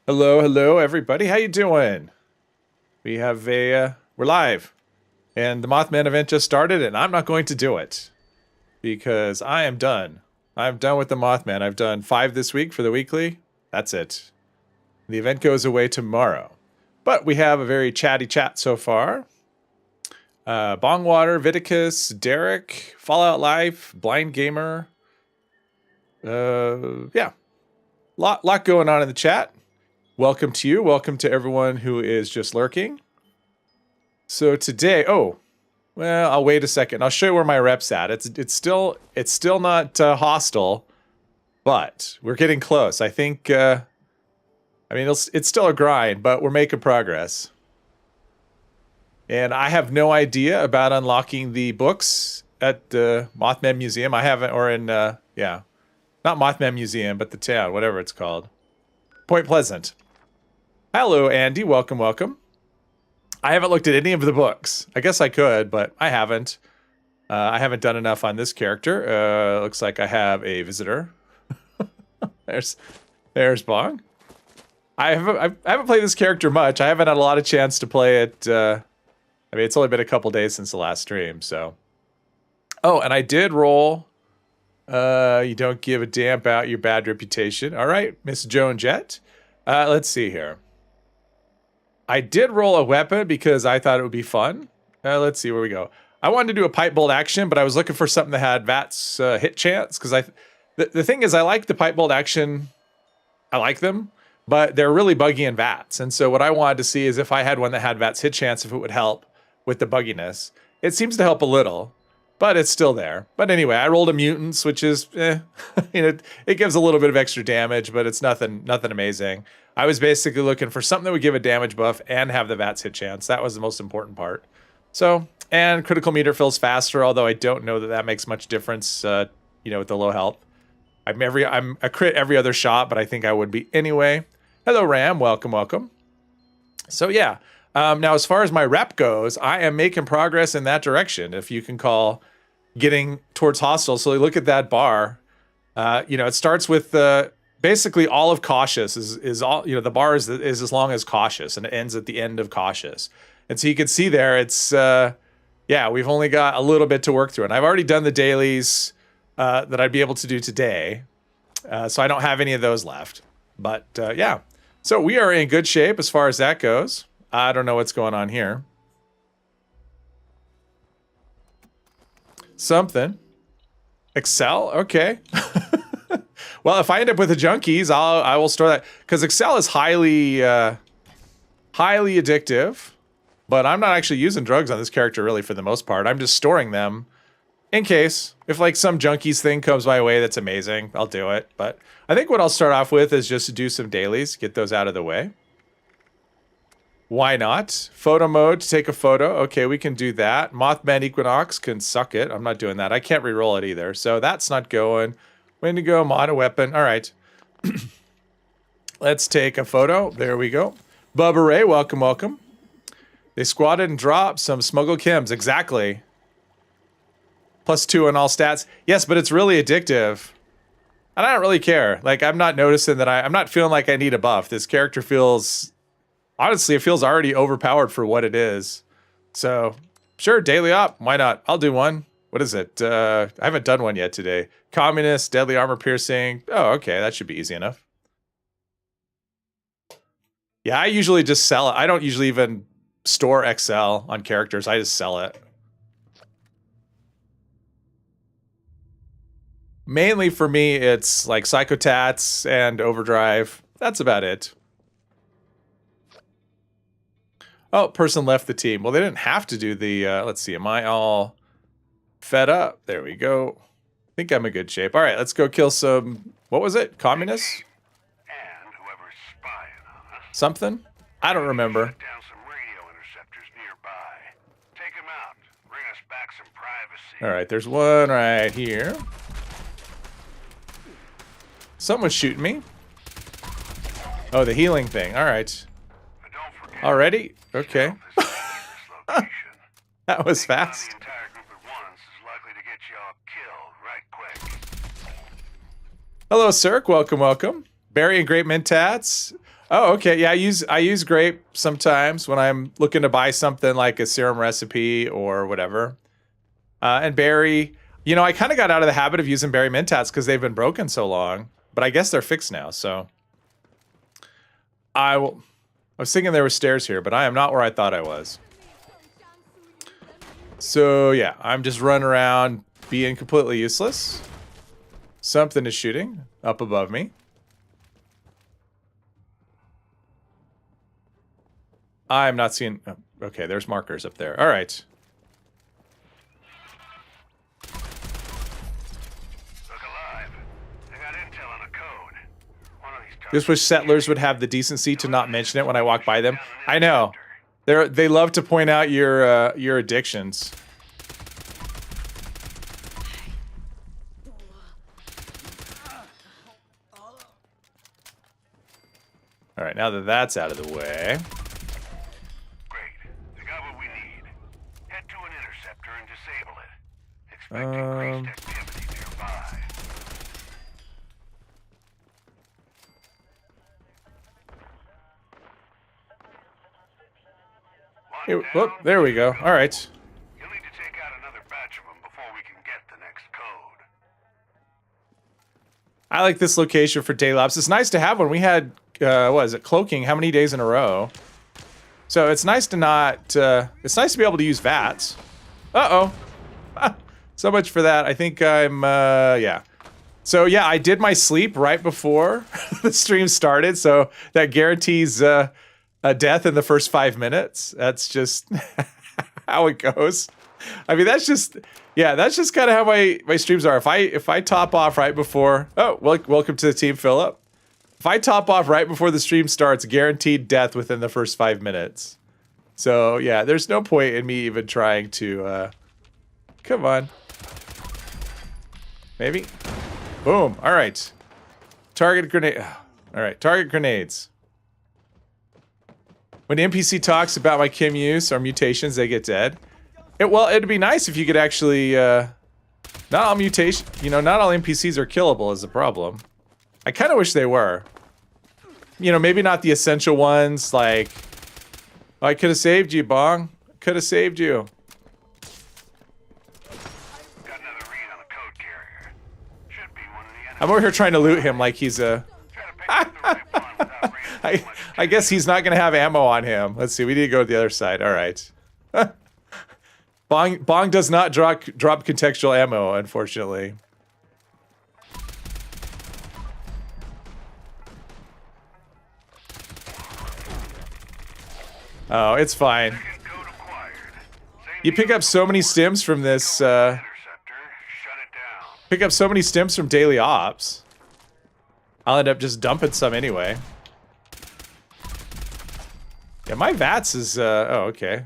Hello, hello, everybody. How you doing? We have we're live, and the Mothman event just started, and I'm not going to do it because I am done. I'm done with the Mothman. I've done 5 this week for the weekly. That's it. The event goes away tomorrow, but we have a very chatty chat so far. Bongwater, Viticus, Derek, Fallout Life, Blind Gamer. Yeah, lot going on in the chat. Welcome to you. Welcome to everyone who is just lurking. So today, well, I'll wait a second. I'll show you where my rep's at. It's still not hostile, but we're getting close. I think. I mean, it's still a grind, but we're making progress. And I have no idea about unlocking the books at the Mothman Museum. I haven't, or in not Mothman Museum, but the town, whatever it's called, Point Pleasant. Hello, Andy. Welcome, welcome. I haven't looked at any of the books. I guess I could, but I haven't. I haven't done enough on this character. Looks like I have a visitor. There's Bong. I haven't played this character much. I haven't had a lot of chance to play it. I mean, it's only been a couple days since the last stream, so. Oh, and I did roll. You don't give a damn about your bad reputation. All right, Miss Joan Jett. Let's see here. I did roll a weapon because I thought it would be fun. Let's see where we go. I wanted to do a pipe bolt action, but I was looking for something that had VATS hit chance because the thing is I like the pipe bolt action. I like them, but they're really buggy in VATS. And so what I wanted to see is if I had one that had VATS hit chance, if it would help with the bugginess. It seems to help a little, but it's still there. But anyway, I rolled a mutants, which is, it gives a little bit of extra damage, but it's nothing amazing. I was basically looking for something that would give a damage buff and have the VATS hit chance. That was the most important part. So, and critical meter fills faster, although I don't know that makes much difference, with the low health. I'm a crit every other shot, but I think I would be anyway. Hello, Ram. Welcome, welcome. So yeah, now as far as my rep goes, I am making progress in that direction, if you can call getting towards hostile. So look at that bar. It starts with basically all of cautious is all, the bar is as long as cautious, and it ends at the end of cautious. And so you can see there, it's we've only got a little bit to work through, and I've already done the dailies that I'd be able to do today, so I don't have any of those left. But yeah, so we are in good shape as far as that goes. I don't know what's going on here. Something. Excel, okay. Well, if I end up with the junkies, I will store that, because Excel is highly addictive. But I'm not actually using drugs on this character really for the most part. I'm just storing them in case if like some junkies thing comes my way that's amazing, I'll do it. But I think what I'll start off with is just to do some dailies, get those out of the way. Why not? Photo mode to take a photo. Okay, we can do that. Mothman Equinox can suck it. I'm not doing that. I can't re-roll it either. So that's not going. Wendigo, mod a weapon. All right. Let's take a photo. There we go. Bubba Ray, welcome, welcome. They squatted and dropped some smuggled chems. Exactly. +2 on all stats. Yes, but it's really addictive. And I don't really care. Like, I'm not noticing that I'm not feeling like I need a buff. This character feels, honestly, it feels already overpowered for what it is. So, sure, daily op. Why not? I'll do one. What is it? I haven't done one yet today. Communist, deadly armor piercing. Oh, okay. That should be easy enough. Yeah, I usually just sell it. I don't usually even store XL on characters. I just sell it. Mainly for me, it's like Psychotats and Overdrive. That's about it. Oh, person left the team. Well, they didn't have to do the, let's see, am I all fed up? There we go. I think I'm in good shape. All right, let's go kill some, what was it? Communists? And whoever's spying on us. Something? I don't remember. Shut down some radio interceptors nearby. Take them out. Bring us back some privacy. All right, there's one right here. Someone's shooting me. Oh, the healing thing. All right. But don't forget, Already? Okay. stealth is key to this location. That was Taking on fast. the entire group at once is likely to get y'all killed right quick. Hello, Cirque. Welcome, welcome. Barry and Great Mentats. Oh, okay. Yeah, I use grape sometimes when I'm looking to buy something like a serum recipe or whatever. And berry. You know, I kind of got out of the habit of using berry mentats because they've been broken so long. But I guess they're fixed now, so. I was thinking there were stairs here, but I am not where I thought I was. So, yeah, I'm just running around being completely useless. Something is shooting up above me. I'm not seeing... Oh, okay, there's markers up there. All right. Look alive. I got intel on a code. One of these Just wish settlers would have the decency to not mention it when I walk by them. I know. They love to point out your addictions. All right, now that that's out of the way. Great. We got what we need. Head to an interceptor and disable it. Expect increased activity nearby. Whoop, there we go. All right. You'll need to take out another batch of them before we can get the next code. I like this location for day lapse. It's nice to have one. We had, what is it, cloaking how many days in a row? So it's nice to not, it's nice to be able to use VATS. Uh-oh. So much for that. I think I'm, yeah. So yeah, I did my sleep right before the stream started, so that guarantees a death in the first 5 minutes. That's just how it goes. I mean, that's just, yeah, that's just kind of how my streams are. If I top off right before, oh, welcome to the team, Philip. If I top off right before the stream starts, guaranteed death within the first 5 minutes. So yeah, there's no point in me even trying to, come on. Maybe? Boom, all right. Target grenade, all right, target grenades. When the NPC talks about my chem use or mutations, they get dead. Well, it'd be nice if you could actually, not all mutation, you know, not all NPCs are killable is the problem. I kind of wish they were. You know, maybe not the essential ones, like, oh, I could have saved you, Bong. Could have saved you. Got another read on the code carrier. Should be one of the enemies. I'm over here trying to loot him like he's a... Try to pick up the right one without reading too much. I guess he's not going to have ammo on him. Let's see, we need to go to the other side. All right. Bong does not drop contextual ammo, unfortunately. Oh, it's fine. Second code acquired. Same You pick up so many stims from this, interceptor. Shut it down. pick up so many stims from daily ops. I'll end up just dumping some anyway. Yeah, my VATS is, oh, okay.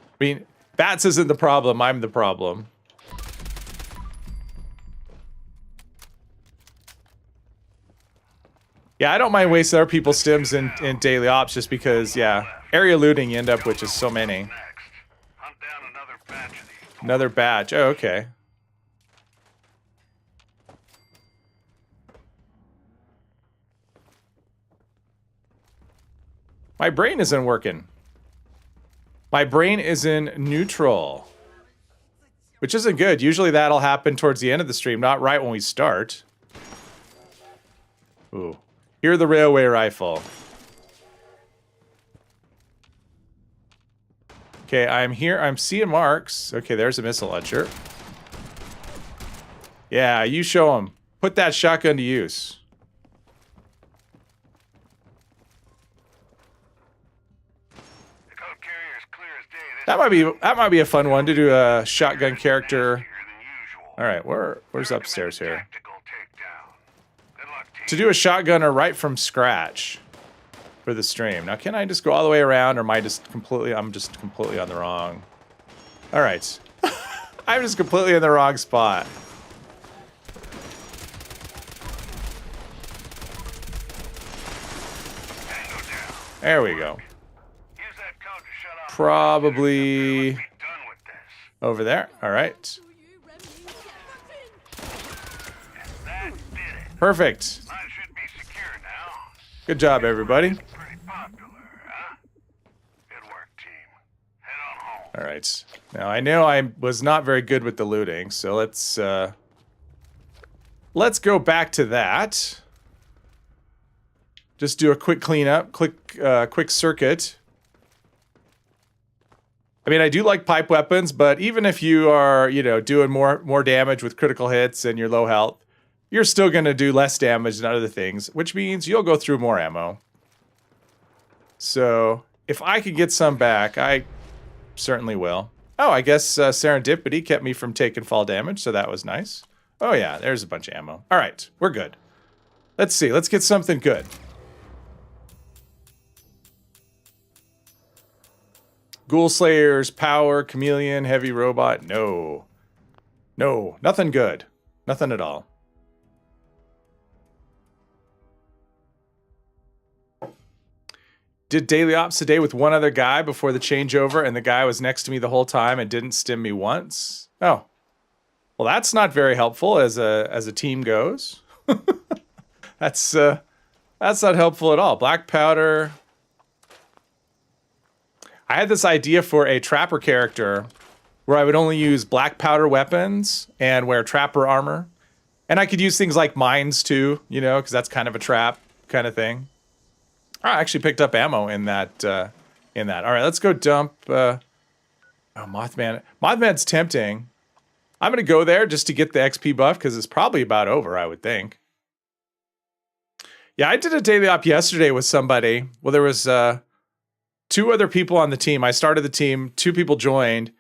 I mean, VATS isn't the problem, I'm the problem. Yeah, I don't mind wasting other people's stims in daily ops just because, yeah, area looting you end up with just so many. Next. Hunt down another batch of these. Another batch, oh, okay. My brain isn't working. My brain is in neutral. Which isn't good. Usually that'll happen towards the end of the stream, not right when we start. Ooh. Hear the railway rifle. Okay, I'm here. I'm seeing marks. Okay, there's a missile launcher. Yeah, you show him. Put that shotgun to use. The code carrier is clear as day. This That might be a fun one to do a shotgun character. faster than usual. All right, where's upstairs here? Tactical takedown. Good luck, team. To do a shotgunner right from scratch for the stream. Now, can I just go all the way around, or am I just completely? I'm just completely on the wrong. All right, I'm just completely in the wrong spot. Tango down. There we go. Use that code to shut off. Probably Let's be done with this. over there. All right, That did it. perfect. Mine's Good job, everybody. Pretty popular, huh? Good work, team. Head on home. All right. Now, I know I was not very good with the looting, so let's go back to that. Just do a quick cleanup, quick circuit. I mean, I do like pipe weapons, but even if you are, you know, doing more damage with critical hits and you're low health, you're still going to do less damage than other things, which means you'll go through more ammo. So, if I could get some back, I certainly will. Oh, I guess serendipity kept me from taking fall damage, so that was nice. Oh yeah, there's a bunch of ammo. All right, we're good. Let's see, let's get something good. Ghoul Slayers, Power, Chameleon, Heavy Robot. No. No, nothing good. Nothing at all. Did daily ops today with one other guy before the changeover, and the guy was next to me the whole time and didn't stim me once. Oh. Well, that's not very helpful as a team goes. That's not helpful at all. Black powder. I had this idea for a trapper character where I would only use black powder weapons and wear trapper armor. And I could use things like mines too, you know, because that's kind of a trap kind of thing. I actually picked up ammo in that. All right, let's go dump. Oh, Mothman. Mothman's tempting. I'm going to go there just to get the XP buff because it's probably about over, I would think. Yeah, I did a daily op yesterday with somebody. Well, there was... two other people on the team. I started the team, 2 people joined,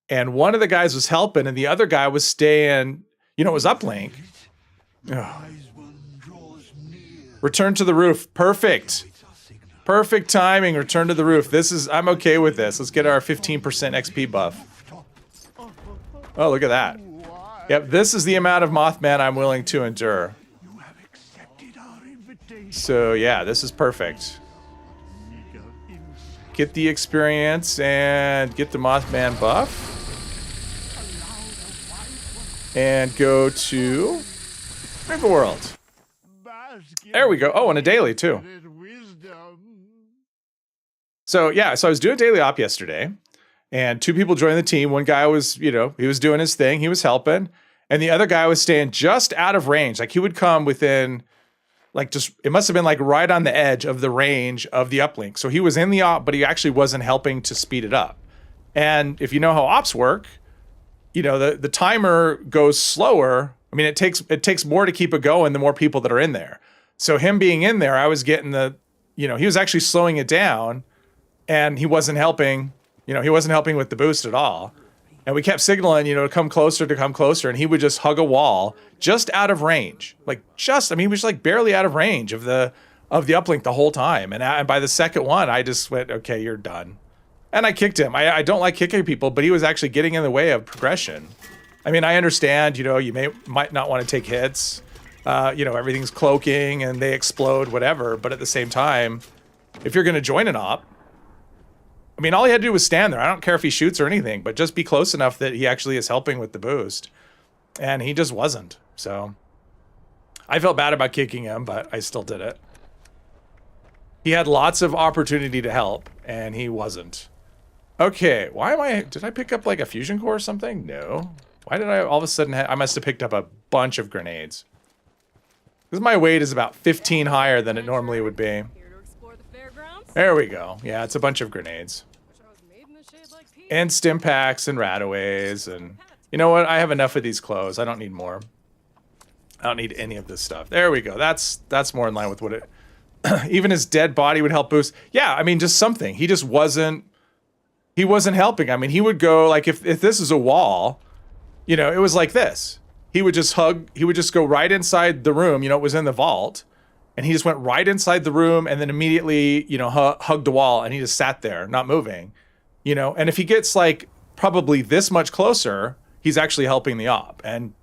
and one of the guys was helping, and the other guy was staying, you know, it was uplink. Oh. Return to the roof. Perfect. Perfect timing. Return to the roof. I'm okay with this. Let's get our 15% XP buff. Oh, look at that. Yep, this is the amount of Mothman I'm willing to endure. So, yeah, this is perfect. Get the experience and get the Mothman buff. And go to River World. There we go. Oh, and a daily too. So yeah, so I was doing a daily op yesterday, and 2 people joined the team. One guy was, you know, he was doing his thing, he was helping, and the other guy was staying just out of range. Like he would come within, like just, it must have been like right on the edge of the range of the uplink. So he was in the op, but he actually wasn't helping to speed it up. And if you know how ops work, you know, the timer goes slower. I mean, it takes more to keep it going the more people that are in there. So him being in there, I was getting he was actually slowing it down, and he wasn't helping, he wasn't helping with the boost at all. And we kept signaling, to come closer, and he would just hug a wall just out of range. He was like barely out of range of the uplink the whole time. And by the second one, I just went, okay, you're done. And I kicked him. I don't like kicking people, but he was actually getting in the way of progression. I mean, I understand, you might not want to take hits. Everything's cloaking and they explode, whatever. But at the same time, if you're going to join an op, I mean, all he had to do was stand there. I don't care if he shoots or anything, but just be close enough that he actually is helping with the boost. And he just wasn't. So I felt bad about kicking him, but I still did it. He had lots of opportunity to help, and he wasn't. Okay, did I pick up like a fusion core or something? No. Why did I all of a sudden, I must have picked up a bunch of grenades. Because my weight is about 15 higher than it normally would be. There we go. Yeah, it's a bunch of grenades. And stim packs and rataways, and you know what? I have enough of these clothes. I don't need more. I don't need any of this stuff. There we go. That's more in line with what it... Even his dead body would help boost. Yeah, I mean, just something. He just wasn't... He wasn't helping. I mean, he would go, like, if this is a wall, it was like this. He would just go right inside the room, it was in the vault, and he just went right inside the room and then immediately, hugged the wall, and he just sat there, not moving, and if he gets, like, probably this much closer, he's actually helping the op, and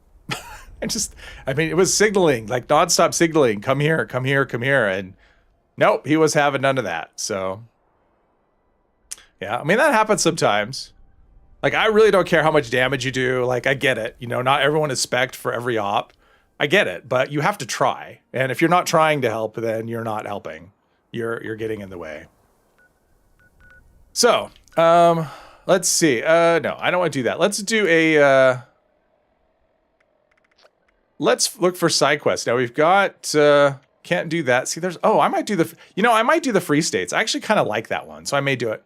it was signaling, like, nonstop signaling, come here, come here, come here, and nope, he was having none of that, so... Yeah, I mean, that happens sometimes. Like, I really don't care how much damage you do. Like, I get it. Not everyone is spec'd for every op. I get it, but you have to try. And if you're not trying to help, then you're not helping. You're getting in the way. So, let's see. No, I don't want to do that. Let's do a, let's look for side quests. Now we've got, can't do that. See, there's, oh, I might do the, I might do the free states. I actually kind of like that one, so I may do it.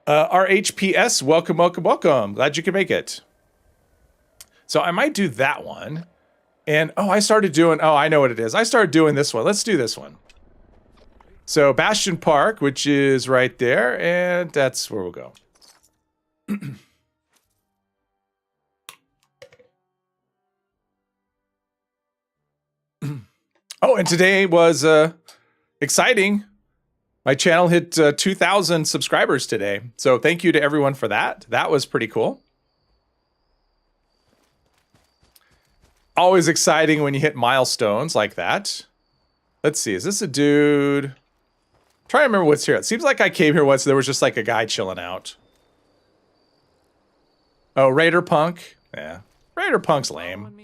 RHPS, welcome, welcome, welcome. Glad you could make it. So I might do that one. And, oh, I started doing, oh, I know what it is. I started doing this one. Let's do this one. So Bastion Park, which is right there, and that's where we'll go. Oh, and today was exciting. My channel hit 2,000 subscribers today. So thank you to everyone for that. That was pretty cool. Always exciting when you hit milestones like that. Let's see, is this a dude? I'm trying to remember what's here. It seems like I came here once, there was just like a guy chilling out. Oh, Raider Punk. Yeah, Raider Punk's lame.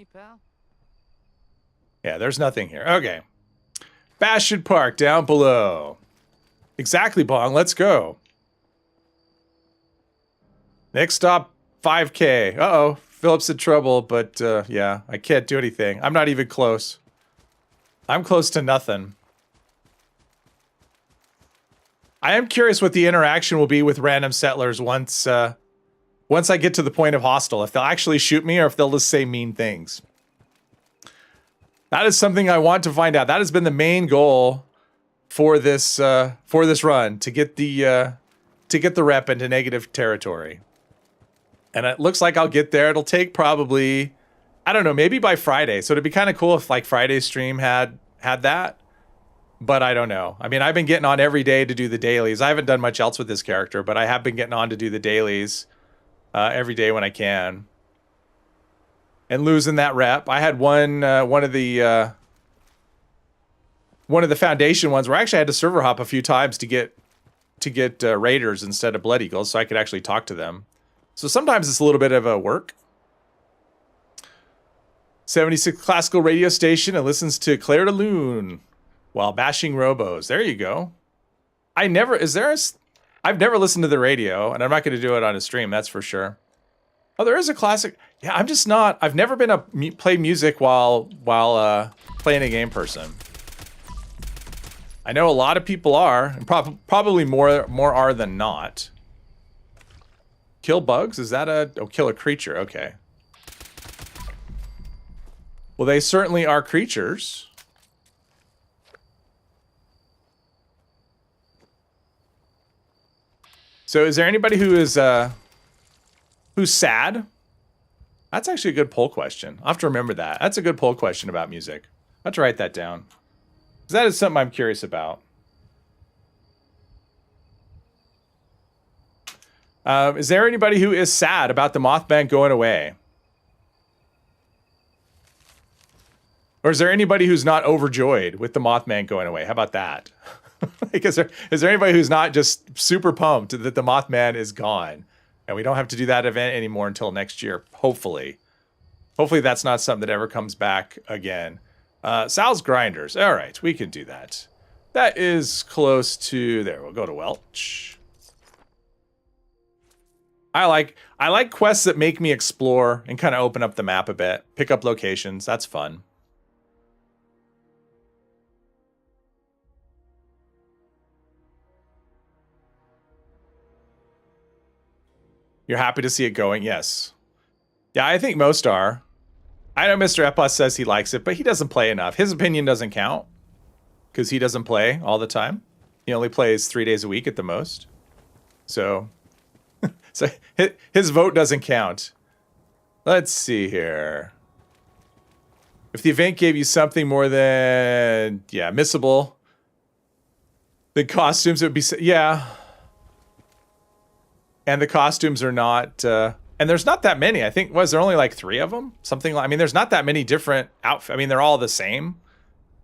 Yeah, there's nothing here. Okay. Bastion Park down below. Exactly, Bong. Let's go. Next stop, 5K. Uh-oh. Philip's in trouble, but yeah, I can't do anything. I'm not even close. I'm close to nothing. I am curious what the interaction will be with random settlers once I get to the point of hostile. If they'll actually shoot me or if they'll just say mean things. That is something I want to find out. That has been the main goal for this run, to get the rep into negative territory. And it looks like I'll get there. It'll take probably, I don't know, maybe by Friday. So it'd be kind of cool if like Friday's stream had that. But I don't know. I mean, I've been getting on every day to do the dailies. I haven't done much else with this character, but I have been getting on to do the dailies every day when I can. And losing that rep. I had one of the foundation ones where I actually had to server hop a few times to get raiders instead of Blood Eagles, so I could actually talk to them. So sometimes it's a little bit of a work. 76 classical radio station and listens to Claire de Lune while bashing robos. There you go. I've never listened to the radio, and I'm not going to do it on a stream, that's for sure. Oh, there is a classic. Yeah, I'm just not. I've never been a play music while playing a game person. I know a lot of people are, and probably more are than not. Kill bugs? Is that kill a creature? Okay. Well, they certainly are creatures. So, is there anybody who is who's sad? That's actually a good poll question. I'll have to remember that. That's a good poll question about music. I'll have to write that down. Because that is something I'm curious about. Is there anybody who is sad about the Mothman going away? Or is there anybody who's not overjoyed with the Mothman going away? How about that? Like, is there anybody who's not just super pumped that the Mothman is gone? And we don't have to do that event anymore until next year, hopefully. Hopefully that's not something that ever comes back again. Sal's Grinders. All right, we can do that. That is close to... There, we'll go to Welch. I like quests that make me explore and kind of open up the map a bit. Pick up locations. That's fun. You're happy to see it going? Yes. Yeah, I think most are. I know Mr. Epos says he likes it, but he doesn't play enough. His opinion doesn't count because he doesn't play all the time. He only plays 3 days a week at the most. So his vote doesn't count. Let's see here. If the event gave you something more than, yeah, missable, then costumes, it would be, yeah. And the costumes are not, and there's not that many. I think, was there only like 3 of them? Something like, I mean, there's not that many different outfits. I mean, they're all the same,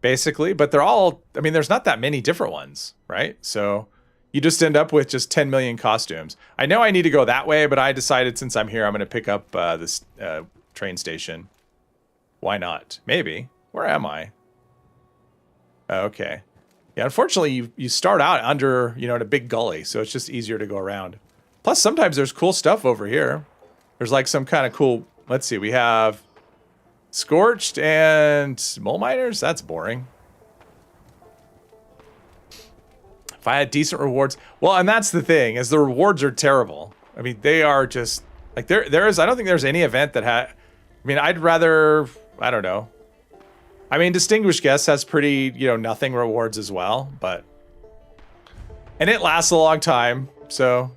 basically, but they're all, I mean, there's not that many different ones, right? So you just end up with just 10 million costumes. I know I need to go that way, but I decided since I'm here, I'm going to pick up this train station. Why not? Maybe. Where am I? Oh, okay. Yeah, unfortunately, you start out under, in a big gully, so it's just easier to go around. Plus, sometimes there's cool stuff over here. There's like some kind of cool... Let's see, we have Scorched and Mole Miners? That's boring. If I had decent rewards... Well, and that's the thing, is the rewards are terrible. I mean, they are just... Like, there is... I don't think there's any event that had... I mean, I'd rather... I don't know. I mean, Distinguished Guest has pretty, nothing rewards as well, but... And it lasts a long time, so...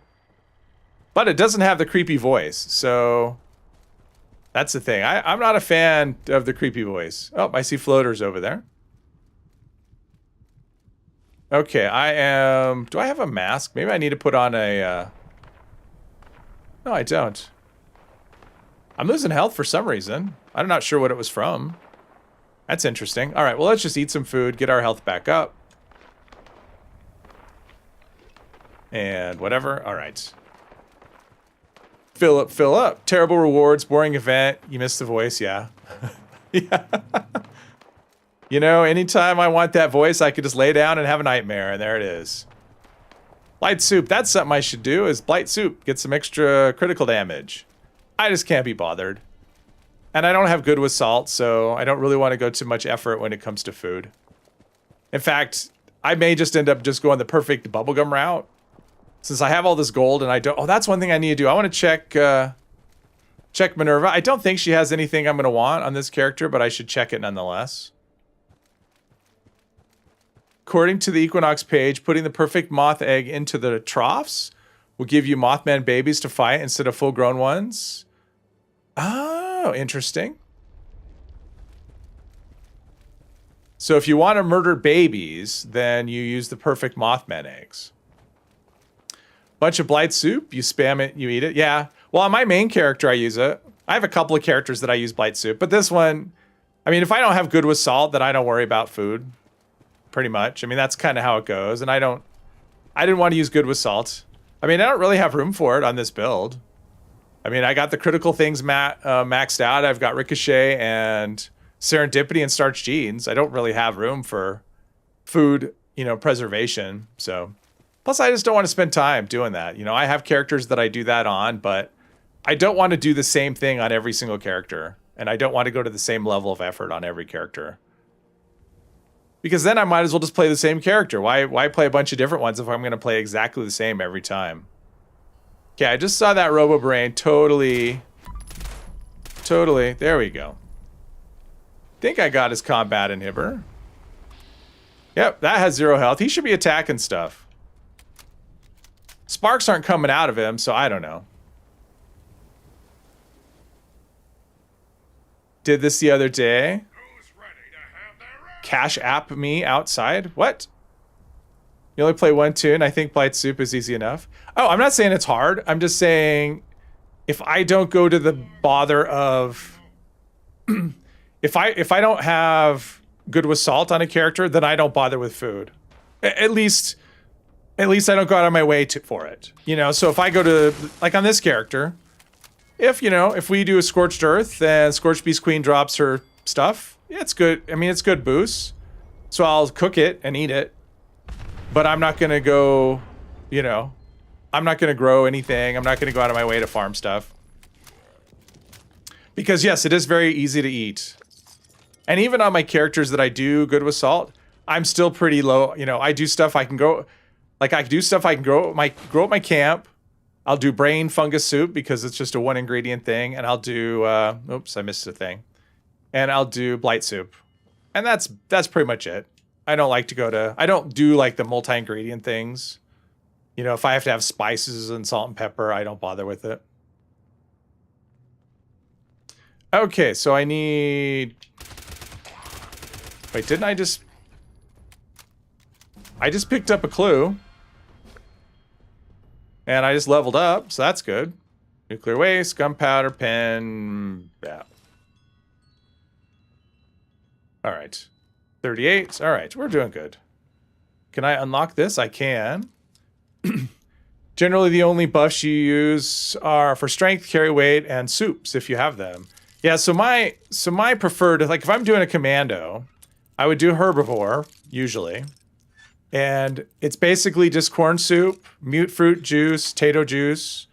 But it doesn't have the creepy voice, so... That's the thing. I'm not a fan of the creepy voice. Oh, I see floaters over there. Okay, I am... Do I have a mask? Maybe I need to put on a... No, I don't. I'm losing health for some reason. I'm not sure what it was from. That's interesting. All right, well, let's just eat some food, get our health back up. And whatever. All right. Fill up, fill up. Terrible rewards, boring event. You missed the voice, yeah. Yeah. Anytime I want that voice, I could just lay down and have a nightmare, and there it is. Blight Soup. That's something I should do, is Blight Soup. Get some extra critical damage. I just can't be bothered. And I don't have good with salt, so I don't really want to go too much effort when it comes to food. In fact, I may just end up just going the perfect bubblegum route. Since I have all this gold and I don't... Oh, that's one thing I need to do. I want to check Minerva. I don't think she has anything I'm going to want on this character, but I should check it nonetheless. According to the Equinox page, putting the perfect moth egg into the troughs will give you Mothman babies to fight instead of full-grown ones. Oh, interesting. So if you want to murder babies, then you use the perfect Mothman eggs. Bunch of Blight Soup, you spam it, you eat it. Yeah. Well, on my main character, I use it. I have a couple of characters that I use Blight Soup, but this one, I mean, if I don't have good with salt, then I don't worry about food. Pretty much. I mean, that's kind of how it goes. And I didn't want to use good with salt. I mean, I don't really have room for it on this build. I mean, I got the critical things maxed out. I've got Ricochet and Serendipity and Starch Genes. I don't really have room for food, preservation. So, plus I just don't want to spend time doing that. I have characters that I do that on, but I don't want to do the same thing on every single character. And I don't want to go to the same level of effort on every character. Because then I might as well just play the same character. Why play a bunch of different ones if I'm going to play exactly the same every time? Okay, I just saw that Robo-Brain totally. There we go. Think I got his combat inhibitor. Yep, that has 0 health. He should be attacking stuff. Sparks aren't coming out of him, so I don't know. Did this the other day. Cash app me outside? What? You only play one tune? I think Blight Soup is easy enough. Oh, I'm not saying it's hard. I'm just saying if I don't go to the bother of... if I don't have good with salt on a character, then I don't bother with food. At least I don't go out of my way for it. So if I go to... Like on this character, if we do a Scorched Earth and Scorched Beast Queen drops her stuff... Yeah, it's good. I mean, it's good boost. So I'll cook it and eat it. But I'm not going to go, I'm not going to grow anything. I'm not going to go out of my way to farm stuff. Because, yes, it is very easy to eat. And even on my characters that I do good with salt, I'm still pretty low. I do stuff I can grow. Like, I do stuff I can grow at my camp. I'll do brain fungus soup because it's just a 1-ingredient thing. And I'll do, oops, I missed a thing. And I'll do Blight Soup. And that's pretty much it. I don't do like the multi-ingredient things. If I have to have spices and salt and pepper, I don't bother with it. Okay, so I need... Wait, didn't I just picked up a clue. And I just leveled up, so that's good. Nuclear waste, gunpowder, pen, yeah. All right. 38. All right. We're doing good. Can I unlock this? I can. Generally, the only buffs you use are for strength, carry weight, and soups if you have them. Yeah, so my preferred, like if I'm doing a commando, I would do herbivore usually. And it's basically just corn soup, mute fruit juice, tato juice.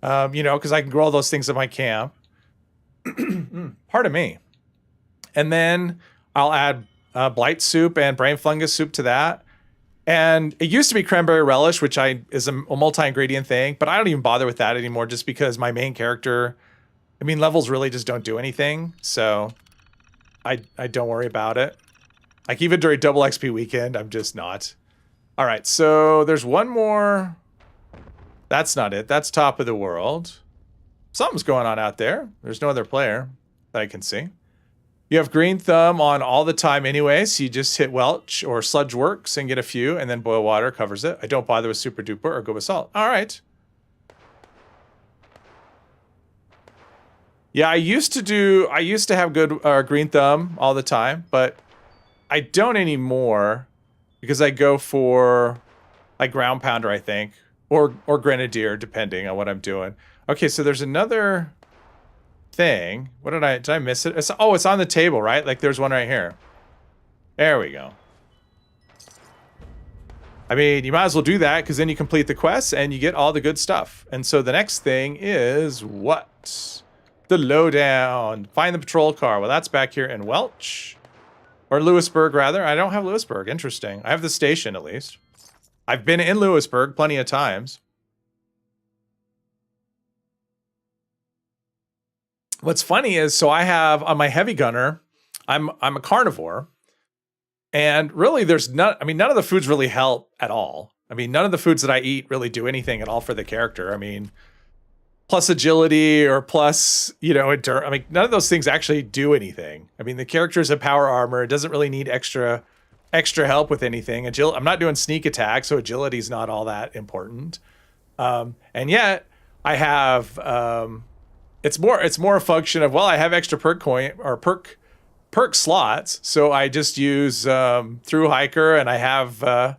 You know, because I can grow all those things at my camp. Pardon me. And then I'll add blight soup and brain fungus soup to that. And it used to be cranberry relish, which is a multi-ingredient thing, but I don't even bother with that anymore just because my main character, I mean, levels really just don't do anything. So I don't worry about it. Like even during double XP weekend, I'm just not. All right, so there's one more. That's not it. That's top of the world. Something's going on out there. There's no other player that I can see. You have green thumb on all the time anyway, so you just hit Welch or Sludge Works and get a few, and then boil water covers it. I don't bother with super duper or go with salt. All right. Yeah, I used to have good green thumb all the time, but I don't anymore because I go for like ground pounder, I think, or grenadier, depending on what I'm doing. Okay, so there's another thing. What did I miss it? It's on the table, right? Like there's one right here. There we go. I mean, you might as well do that because then you complete the quest and you get all the good stuff. And so the next thing is what? The lowdown. Find the patrol car. Well, that's back here in Welch. Or Lewisburg, rather. I don't have Lewisburg. Interesting. I have the station, at least. I've been in Lewisburg plenty of times. What's funny is, so I have on my heavy gunner, I'm a carnivore, and really there's none of the foods really help at all. I mean, none of the foods that I eat really do anything at all for the character. I mean, plus agility or plus, you know, endurance. I mean, none of those things actually do anything. I mean, the character's a power armor. It doesn't really need extra help with anything. I'm not doing sneak attack, so agility's not all that important. And yet I have, it's more a function of, well, I have extra perk coin or perk slots, so I just use through hiker, and I have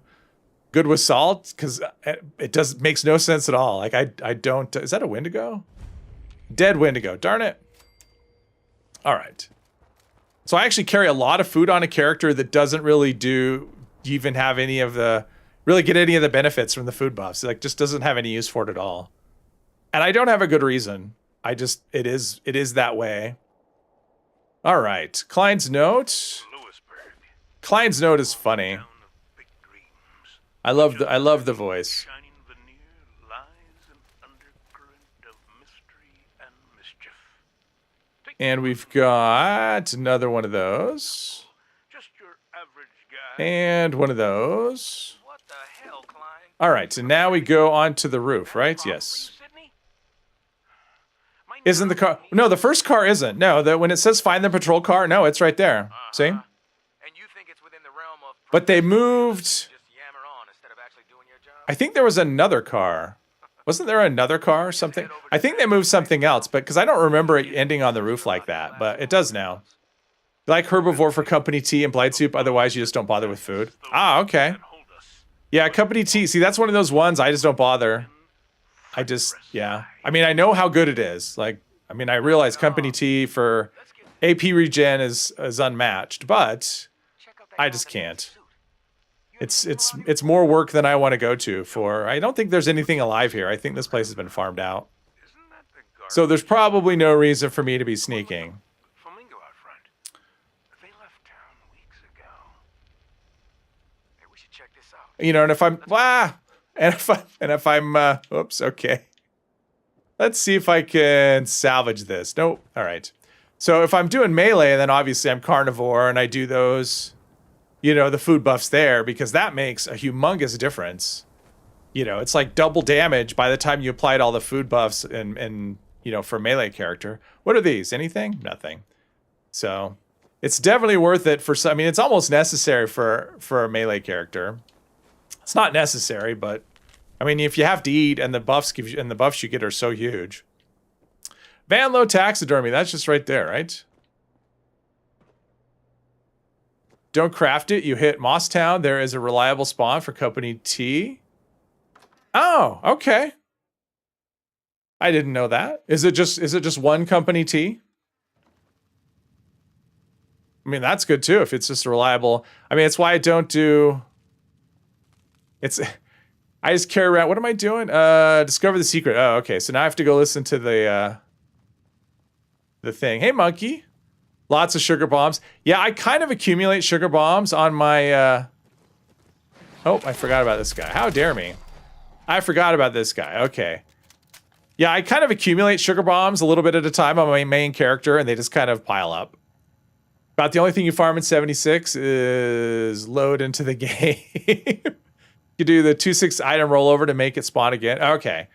good with salt because it makes no sense at all. Like I don't. Is that a Wendigo? Dead Wendigo. Darn it. All right. So I actually carry a lot of food on a character that doesn't really even have any of the benefits from the food buffs. Like just doesn't have any use for it at all. And I don't have a good reason. It is that way. All right. Klein's note. Klein's note is funny. I love the voice. And we've got another one of those. And one of those. All right, so now we go onto the roof, right? Yes. Isn't the car? No, the first car isn't. No, when it says find the patrol car, no, it's right there. See? But they moved. I think there was another car. Wasn't there another car or something? I think they moved something else, but because I don't remember it ending on the roof like that, but it does now. Like herbivore for company tea and blight soup, otherwise you just don't bother with food. Ah, okay. Yeah, company tea. See, that's one of those ones I just don't bother. Yeah. I mean, I know how good it is. Like, I mean, I realize company tea for AP regen is unmatched, but I just can't. It's more work than I want to go to for. I don't think there's anything alive here. I think this place has been farmed out. So there's probably no reason for me to be sneaking. You know, and if I'm oops, okay. Let's see if I can salvage this. Nope. All right. So if I'm doing melee, then obviously I'm carnivore and I do those, you know, the food buffs there, because that makes a humongous difference. You know, it's like double damage by the time you applied all the food buffs and you know, for melee character. What are these? Anything? Nothing. So it's definitely worth it for some. I mean, it's almost necessary for a melee character. It's not necessary, but I mean, if you have to eat and the buffs you get are so huge. Van Low taxidermy, that's just right there, right? Don't craft it. You hit Mosstown. There is a reliable spawn for company T. Oh, okay. I didn't know that. Is it just one company T? I mean, that's good too if it's just a reliable. I mean, it's why I don't do. I just carry around. What am I doing? Discover the secret. Oh, okay. So now I have to go listen to the thing. Hey, monkey. Lots of sugar bombs. Yeah, I kind of accumulate sugar bombs on my. Oh, I forgot about this guy. How dare me? I forgot about this guy. Okay. Yeah, I kind of accumulate sugar bombs a little bit at a time on my main character, and they just kind of pile up. About the only thing you farm in 76 is load into the game. You do the 2/6 item rollover to make it spawn again. Okay.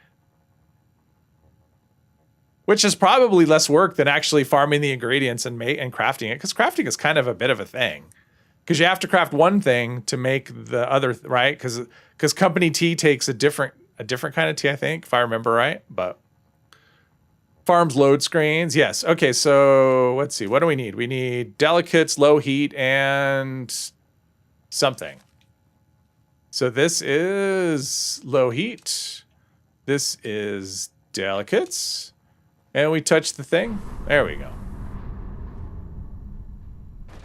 Which is probably less work than actually farming the ingredients and crafting it, because crafting is kind of a bit of a thing. Because you have to craft one thing to make the other, right? Because company tea takes a different kind of tea, I think, if I remember right. But farms load screens, yes. Okay, so let's see. What do we need? We need delicates, low heat, and something. So this is low heat. This is delicates. And we touch the thing. There we go.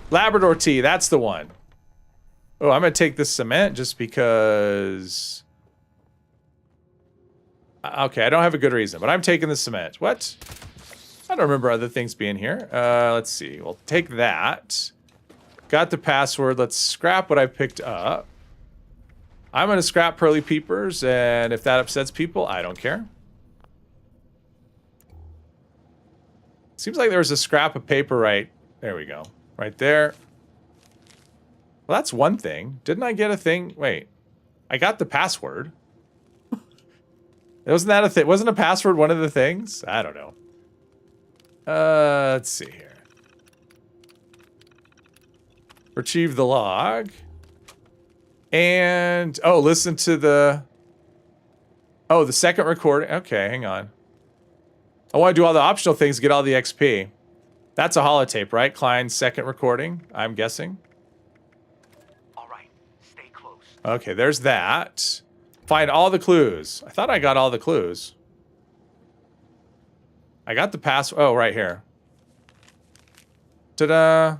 Labrador tea, that's the one. Oh, I'm going to take this cement just because... Okay, I don't have a good reason, but I'm taking the cement. What? I don't remember other things being here. Let's see. We'll take that. Got the password. Let's scrap what I picked up. I'm going to scrap Pearly Peepers, and if that upsets people, I don't care. Seems like there was a scrap of paper right... There we go. Right there. Well, that's one thing. Didn't I get a thing? Wait. I got the password. Wasn't that a thing? Wasn't a password one of the things? I don't know. Let's see here. Retrieve the log. And... Oh, listen to the... Oh, the second recording. Okay, hang on. I want to do all the optional things to get all the XP. That's a holotape, right? Klein's second recording, I'm guessing. All right, stay close. Okay, there's that. Find all the clues. I thought I got all the clues. I got the password. Oh, right here. Ta-da.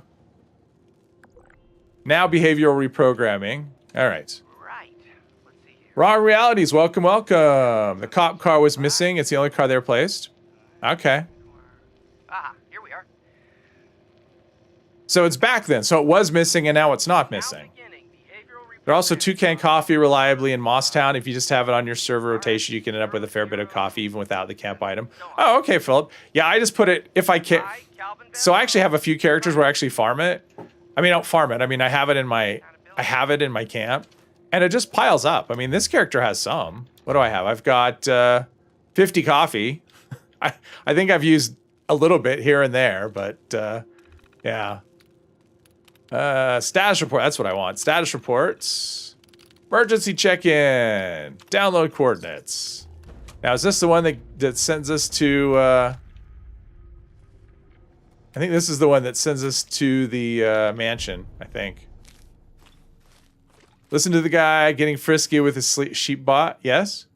Now behavioral reprogramming. All right. Right. Let's see here. Raw realities. Welcome, welcome. The cop car was missing. It's the only car they replaced. Okay. Ah, here we are. So it's back then. So it was missing and now it's not missing. There are also Toucan Coffee reliably in Moss-Town. If you just have it on your server rotation, you can end up with a fair bit of coffee even without the camp item. Oh, okay, Philip. Yeah, I just put it if I can. So I actually have a few characters where I actually farm it. I mean, I don't farm it. I mean, I have it in my camp, and it just piles up. I mean, this character has some. What do I have? I've got 50 coffee. I think I've used a little bit here and there, but yeah. Status report, that's what I want. Status reports. Emergency check-in. Download coordinates. Now, is this the one that sends us to... I think this is the one that sends us to the mansion, I think. Listen to the guy getting frisky with his sheep bot. Yes?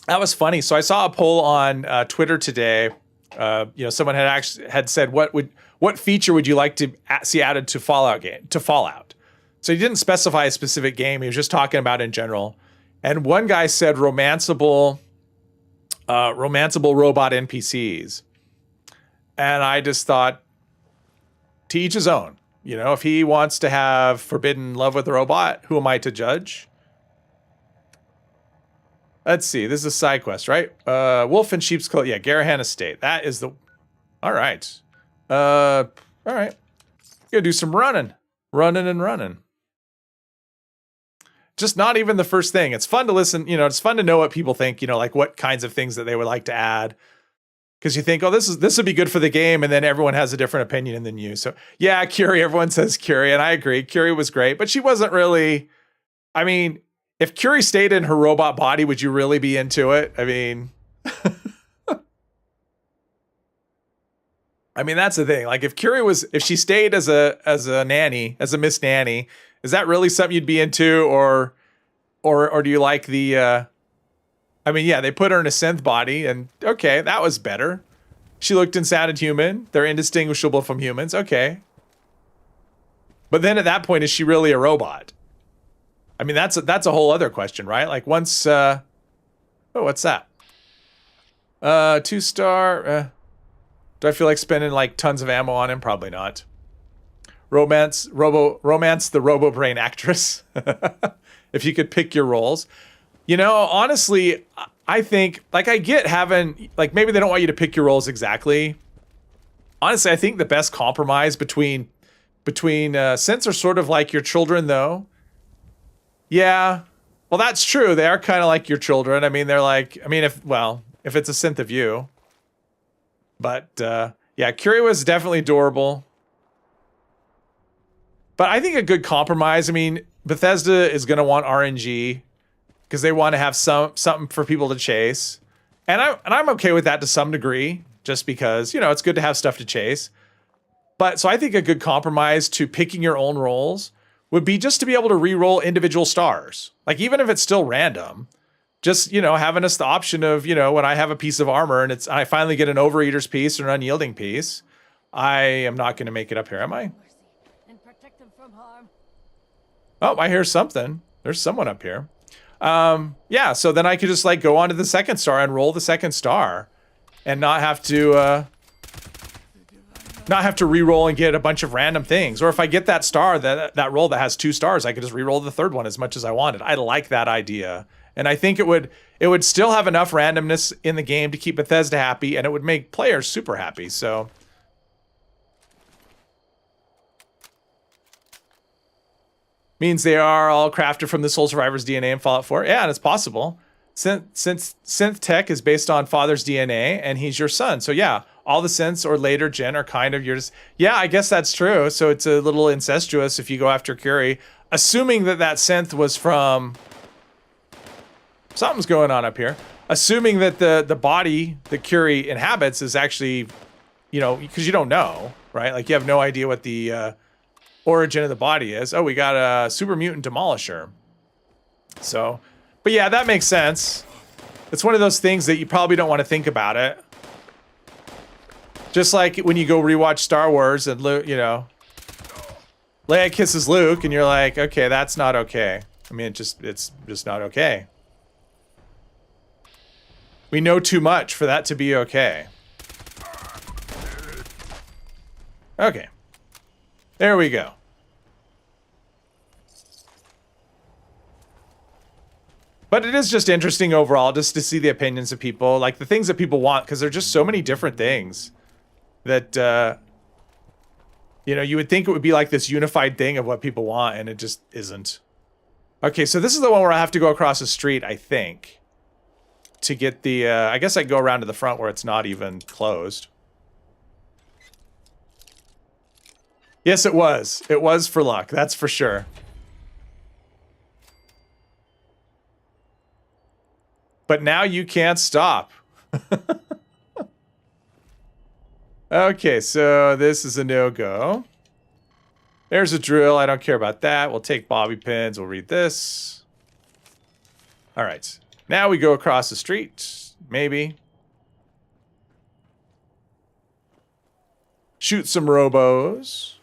That was funny. So I saw a poll on Twitter today. Someone had said, what feature would you like to see added to Fallout? So he didn't specify a specific game. He was just talking about in general. And one guy said romanceable robot NPCs. And I just thought, to each his own. You know, if he wants to have forbidden love with a robot, who am I to judge? Let's see. This is a side quest, right? Wolf and Sheep's Clothing. Yeah, Garahan Estate. That is the... All right. All right. Gonna do some running. Running. Just not even the first thing. It's fun to listen. You know, it's fun to know what people think, you know, like what kinds of things that they would like to add. Because you think, oh, this would be good for the game, and then everyone has a different opinion than you. So, yeah, Curie, everyone says Curie, and I agree. Curie was great, but she wasn't really... I mean... If Curie stayed in her robot body, would you really be into it? I mean, that's the thing. Like, if she stayed as a nanny, as a Miss Nanny, is that really something you'd be into, or do you like the? I mean, yeah, they put her in a synth body, and okay, that was better. She looked and sounded human. They're indistinguishable from humans. Okay. But then at that point, is she really a robot? I mean, that's a whole other question, right? Like once, oh, what's that? 2-star. Do I feel like spending like tons of ammo on him? Probably not. Romance the Robo Brain actress. If you could pick your roles. You know, honestly, I think, like, I get having, like, maybe they don't want you to pick your roles exactly. Honestly, I think the best compromise between synths are sort of like your children, though. Yeah. Well, that's true. They are kind of like your children. I mean, they're like, I mean, if it's a synth of you. But, yeah, Curie was definitely adorable. But I think a good compromise, I mean, Bethesda is going to want RNG because they want to have something for people to chase. And I'm okay with that to some degree, just because, you know, it's good to have stuff to chase. But so I think a good compromise to picking your own roles would be just to be able to re-roll individual stars. Like, even if it's still random, just, you know, having us the option of, you know, when I have a piece of armor and I finally get an Overeater's piece or an Unyielding piece, I am not going to make it up here, am I? Oh, I hear something. There's someone up here. Yeah, so then I could just like go on to the second star and roll the second star and not have to re-roll and get a bunch of random things. Or if I get that star, that roll that has 2 stars, I could just re-roll the third one as much as I wanted. I like that idea. And I think it would still have enough randomness in the game to keep Bethesda happy, and it would make players super happy. So means they are all crafted from the Soul Survivor's DNA in Fallout 4. Yeah, and it's possible. Since synth tech is based on father's DNA, and he's your son. So yeah, all the synths or later gen are kind of yours. Yeah, I guess that's true. So it's a little incestuous if you go after Curie, assuming that synth was from... Something's going on up here. Assuming that the body that Curie inhabits is actually, you know, because you don't know, right? Like, you have no idea what the origin of the body is. Oh, we got a super mutant demolisher. So, but yeah, that makes sense. It's one of those things that you probably don't want to think about it. Just like when you go rewatch Star Wars and Luke, you know, Leia kisses Luke and you're like, okay, that's not okay. I mean, it's just not okay. We know too much for that to be okay. Okay. There we go. But it is just interesting overall just to see the opinions of people, like the things that people want, because there are just so many different things that, you know, you would think it would be like this unified thing of what people want, and it just isn't. Okay, so this is the one where I have to go across the street, I think, to get the, I guess I can go around to the front where it's not even closed. Yes, it was. It was for luck, that's for sure. But now you can't stop. Okay, so this is a no-go. There's a drill. I don't care about that. We'll take bobby pins. We'll read this. All right. Now we go across the street. Maybe. Shoot some robos.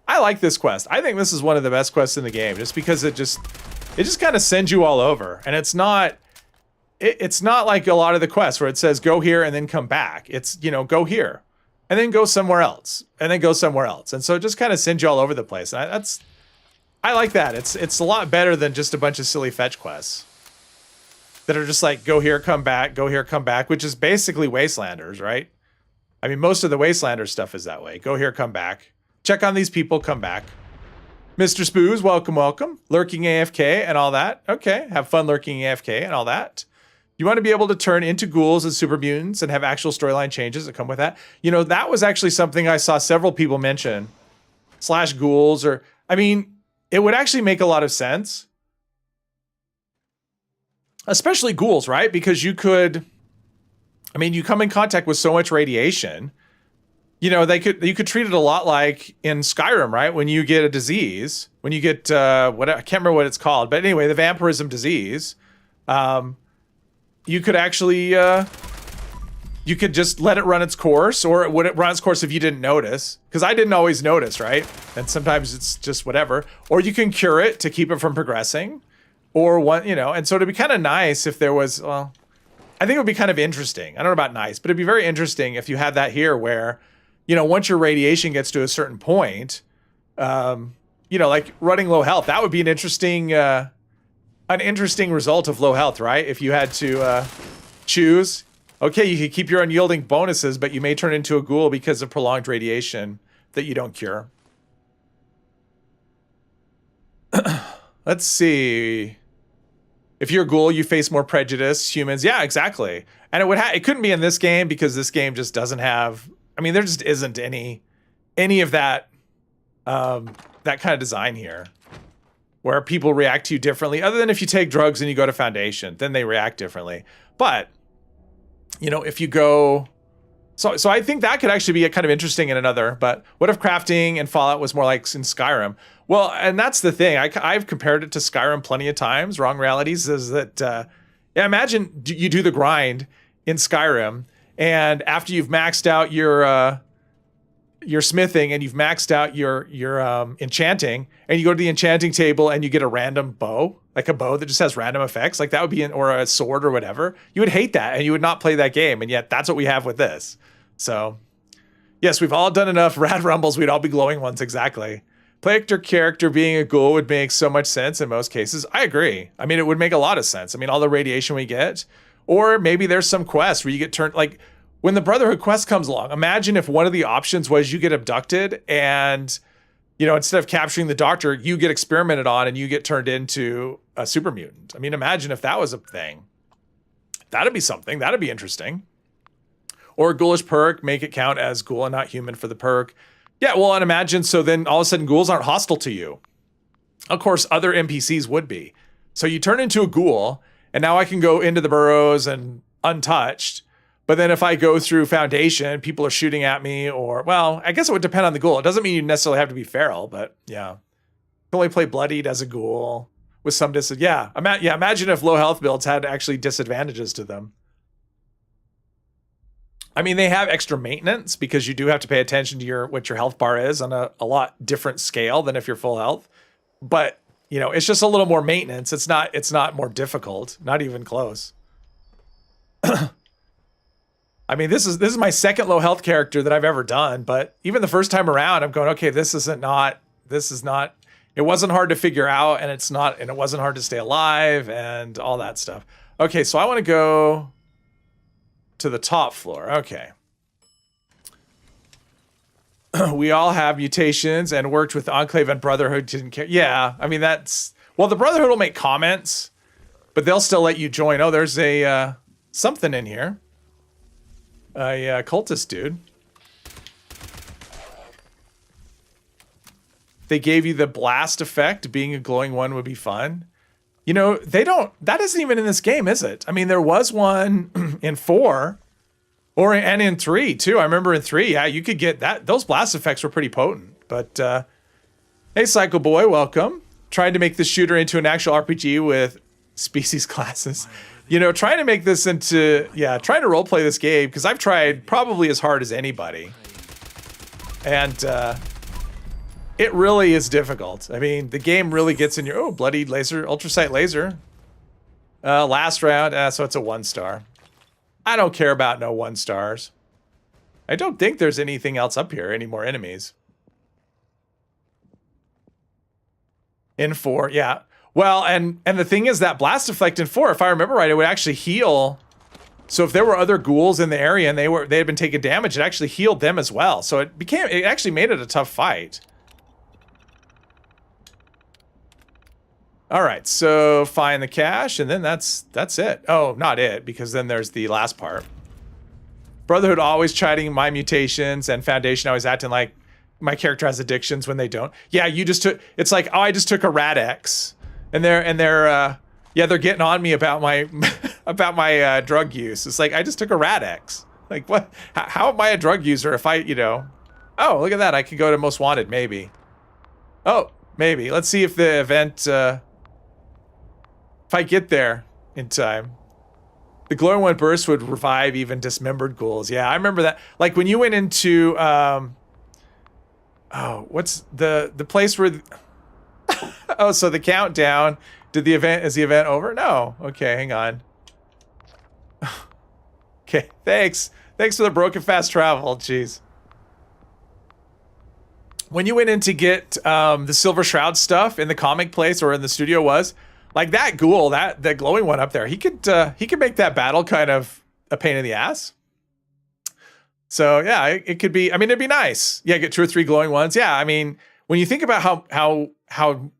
I like this quest. I think this is one of the best quests in the game, just because it just kind of sends you all over. And it's not like a lot of the quests where it says go here and then come back. It's, you know, go here and then go somewhere else and then go somewhere else. And so it just kind of sends you all over the place. And I like that. It's a lot better than just a bunch of silly fetch quests that are just like go here, come back, go here, come back, which is basically Wastelanders, right? I mean, most of the Wastelanders stuff is that way. Go here, come back. Check on these people, come back. Mr. Spoos, welcome, welcome. Lurking AFK and all that. Okay, have fun lurking AFK and all that. You want to be able to turn into ghouls and super mutants and have actual storyline changes that come with that. You know, that was actually something I saw several people mention. Slash ghouls, or, I mean, it would actually make a lot of sense. Especially ghouls, right? Because you could, I mean, you come in contact with so much radiation. You know, you could treat it a lot like in Skyrim, right? When you get a disease, when you get, I can't remember what it's called, but anyway, the vampirism disease, you could actually you could just let it run its course, or it would run its course if you didn't notice, because I didn't always notice, right? And sometimes it's just whatever. Or you can cure it to keep it from progressing, or what, you know. And so it'd be kind of nice if there was, well, I think it would be kind of interesting. I don't know about nice, but it'd be very interesting if you had that here where, you know, once your radiation gets to a certain point, you know, like running low health, that would be an interesting result of low health, right? If you had to choose, okay, you could keep your unyielding bonuses, but you may turn into a ghoul because of prolonged radiation that you don't cure. Let's see. If you're a ghoul, you face more prejudice. Humans, yeah, exactly. And it couldn't be in this game because this game just doesn't have. I mean, there just isn't any of that that kind of design here, where people react to you differently. Other than if you take drugs and you go to Foundation, then they react differently. But you know, if you go, so I think that could actually be kind of interesting in another. But what if crafting in Fallout was more like in Skyrim? Well, and that's the thing. I've compared it to Skyrim plenty of times. Wrong Realities is that, yeah, imagine you do the grind in Skyrim, and after you've maxed out your smithing and you've maxed out your enchanting, and you go to the enchanting table and you get a random bow, like a bow that just has random effects, like that would be or a sword or whatever. You would hate that and you would not play that game, and yet that's what we have with this. So, yes, we've all done enough rad rumbles. We'd all be glowing ones, exactly. Player character being a ghoul would make so much sense in most cases. I agree. I mean, it would make a lot of sense. I mean, all the radiation we get, or maybe there's some quest where you get turned, like when the Brotherhood quest comes along, imagine if one of the options was you get abducted and, you know, instead of capturing the doctor, you get experimented on and you get turned into a super mutant. I mean, imagine if that was a thing. That'd be something. That'd be interesting. Or ghoulish perk, make it count as ghoul and not human for the perk. Yeah, well, and imagine, so then all of a sudden ghouls aren't hostile to you. Of course, other NPCs would be. So you turn into a ghoul, and now I can go into the burrows and untouched. But then if I go through Foundation, people are shooting at me, or, well, I guess it would depend on the ghoul. It doesn't mean you necessarily have to be feral, but yeah. You can only play bloodied as a ghoul with some yeah, imagine if low health builds had actually disadvantages to them. I mean, they have extra maintenance because you do have to pay attention to what your health bar is on a lot different scale than if you're full health. But, you know, it's just a little more maintenance. It's not more difficult, not even close. I mean, this is my second low health character that I've ever done, but even the first time around, I'm going, okay, it wasn't hard to figure out, and it wasn't hard to stay alive and all that stuff. Okay, so I want to go to the top floor. Okay. We all have mutations and worked with Enclave and Brotherhood. Didn't care. Yeah, I mean, well, the Brotherhood will make comments, but they'll still let you join. Oh, there's a something in here. A cultist dude. They gave you the blast effect. Being a glowing one would be fun. You know, that isn't even in this game, is it? I mean, there was one in 4 and in 3 too. I remember in 3, yeah, you could get that. Those blast effects were pretty potent. But hey, Psycho Boy, welcome. Trying to make this shooter into an actual RPG with species classes. You know, trying to make this into, trying to roleplay this game, because I've tried probably as hard as anybody. And it really is difficult. I mean, the game really gets in your, bloodied laser, ultrasight laser. Last round, so it's a 1-star. I don't care about no 1-stars. I don't think there's anything else up here, any more enemies. In 4, yeah. Well, and the thing is that blast effect in 4, if I remember right, it would actually heal. So if there were other ghouls in the area and they had been taking damage, it actually healed them as well. So it actually made it a tough fight. All right, so find the cache, and then that's it. Oh, not it, because then there's the last part. Brotherhood always chiding my mutations, and Foundation always acting like my character has addictions when they don't. Yeah, you just took. It's like, oh, I just took a Rad-X, and they're getting on me about my about my drug use. It's like, I just took a Rad-X. Like, what? How am I a drug user if I, you know? Oh, look at that. I could go to Most Wanted, maybe. Oh, maybe. Let's see if the event. If I get there in time. The glowing one burst would revive even dismembered ghouls. Yeah, I remember that. Like when you went into what's the place where oh, so the countdown, is the event over? No. Okay, hang on. Okay, thanks for the broken fast travel. Jeez. When you went in to get the Silver Shroud stuff in the comic place or in the studio was, like that ghoul, that glowing one up there, he could make that battle kind of a pain in the ass. So yeah, it could be. I mean, it'd be nice. Yeah, get 2 or 3 glowing ones. Yeah, I mean, when you think about how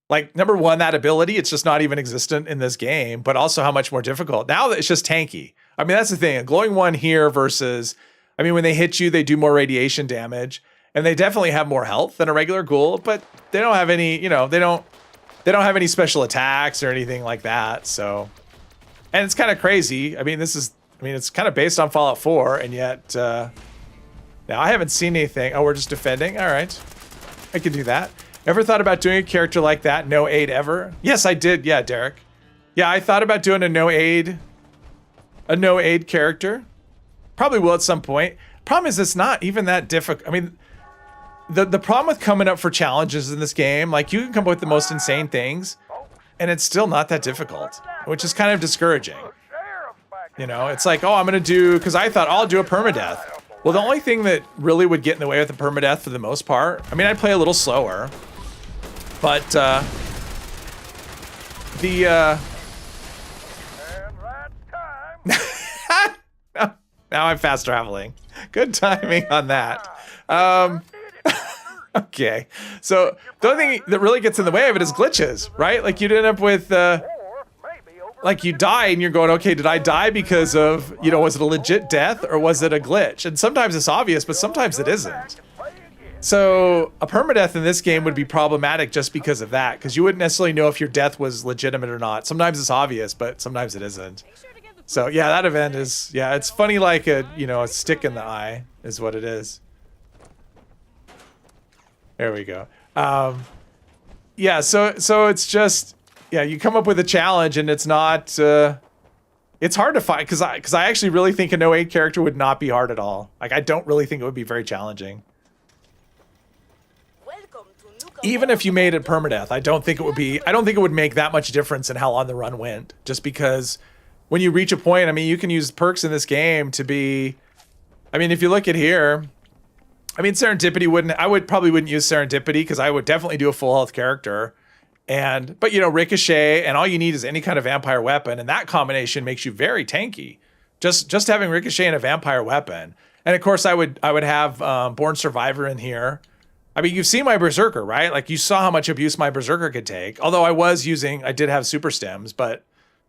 like number one, that ability, it's just not even existent in this game, but also how much more difficult. Now that it's just tanky. I mean, that's the thing. A glowing one here versus, I mean, when they hit you, they do more radiation damage, and they definitely have more health than a regular ghoul, but they don't have any, you know, they don't have any special attacks or anything like that. So, and it's kind of crazy. I mean, it's kind of based on Fallout 4, and yet now I haven't seen anything. Oh, we're just defending. All right, I can do that. Ever thought about doing a character like that? No aid ever? Yes, I did. Yeah, Derek. Yeah, I thought about doing a no aid character. Probably will at some point. Problem is, it's not even that difficult. I mean, the problem with coming up for challenges in this game, like you can come up with the most insane things, and it's still not that difficult, which is kind of discouraging. You know, it's like, oh, I'm gonna do, because I thought I'll do a permadeath. Well, the only thing that really would get in the way with the permadeath for the most part, I mean, I'd play a little slower, but now I'm fast traveling. Good timing on that. Okay, so the only thing that really gets in the way of it is glitches, right? Like you'd end up with, like you die and you're going, okay, did I die because of, you know, was it a legit death or was it a glitch? And sometimes it's obvious, but sometimes it isn't. So a permadeath in this game would be problematic just because of that, because you wouldn't necessarily know if your death was legitimate or not. Sometimes it's obvious, but sometimes it isn't. So yeah, that event is, yeah, it's funny like a, you know, a stick in the eye is what it is. There we go. Yeah, so it's just, yeah, you come up with a challenge and it's not, it's hard to find, because I actually really think a no aid character would not be hard at all. Like, I don't really think it would be very challenging. Even if you made it permadeath, I don't think it would make that much difference in how long the run went, just because when you reach a point, I mean, you can use perks in this game to be, I mean, if you look at here, I mean, Serendipity I probably wouldn't use Serendipity because I would definitely do a full health character. But you know, Ricochet, and all you need is any kind of vampire weapon, and that combination makes you very tanky. Just having Ricochet and a vampire weapon. And of course I would have Born Survivor in here. I mean, you've seen my Berserker, right? Like you saw how much abuse my Berserker could take. Although I did have super stems, but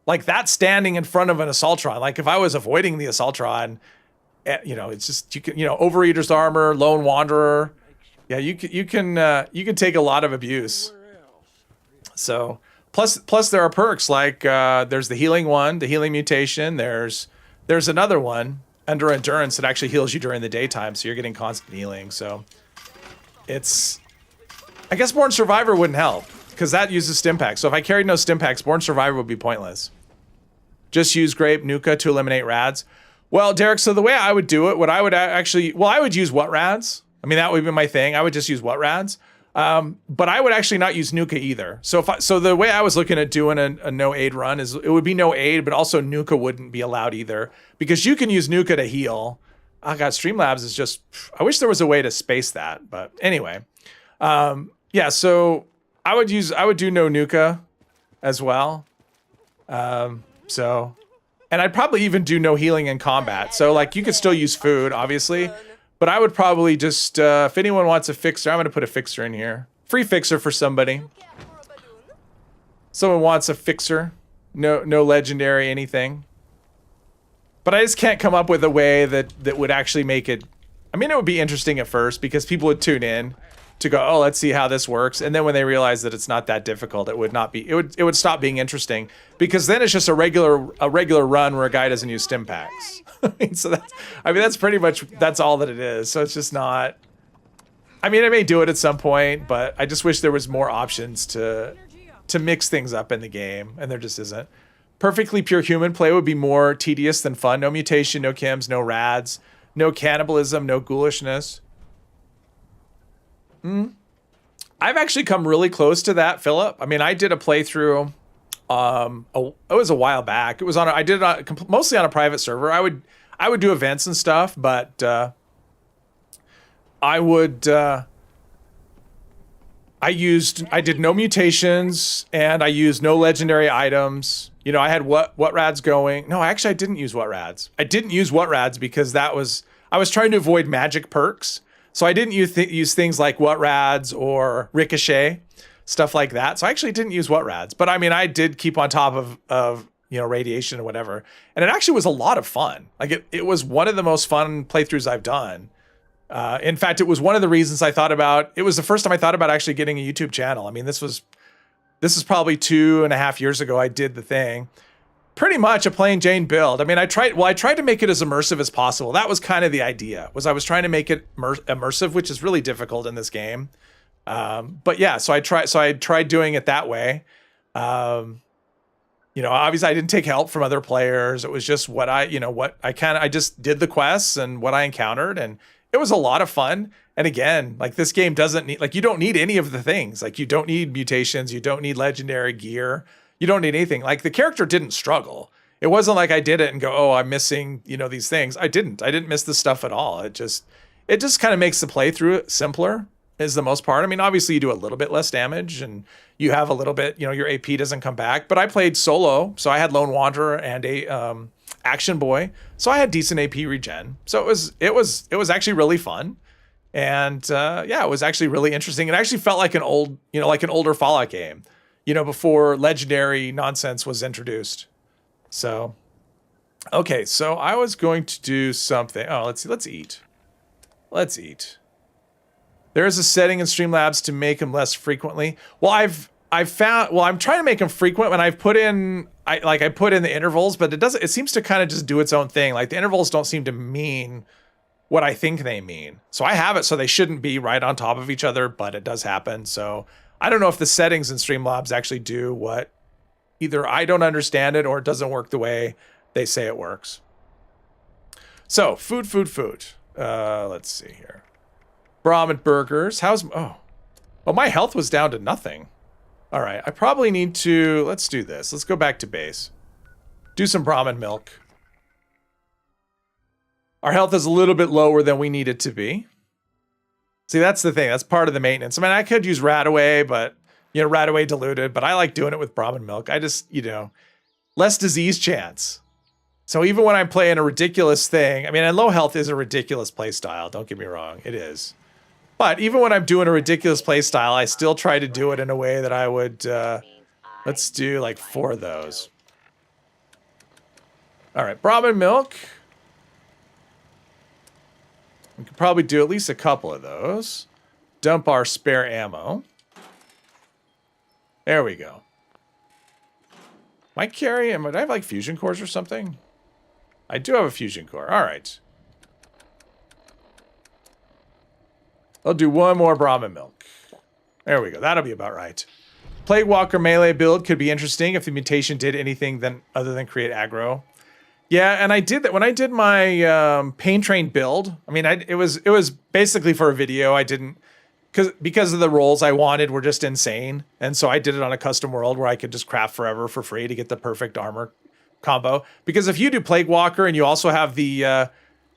like that standing in front of an Assaultron, like if I was avoiding the Assaultron, you know, it's just, you can, you know, Overeater's Armor, Lone Wanderer. Yeah, you can take a lot of abuse. So plus there are perks like there's the healing one, the healing mutation. There's another one under endurance that actually heals you during the daytime, so you're getting constant healing. So it's, I guess Born Survivor wouldn't help because that uses stim packs. So if I carried no stim packs, Born Survivor would be pointless. Just use Grape Nuka to eliminate rads. Well, Derek, so the way I would do it, I would use what rads. I mean, that would be my thing. I would just use what rads. But I would actually not use Nuka either. So the way I was looking at doing a no aid run is it would be no aid, but also Nuka wouldn't be allowed either, because you can use Nuka to heal. Oh God, Streamlabs is just, I wish there was a way to space that, but anyway. Yeah, so I would do no Nuka as well. And I'd probably even do no healing in combat. So like you could still use food, obviously, but I would probably just, if anyone wants a fixer, I'm going to put a fixer in here. Free fixer for somebody. Someone wants a fixer. No legendary anything. But I just can't come up with a way that would actually make it, I mean, it would be interesting at first because people would tune in to go, oh, let's see how this works. And then when they realize that it's not that difficult, it would stop being interesting, because then it's just a regular run where a guy doesn't use stim packs. So that's pretty much, that's all that it is. So it's just not, I mean, I may do it at some point, but I just wish there was more options to mix things up in the game, and there just isn't. Perfectly pure human play would be more tedious than fun. No mutation, no chems, no rads, no cannibalism, no ghoulishness. I've actually come really close to that, Philip. I mean, I did a playthrough. It was a while back. It was on. I did it on, mostly on a private server. I would do events and stuff, but I would. I did no mutations, and I used no legendary items. You know, I had what rads going. No, actually, I didn't use what rads. I didn't use what rads because I was trying to avoid magic perks. So I didn't use things like what rads or ricochet, stuff like that. So I actually didn't use what rads. But I mean, I did keep on top of you know, radiation or whatever. And it actually was a lot of fun. Like it was one of the most fun playthroughs I've done. In fact, it was one of the reasons I thought about, it was the first time I thought about actually getting a YouTube channel. I mean, this is probably 2.5 years ago I did the thing. Pretty much a plain Jane build. I mean, I tried to make it as immersive as possible. That was kind of the idea, was I was trying to make it immersive, which is really difficult in this game. But yeah, so I tried doing it that way. You know, obviously I didn't take help from other players. It was just I just did the quests and what I encountered, and it was a lot of fun. And again, like, this game doesn't need, like, you don't need any of the things. Like, you don't need mutations, you don't need legendary gear, you don't need anything. Like, the character didn't struggle. It wasn't like I did it and go, oh, I'm missing, you know, these things. I didn't miss this stuff at all. It just kind of makes the playthrough simpler is the most part. I mean, obviously you do a little bit less damage and you have a little bit, you know, your AP doesn't come back, but I played solo. So I had Lone Wanderer and a Action Boy. So I had decent AP regen. So it was actually really fun. And yeah, it was actually really interesting. It actually felt like an older Fallout game, you know, before legendary nonsense was introduced. So, okay, so I was going to do something. Oh, let's see. Let's eat. There's a setting in Streamlabs to make them less frequently. Well, I'm trying to make them frequent when I've put in, I put in the intervals, but it seems to kind of just do its own thing. Like, the intervals don't seem to mean what I think they mean. So I have it so they shouldn't be right on top of each other, but it does happen. So I don't know if the settings in Streamlabs actually do what, either I don't understand it or it doesn't work the way they say it works. So food. Let's see here. Brahmin burgers. Oh, my health was down to nothing. All right, I probably need to, let's do this. Let's go back to base. Do some Brahmin milk. Our health is a little bit lower than we need it to be. See, that's the thing. That's part of the maintenance. I mean, I could use Radaway, but, you know, Radaway diluted, but I like doing it with Brahmin milk. I just, you know, less disease chance. So even when I'm playing a ridiculous thing, I mean, and low health is a ridiculous play style. Don't get me wrong. It is. But even when I'm doing a ridiculous play style, I still try to do it in a way that I would, let's do like 4 of those. All right, Brahmin milk. We could probably do at least a couple of those. Dump our spare ammo. There we go. Might carry, do I have like fusion cores or something? I do have a fusion core. All right. I'll do one more Brahmin milk. There we go. That'll be about right. Plague Walker melee build could be interesting if the mutation did anything other than create aggro. Yeah, and I did that when I did my Pain Train build. I mean, it was basically for a video. I didn't because of the rolls I wanted were just insane, and so I did it on a custom world where I could just craft forever for free to get the perfect armor combo. Because if you do Plague Walker and you also have the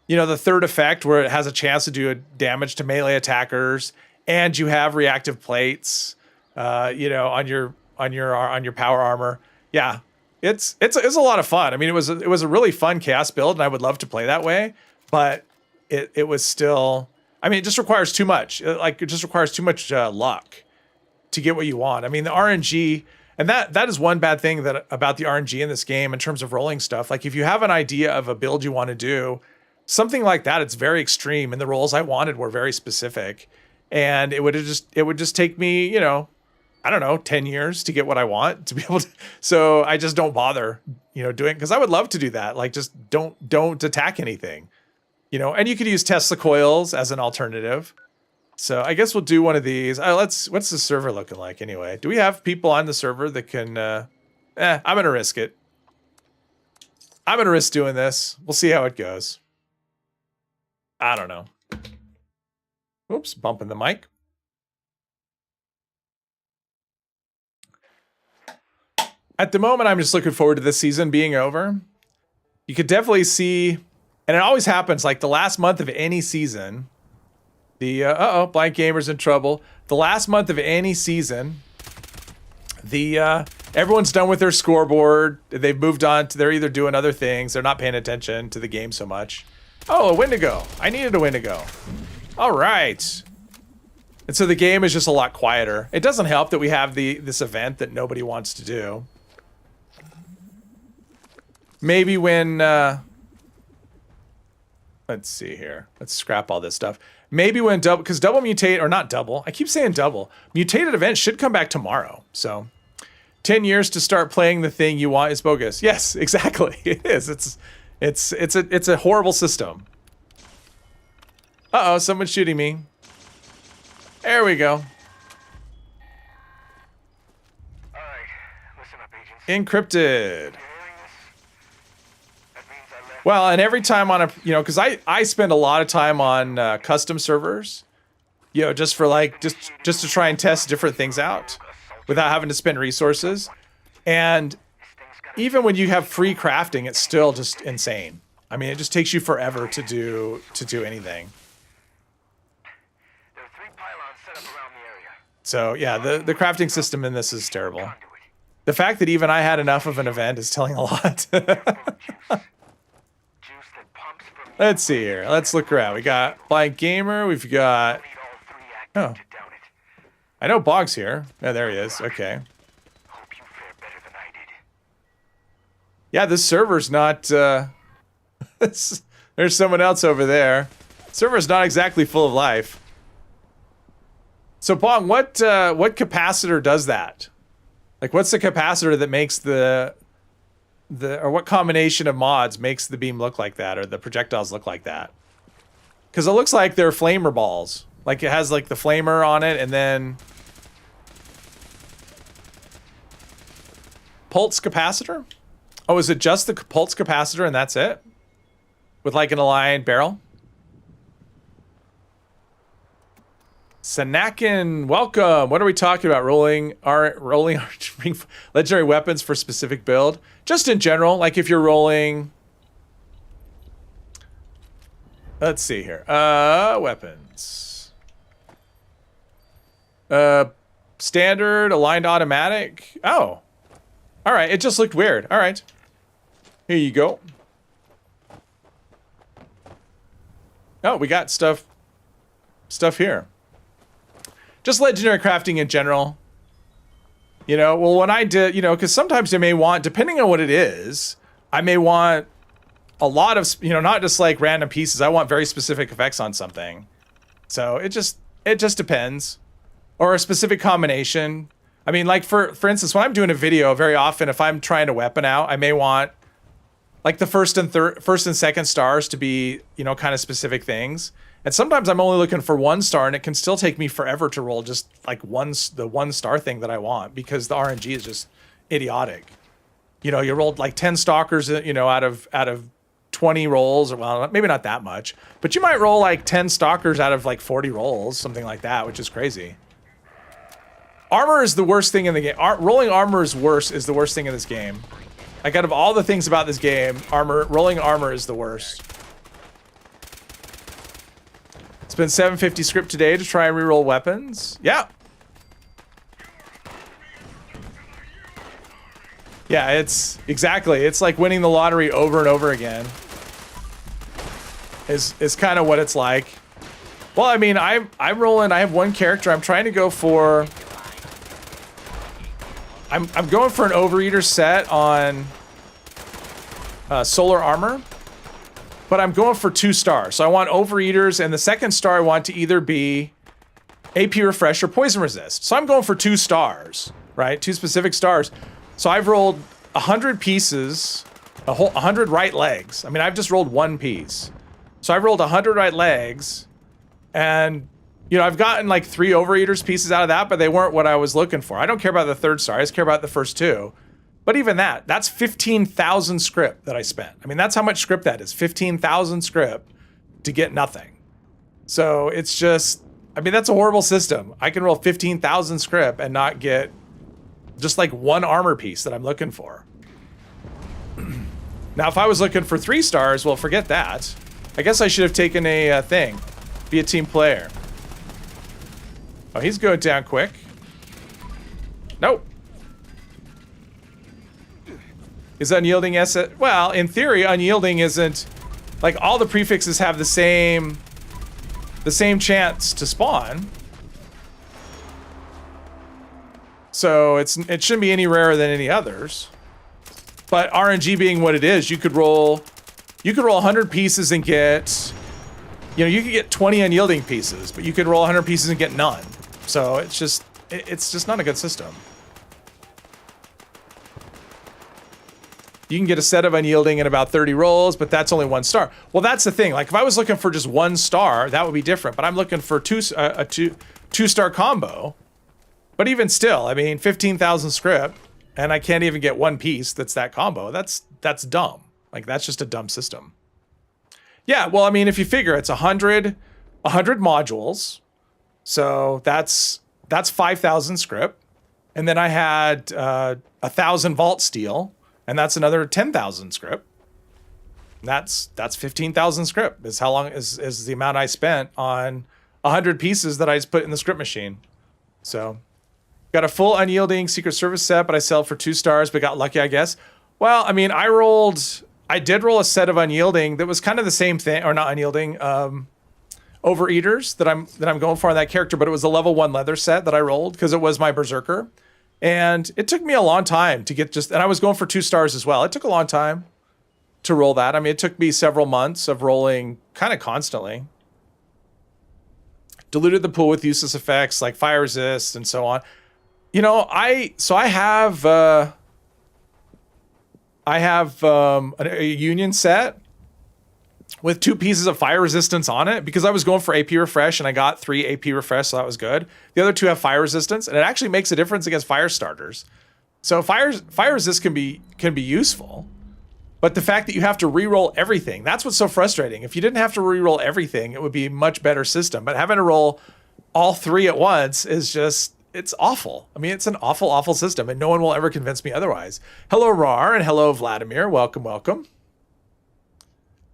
you know, the third effect where it has a chance to do damage to melee attackers, and you have reactive plates, you know, on your power armor. Yeah, it's a lot of fun. I mean, it was a really fun chaos build, and I would love to play that way. But it was still, I mean, it just requires too much. It just requires too much luck to get what you want. I mean, the RNG, and that is one bad thing about the RNG in this game in terms of rolling stuff. Like, if you have an idea of a build you want to do, something like that, it's very extreme, and the rolls I wanted were very specific, and it would just take me, you know, I don't know, 10 years to get what I want to be able to. So I just don't bother, you know, doing, because I would love to do that. Like, just don't attack anything, you know. And you could use Tesla coils as an alternative. So I guess we'll do one of these. What's the server looking like anyway? Do we have people on the server that can? I'm gonna risk it. I'm going to risk doing this. We'll see how it goes. I don't know. Oops, bumping the mic. At the moment, I'm just looking forward to this season being over. You could definitely see, and it always happens, like the last month of any season, the, Blind Gamer's in trouble. The last month of any season, everyone's done with their scoreboard. They've moved on to, they're either doing other things. They're not paying attention to the game so much. Oh, a Wendigo. I needed a Wendigo. All right. And so the game is just a lot quieter. It doesn't help that we have this event that nobody wants to do. Maybe when, let's see here. Let's scrap all this stuff. Maybe when because double mutate, or not double, I keep saying double. Mutated events should come back tomorrow. So 10 years to start playing the thing you want is bogus. Yes, exactly. It is. It's a horrible system. Uh-oh, someone's shooting me. There we go. All right, listen up, agents. Encrypted. Well, and every time on a, because I spend a lot of time on custom servers, just for like, just to try and test different things out without having to spend resources. And even when you have free crafting, it's still just insane. I mean, it just takes you forever to do anything. There are 3 pylons set up around the area. So yeah, the crafting system in this is terrible. The fact that even I had enough of an event is telling a lot. Let's see here. Let's look around. We got Blind Gamer. We've got... Oh. I know Bog's here. Oh, there he is. Okay. Yeah, this server's not... there's someone else over there. Server's not exactly full of life. So, Bong, what capacitor does that? Like, what's the capacitor that makes or what combination of mods makes the beam look like that, or the projectiles look like that? Because it looks like they're flamer balls. Like it has like the flamer on it, and then pulse capacitor. Oh, is it just the pulse capacitor and that's it? With like an aligned barrel? Sanakin, welcome. What are we talking about? Rolling our legendary weapons for specific build? Just in general, like if you're rolling... Let's see here. Weapons. Standard, aligned automatic. Oh. All right, it just looked weird. All right. Here you go. Oh, we got stuff here. Just legendary crafting in general. Well, when I did, because sometimes I may want, depending on what it is, I may want a lot of, not just like random pieces. I want very specific effects on something. So it just depends. Or a specific combination. I mean, like for instance, when I'm doing a video, very often if I'm trying a weapon out, I may want like the first and second stars to be, kind of specific things. And sometimes I'm only looking for 1 star, and it can still take me forever to roll just like the 1 star thing that I want, because the RNG is just idiotic. You rolled like 10 stalkers, out of 20 rolls, or well, maybe not that much, but you might roll like 10 stalkers out of like 40 rolls, something like that, which is crazy. Armor is the worst thing in the game. Rolling armor is the worst thing in this game. Like out of all the things about this game, rolling armor is the worst. Spend 750 script today to try and reroll weapons. Yeah. Yeah, it's like winning the lottery over and over again. Is kind of what it's like. Well, I mean, I'm rolling. I have 1 character. I'm trying to go for. I'm going for an overeater set on solar armor. But I'm going for 2 stars. So I want overeaters, and the second star I want to either be AP refresh or poison resist. So I'm going for 2 stars, right? 2 specific stars. So I've rolled 100 pieces, 100 right legs. I mean, I've just rolled 1 piece. So I've rolled 100 right legs, and I've gotten like 3 overeaters pieces out of that, but they weren't what I was looking for. I don't care about the 3rd star. I just care about the first 2. But even that's 15,000 script that I spent. I mean, that's how much script that is. 15,000 script to get nothing. So it's just, I mean, that's a horrible system. I can roll 15,000 script and not get just like one armor piece that I'm looking for. Now, if I was looking for 3 stars, well, forget that. I guess I should have taken a thing. Be a team player. Oh, he's going down quick. Nope. Is unyielding well, in theory, unyielding isn't like all the prefixes have the same chance to spawn. So it shouldn't be any rarer than any others. But RNG being what it is, you could roll 100 pieces and get, you could get 20 unyielding pieces, but you could roll 100 pieces and get none. So it's just not a good system. You can get a set of unyielding in about 30 rolls, but that's only 1 star. Well, that's the thing. Like if I was looking for just 1 star, that would be different. But I'm looking for a two-star combo. But even still, I mean, 15,000 script, and I can't even get 1 piece that's that combo. That's dumb. Like that's just a dumb system. Yeah, well, I mean, if you figure it's 100 modules, so that's 5,000 script, and then I had 1,000 vault steel. And that's another 10,000 script. That's 15,000 script is how long is the amount I spent on 100 pieces that I just put in the script machine. So got a full unyielding Secret Service set, but I sell for 2 stars, but got lucky, I guess. Well, I mean, I did roll a set of unyielding that was kind of the same thing, or not unyielding, overeaters that I'm going for on that character, but it was a level 1 leather set that I rolled because it was my berserker. And it took me a long time to get and I was going for 2 stars as well. It took a long time to roll that. I mean, it took me several months of rolling kind of constantly. Diluted the pool with useless effects like fire resist and so on. I have a union set with 2 pieces of fire resistance on it because I was going for AP refresh and I got 3 AP refresh, so that was good. The other 2 have fire resistance, and it actually makes a difference against fire starters. So fire resist can be useful, but the fact that you have to re-roll everything, that's what's so frustrating. If you didn't have to re-roll everything, it would be a much better system. But having to roll all 3 at once is just, it's awful. I mean, it's an awful, awful system, and no one will ever convince me otherwise. Hello, Rar, and hello, Vladimir. Welcome, welcome.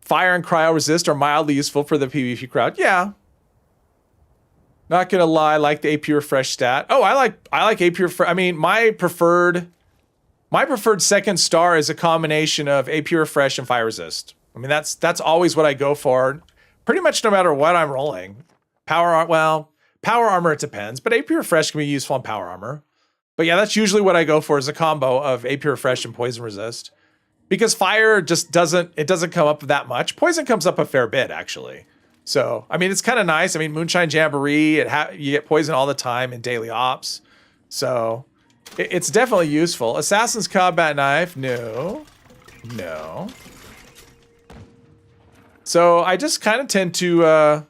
Fire and cryo resist are mildly useful for the PvP crowd. Yeah. Not gonna lie, I like the AP refresh stat. Oh, I like AP refresh. I mean, my preferred 2nd star is a combination of AP refresh and fire resist. I mean, that's always what I go for, pretty much no matter what I'm rolling. Power armor, it depends, but AP refresh can be useful in power armor. But yeah, that's usually what I go for, is a combo of AP refresh and poison resist. Because fire just doesn't come up that much. Poison comes up a fair bit, actually. So, I mean, it's kind of nice. I mean, Moonshine Jamboree, you get poison all the time in daily ops. So, it's definitely useful. Assassin's Combat Knife, no. So, I just kind of tend to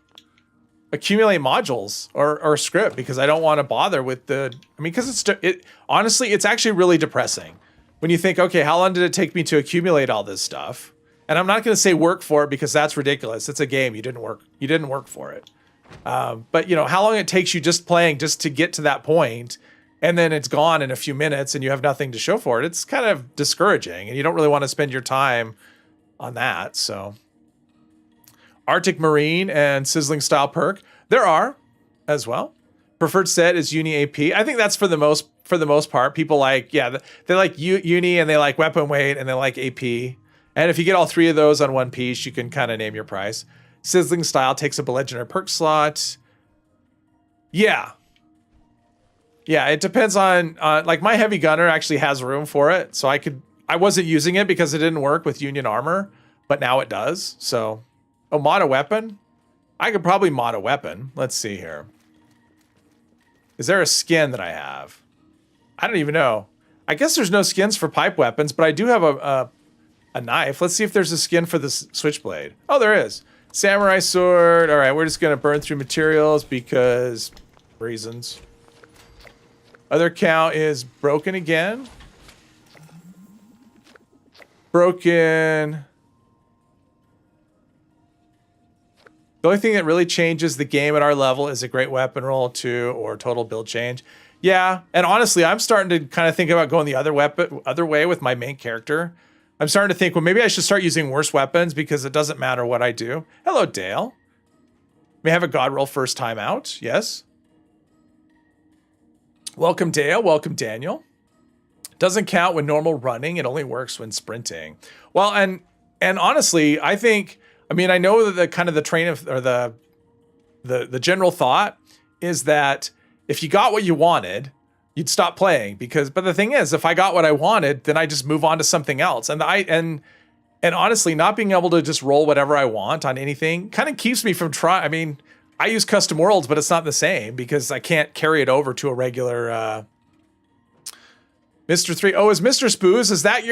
accumulate modules or script because I don't want to bother with because honestly, it's actually really depressing. When you think, okay, how long did it take me to accumulate all this stuff? And I'm not going to say work for it because that's ridiculous. It's a game. You didn't work for it. But how long it takes you just playing just to get to that point, and then it's gone in a few minutes and you have nothing to show for it. It's kind of discouraging, and you don't really want to spend your time on that. So Arctic Marine and Sizzling Style perk, there are as well. Preferred set is Uni AP. I think that's for the most part. People like, they like Uni and they like weapon weight and they like AP. And if you get all 3 of those on 1 piece, you can kind of name your price. Sizzling Style takes up a legendary perk slot. Yeah, it depends on like my heavy gunner actually has room for it. So I wasn't using it because it didn't work with Union armor, but now it does. So, mod a weapon? I could probably mod a weapon. Let's see here. Is there a skin that I have? I don't even know. I guess there's no skins for pipe weapons, but I do have a knife. Let's see if there's a skin for this switchblade. Oh, there is. Samurai sword. All right, we're just going to burn through materials because reasons. Other count is broken again. Broken. The only thing that really changes the game at our level is a great weapon roll too, or total build change. Yeah, and honestly, I'm starting to kind of think about going the other way with my main character. I'm starting to think, well, maybe I should start using worse weapons because it doesn't matter what I do. Hello, Dale. May I have a god roll first time out? Yes. Welcome, Dale. Welcome, Daniel. Doesn't count when normal running. It only works when sprinting. Well, and honestly, I think, I mean, I know that the kind of the train of, or the general thought is that if you got what you wanted, you'd stop playing but the thing is, if I got what I wanted, then I just move on to something else. And honestly, not being able to just roll whatever I want on anything kind of keeps me from trying. I mean, I use custom worlds, but it's not the same because I can't carry it over to a regular, Mr. 3. Oh, is Mr. Spoos? Is that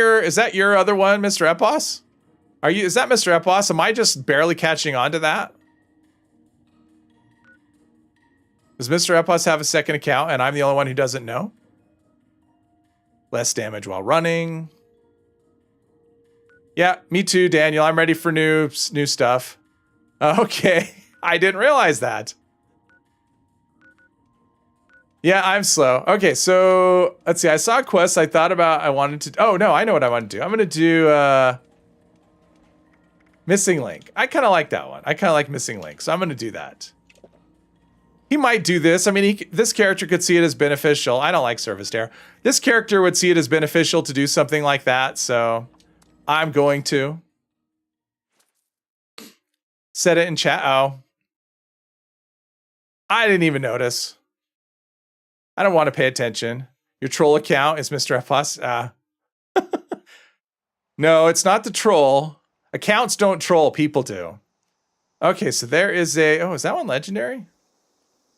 your other one, Mr. Epos? Is that Mr. Epos? Am I just barely catching on to that? Does Mr. Epos have a second account and I'm the only one who doesn't know? Less damage while running. Yeah, me too, Daniel. I'm ready for new stuff. Okay, I didn't realize that. Yeah, I'm slow. Okay, so let's see. I saw a quest I thought about. I wanted to. Oh no, I know what I want to do. I'm gonna do Missing Link. I kind of like that one. I kind of like Missing Link, so I'm gonna do that. He might do this. I mean, this character could see it as beneficial. I don't like Service Dare. This character would see it as beneficial to do something like that, so I'm going to set it in chat. Oh, I didn't even notice. I don't want to pay attention. Your troll account is Mr. Epos. No, it's not the troll. Accounts don't troll, people do. Okay, so there is oh, is that one legendary?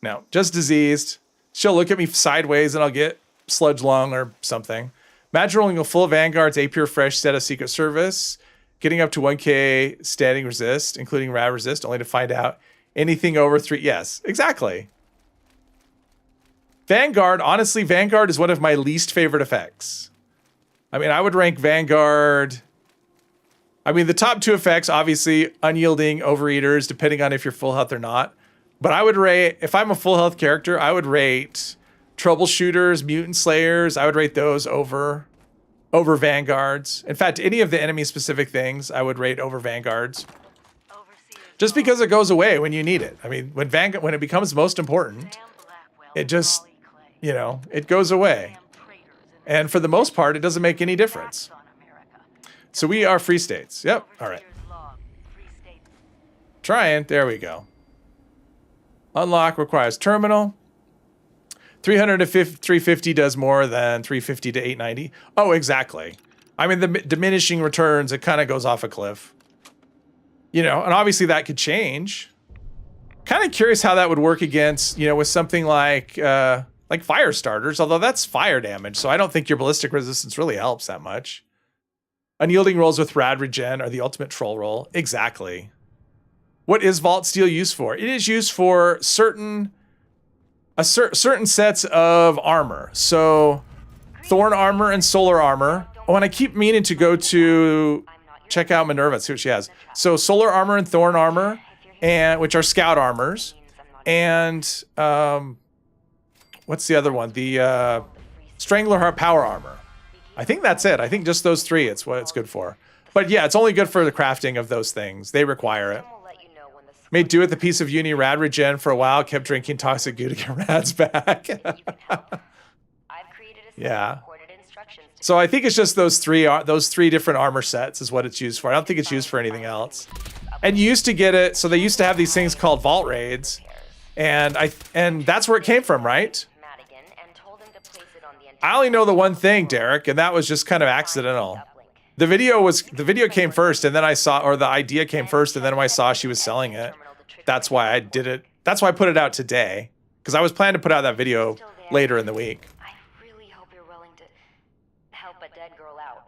No, just diseased. She'll look at me sideways and I'll get sludge lung or something. Imagine rolling a full Vanguard's AP Refresh set of Secret Service, getting up to 1k standing resist, including rad resist, only to find out anything over 3. Yes, exactly. Vanguard, honestly, Vanguard is one of my least favorite effects. I mean, I would rank Vanguard. I mean, the top 2 effects, obviously, Unyielding, Overeaters, depending on if you're full health or not. But I would rate, if I'm a full health character, I would rate Troubleshooters, Mutant Slayers, I would rate those over Vanguards. In fact, any of the enemy-specific things, I would rate over Vanguards. Just because it goes away when you need it. I mean, when it becomes most important, it just, you know, it goes away. And for the most part, it doesn't make any difference. So we are free states. Yep. All right. Trying. There we go. Unlock requires terminal. 300 to 350 does more than 350 to 890. Oh, exactly. I mean, the diminishing returns, it kind of goes off a cliff. You know, and obviously that could change. Kind of curious how that would work against, you know, with something like fire starters, although that's fire damage, so I don't think your ballistic resistance really helps that much. Unyielding rolls with rad regen are the ultimate troll roll. Exactly. What is Vault Steel used for? It is used for certain sets of armor. So Thorn armor and Solar armor. Oh, and I keep meaning to go to check out Minerva, see what she has. So Solar armor and Thorn armor, and which are scout armors. And what's the other one? The Stranglerheart power armor. I think that's it. I think just those 3, it's what it's good for. But yeah, it's only good for the crafting of those things. They require it. Made do with a piece of uni rad regen for a while, kept drinking toxic goo to get rads back. Yeah. So I think it's just those three different armor sets is what it's used for. I don't think it's used for anything else. And you used to get it, so they used to have these things called vault raids. And that's where it came from, right? I only know the one thing, Derek, and that was just kind of accidental. The video came first, and then I saw, or the idea came first, and then when I saw she was selling it, that's why I did it. That's why I put it out today, because I was planning to put out that video later in the week. I really hope you're willing to help a dead girl out.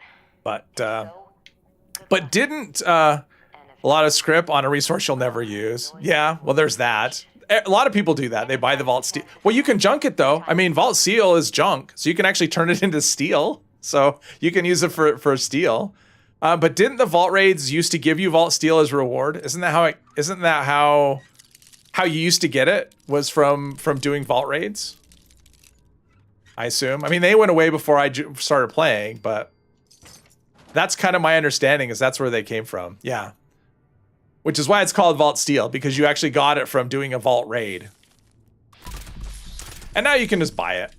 But didn't a lot of script on a resource you'll never use? Yeah, well, there's that. A lot of people do that. They buy the Vault Steel. Well, you can junk it, though. I mean, Vault Steel is junk, so you can actually turn it into steel. So you can use it for steel. But didn't the vault raids used to give you vault steel as reward? Isn't that how you used to get it? Was from doing vault raids? I assume. I mean, they went away before I started playing, but that's kind of my understanding, is that's where they came from. Yeah. Which is why it's called Vault Steel, because you actually got it from doing a vault raid. And now you can just buy it.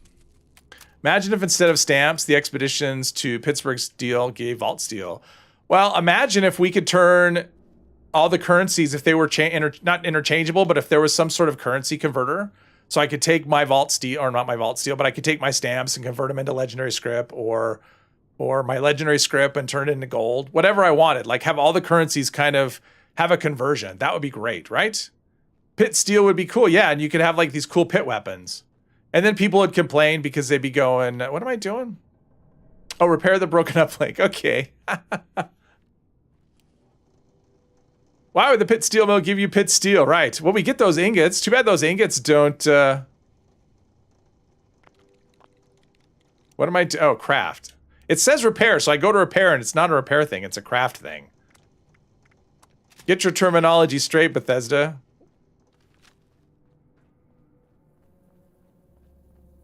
Imagine if instead of stamps, the expeditions to Pittsburgh Steel gave Vault Steel. Well, imagine if we could turn all the currencies, if they were not interchangeable, but if there was some sort of currency converter. So I could take my Vault Steel, or not my Vault Steel, but I could take my stamps and convert them into legendary script, or my legendary script and turn it into gold. Whatever I wanted. Like, have all the currencies kind of have a conversion. That would be great, right? Pit steel would be cool. Yeah, and you could have like these cool pit weapons. And then people would complain because they'd be going, what am I doing? Oh, repair the broken up link. Okay. Why would the pit steel mill give you pit steel? Right. Well, we get those ingots. Too bad those ingots don't... What am I... Oh, craft. It says repair, so I go to repair, and it's not a repair thing. It's a craft thing. Get your terminology straight, Bethesda.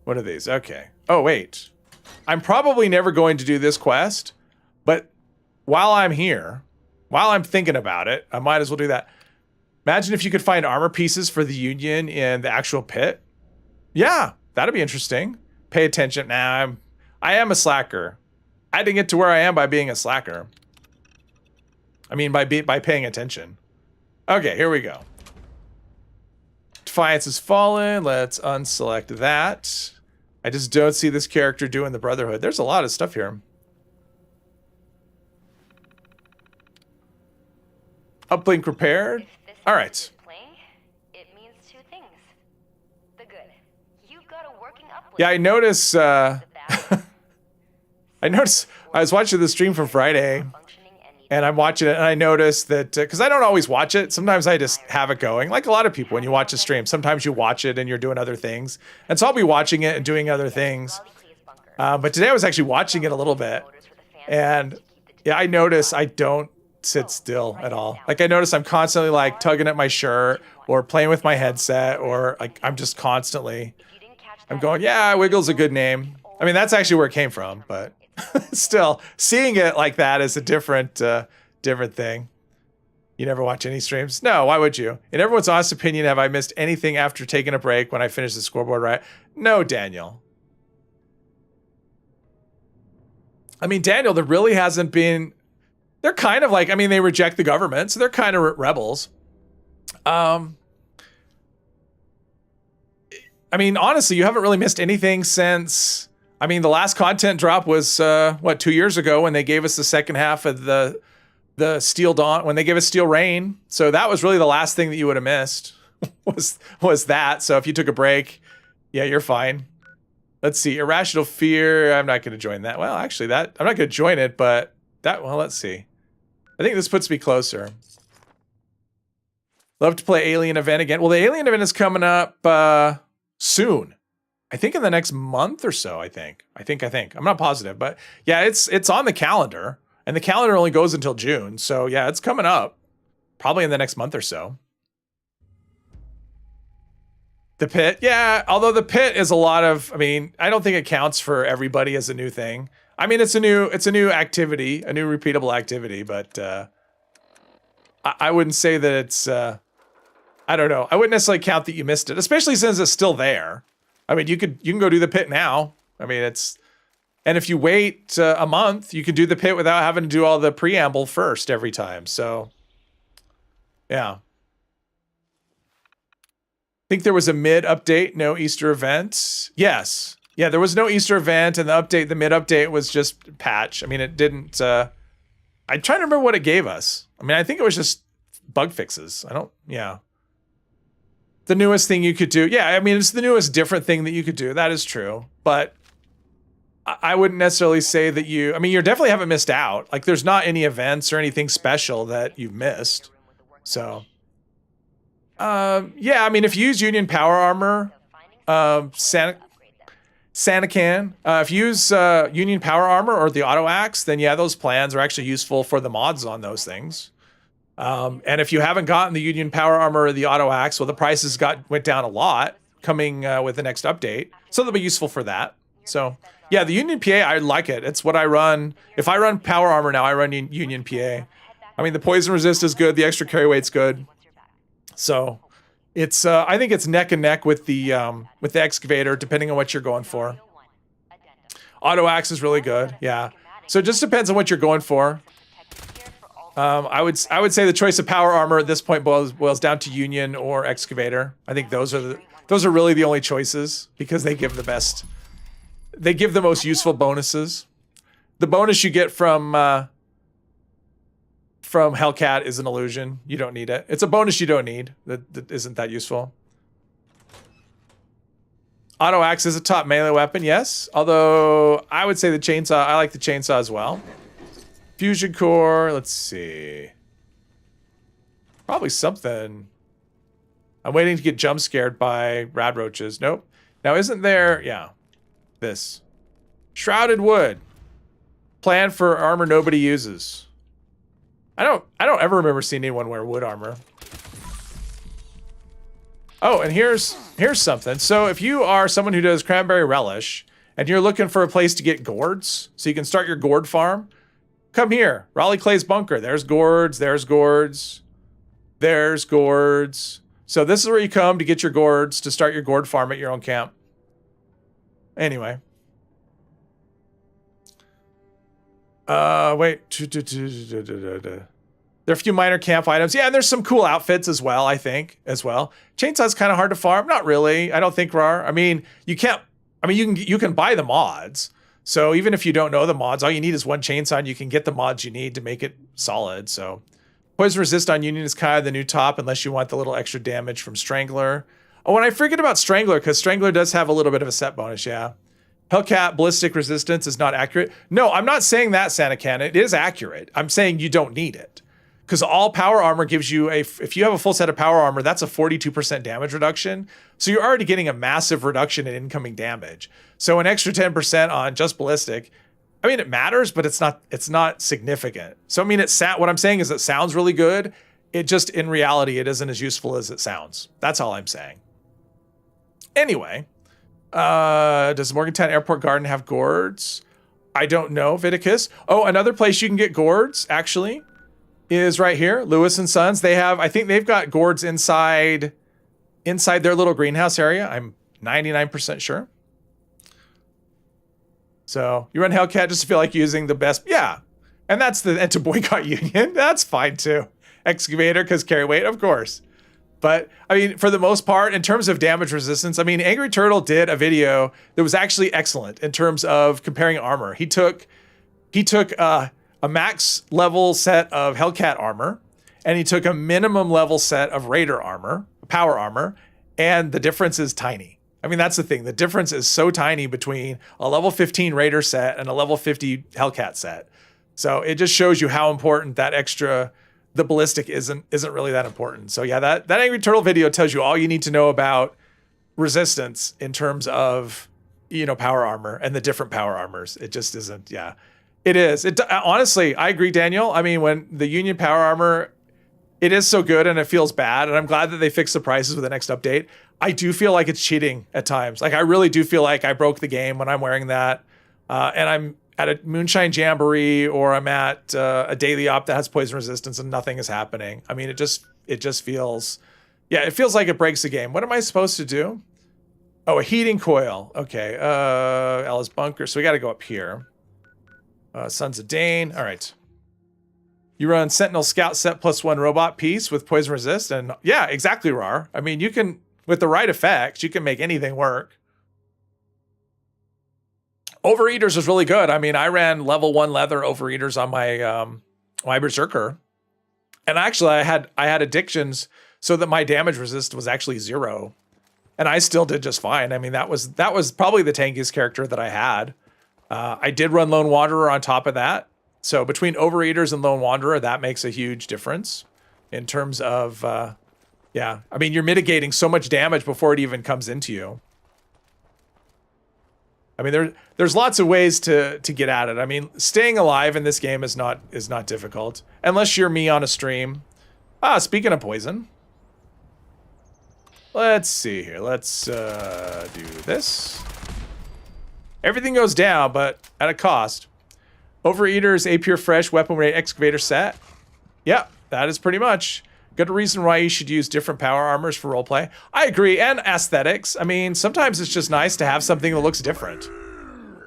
What are these? Okay. Oh, wait. I'm probably never going to do this quest, but while I'm here, while I'm thinking about it, I might as well do that. Imagine if you could find armor pieces for the Union in the actual pit. Yeah, that'd be interesting. Pay attention. Nah, I am a slacker. I didn't get to where I am by being a slacker. I mean, by paying attention. Okay, here we go. Defiance has fallen. Let's unselect that. I just don't see this character doing the Brotherhood. There's a lot of stuff here. Uplink repaired. All right. It means two things. The good. You've got a working uplink. Yeah, I notice. I was watching the stream from Friday, and I'm watching it, and I noticed that because I don't always watch it. Sometimes I just have it going, like a lot of people. When you watch a stream, sometimes you watch it and you're doing other things, and so I'll be watching it and doing other things. But today I was actually watching it a little bit, and yeah, I notice I don't sit still at all. Like, I notice I'm constantly like tugging at my shirt or playing with my headset, or like I'm just constantly, I'm going, yeah, Wiggle's a good name. I mean, that's actually where it came from, but still, seeing it like that is a different thing. You never watch any streams? No, why would you? In everyone's honest opinion, have I missed anything after taking a break when I finished the scoreboard right? No, Daniel. I mean, Daniel, there really hasn't been... They're kind of like, I mean, they reject the government, so they're kind of rebels. I mean, honestly, you haven't really missed anything since... I mean, the last content drop was, 2 years ago when they gave us the second half of the Steel Dawn, when they gave us Steel Rain. So that was really the last thing that you would have missed, was that. So if you took a break, yeah, you're fine. Let's see, Irrational Fear, I'm not going to join that. Well, actually, I'm not going to join it, but well, let's see. I think this puts me closer. Love to play Alien Event again. Well, the Alien Event is coming up soon. I think in the next month or so, I think. I'm not positive, but yeah, it's on the calendar, and the calendar only goes until June. So yeah, it's coming up probably in the next month or so. The Pit, yeah, although the Pit is a lot of, I mean, I don't think it counts for everybody as a new thing. I mean, it's a new activity, a new repeatable activity, but I wouldn't say that it's, I don't know. I wouldn't necessarily count that you missed it, especially since it's still there. I mean, you can go do the Pit now. I mean, and if you wait a month, you can do the Pit without having to do all the preamble first every time. So, yeah. I think there was a mid update, no Easter event. Yes. Yeah, there was no Easter event, and the mid update was just patch. I mean, it didn't, I'm trying to remember what it gave us. I mean, I think it was just bug fixes. Yeah. The newest thing you could do. Yeah, I mean, it's the newest different thing that you could do. That is true. But I wouldn't necessarily say that I mean, you definitely haven't missed out. Like, there's not any events or anything special that you've missed. So, yeah, I mean, if you use Union Power Armor, Sanacan. If you use Union Power Armor or the Auto Axe, then yeah, those plans are actually useful for the mods on those things. And if you haven't gotten the Union Power Armor or the Auto Axe, well, the prices went down a lot coming with the next update. So they'll be useful for that. So yeah, the Union PA, I like it. It's what I run. If I run Power Armor now, I run Union PA. I mean, the poison resist is good. The extra carry weight's good. So it's I think it's neck and neck with the excavator, depending on what you're going for. Auto Axe is really good. Yeah. So it just depends on what you're going for. I would say the choice of Power Armor at this point boils down to Union or Excavator. I think those are really the only choices because they give the best. They give the most useful bonuses. The bonus you get from Hellcat is an illusion. You don't need it. It's a bonus you don't need. That isn't that useful. Auto Axe is a top melee weapon, yes. Although I would say the chainsaw. I like the chainsaw as well. Fusion core. Let's see. Probably something. I'm waiting to get jump scared by rad roaches. Nope. Now isn't there? Yeah. This shrouded wood. Plan for armor nobody uses. I don't ever remember seeing anyone wear wood armor. Oh, and here's something. So if you are someone who does cranberry relish and you're looking for a place to get gourds so you can start your gourd farm, come here. Raleigh Clay's bunker. There's gourds, there's gourds, there's gourds. So this is where you come to get your gourds to start your gourd farm at your own camp. Anyway. Wait. There are a few minor camp items. Yeah, and there's some cool outfits as well, I think, as well. Chainsaw's kind of hard to farm. Not really. I don't think, Rar. I mean, you can buy the mods. So even if you don't know the mods, all you need is one chainsaw and you can get the mods you need to make it solid. So poison resist on Union is kind of the new top unless you want the little extra damage from Strangler. Oh, and I forget about Strangler because Strangler does have a little bit of a set bonus, yeah. Hellcat ballistic resistance is not accurate. No, I'm not saying that, Sanacan. It is accurate. I'm saying you don't need it. Because all power armor gives you if you have a full set of power armor, that's a 42% damage reduction. So you're already getting a massive reduction in incoming damage. So an extra 10% on just ballistic, I mean, it matters, but it's not significant. So I mean, what I'm saying is it sounds really good. It just, in reality, it isn't as useful as it sounds. That's all I'm saying. Anyway, does Morgantown Airport Garden have gourds? I don't know, Viticus. Oh, another place you can get gourds, actually, is right here, Lewis and Sons. I think they've got gourds inside their little greenhouse area. I'm 99% sure. So you run Hellcat just to feel like using the best. Yeah. And to boycott Union. That's fine too. Excavator, because carry weight, of course. But I mean, for the most part, in terms of damage resistance, I mean, Angry Turtle did a video that was actually excellent in terms of comparing armor. He took a max level set of Hellcat armor, and he took a minimum level set of Raider armor, power armor, and the difference is tiny. I mean, that's the thing. The difference is so tiny between a level 15 Raider set and a level 50 Hellcat set. So it just shows you how important that extra, the ballistic isn't really that important. So yeah, that Angry Turtle video tells you all you need to know about resistance in terms of, power armor and the different power armors. It just isn't, yeah. It is. Honestly, I agree, Daniel. I mean, when the Union Power Armor, it is so good and it feels bad, and I'm glad that they fixed the prices with the next update. I do feel like it's cheating at times. Like, I really do feel like I broke the game when I'm wearing that, and I'm at a Moonshine Jamboree or I'm at a daily op that has poison resistance and nothing is happening. I mean, it just feels, yeah, it feels like it breaks the game. What am I supposed to do? Oh, a heating coil. Okay, Ella's bunker. So we got to go up here. Sons of Dane. All right. You run Sentinel Scout set +1 robot piece with poison resist. And yeah, exactly, Rar. I mean, you can, with the right effects, you can make anything work. Overeaters is really good. I mean, I ran level 1 leather overeaters on my Berserker. And actually I had addictions so that my damage resist was actually 0. And I still did just fine. I mean, that was probably the tankiest character that I had. I did run Lone Wanderer on top of that. So between Overeaters and Lone Wanderer, that makes a huge difference in terms of, yeah. I mean, you're mitigating so much damage before it even comes into you. I mean, there's lots of ways to get at it. I mean, staying alive in this game is not difficult unless you're me on a stream. Speaking of poison, let's see here. Let's do this. Everything goes down, but at a cost. Overeaters, A Pure Fresh, Weapon Rate, Excavator set. Yeah, that is pretty much. Good reason why you should use different power armors for roleplay. I agree, and aesthetics. I mean, sometimes it's just nice to have something that looks different.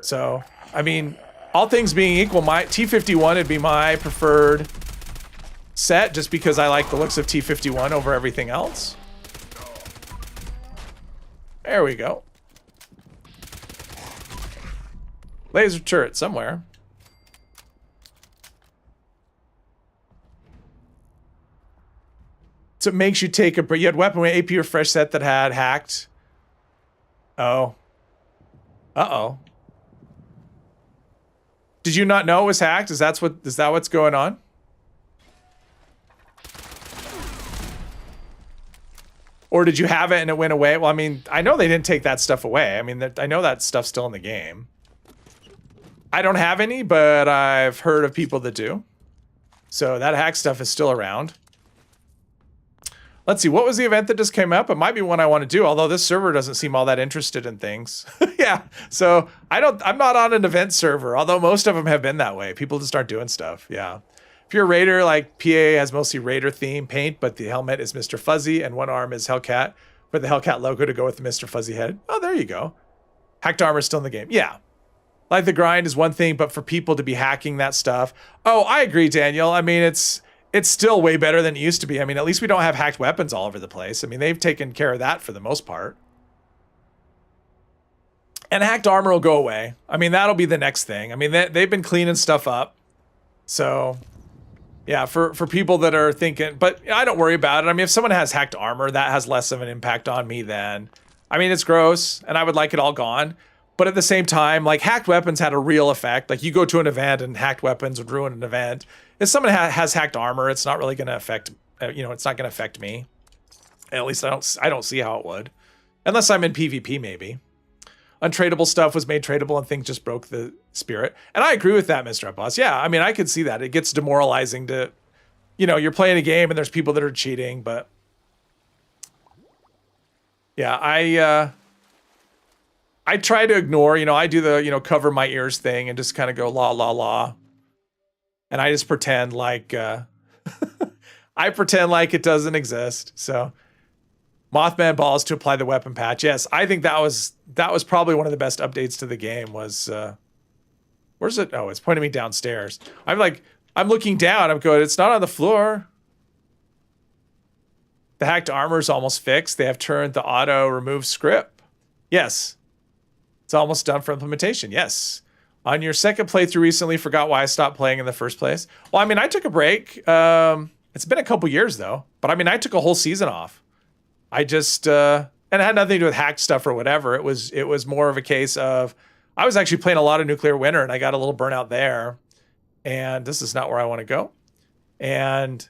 So, I mean, all things being equal, my T51 would be my preferred set just because I like the looks of T51 over everything else. There we go. Laser turret somewhere. So it makes you take a break. You had weapon with AP or fresh set that had hacked. Oh. Uh-oh. Did you not know it was hacked? Is that what's going on? Or did you have it and it went away? Well, I mean, I know they didn't take that stuff away. I mean, I know that stuff's still in the game. I don't have any, but I've heard of people that do. So that hack stuff is still around. Let's see, what was the event that just came up? It might be one I want to do, although this server doesn't seem all that interested in things. Yeah, so I'm not on an event server, although most of them have been that way. People just aren't doing stuff, yeah. If you're a raider, like PA has mostly raider theme paint, but the helmet is Mr. Fuzzy and one arm is Hellcat, for the Hellcat logo to go with the Mr. Fuzzy head. Oh, there you go. Hacked armor is still in the game, yeah. Like the grind is one thing, but for people to be hacking that stuff. Oh, I agree, Daniel. I mean, it's still way better than it used to be. I mean, at least we don't have hacked weapons all over the place. I mean, they've taken care of that for the most part. And hacked armor will go away. I mean, that'll be the next thing. I mean, they've been cleaning stuff up. So, yeah, for people that are thinking, but I don't worry about it. I mean, if someone has hacked armor, that has less of an impact on me than, I mean, it's gross and I would like it all gone. But at the same time, like hacked weapons had a real effect. Like you go to an event and hacked weapons would ruin an event. If someone has hacked armor, it's not really going to affect, it's not going to affect me. At least I don't see how it would. Unless I'm in PvP maybe. Untradeable stuff was made tradable and things just broke the spirit. And I agree with that, Mr. Boss. Yeah, I mean, I could see that. It gets demoralizing to, you're playing a game and there's people that are cheating, but yeah, I try to ignore, I do the, cover my ears thing and just kind of go la, la, la. And I just pretend like, I pretend like it doesn't exist. So Mothman balls to apply the weapon patch. Yes, I think that was probably one of the best updates to the game was, where's it? Oh, it's pointing me downstairs. I'm looking down. I'm going, it's not on the floor. The hacked armor is almost fixed. They have turned the auto remove script. Yes. It's almost done for implementation. Yes. On your second playthrough recently, forgot why I stopped playing in the first place. Well, I mean, I took a break. It's been a couple years though, but I mean, I took a whole season off. I just, and it had nothing to do with hacked stuff or whatever. It was more of a case of, I was actually playing a lot of Nuclear Winter and I got a little burnout there and this is not where I want to go. And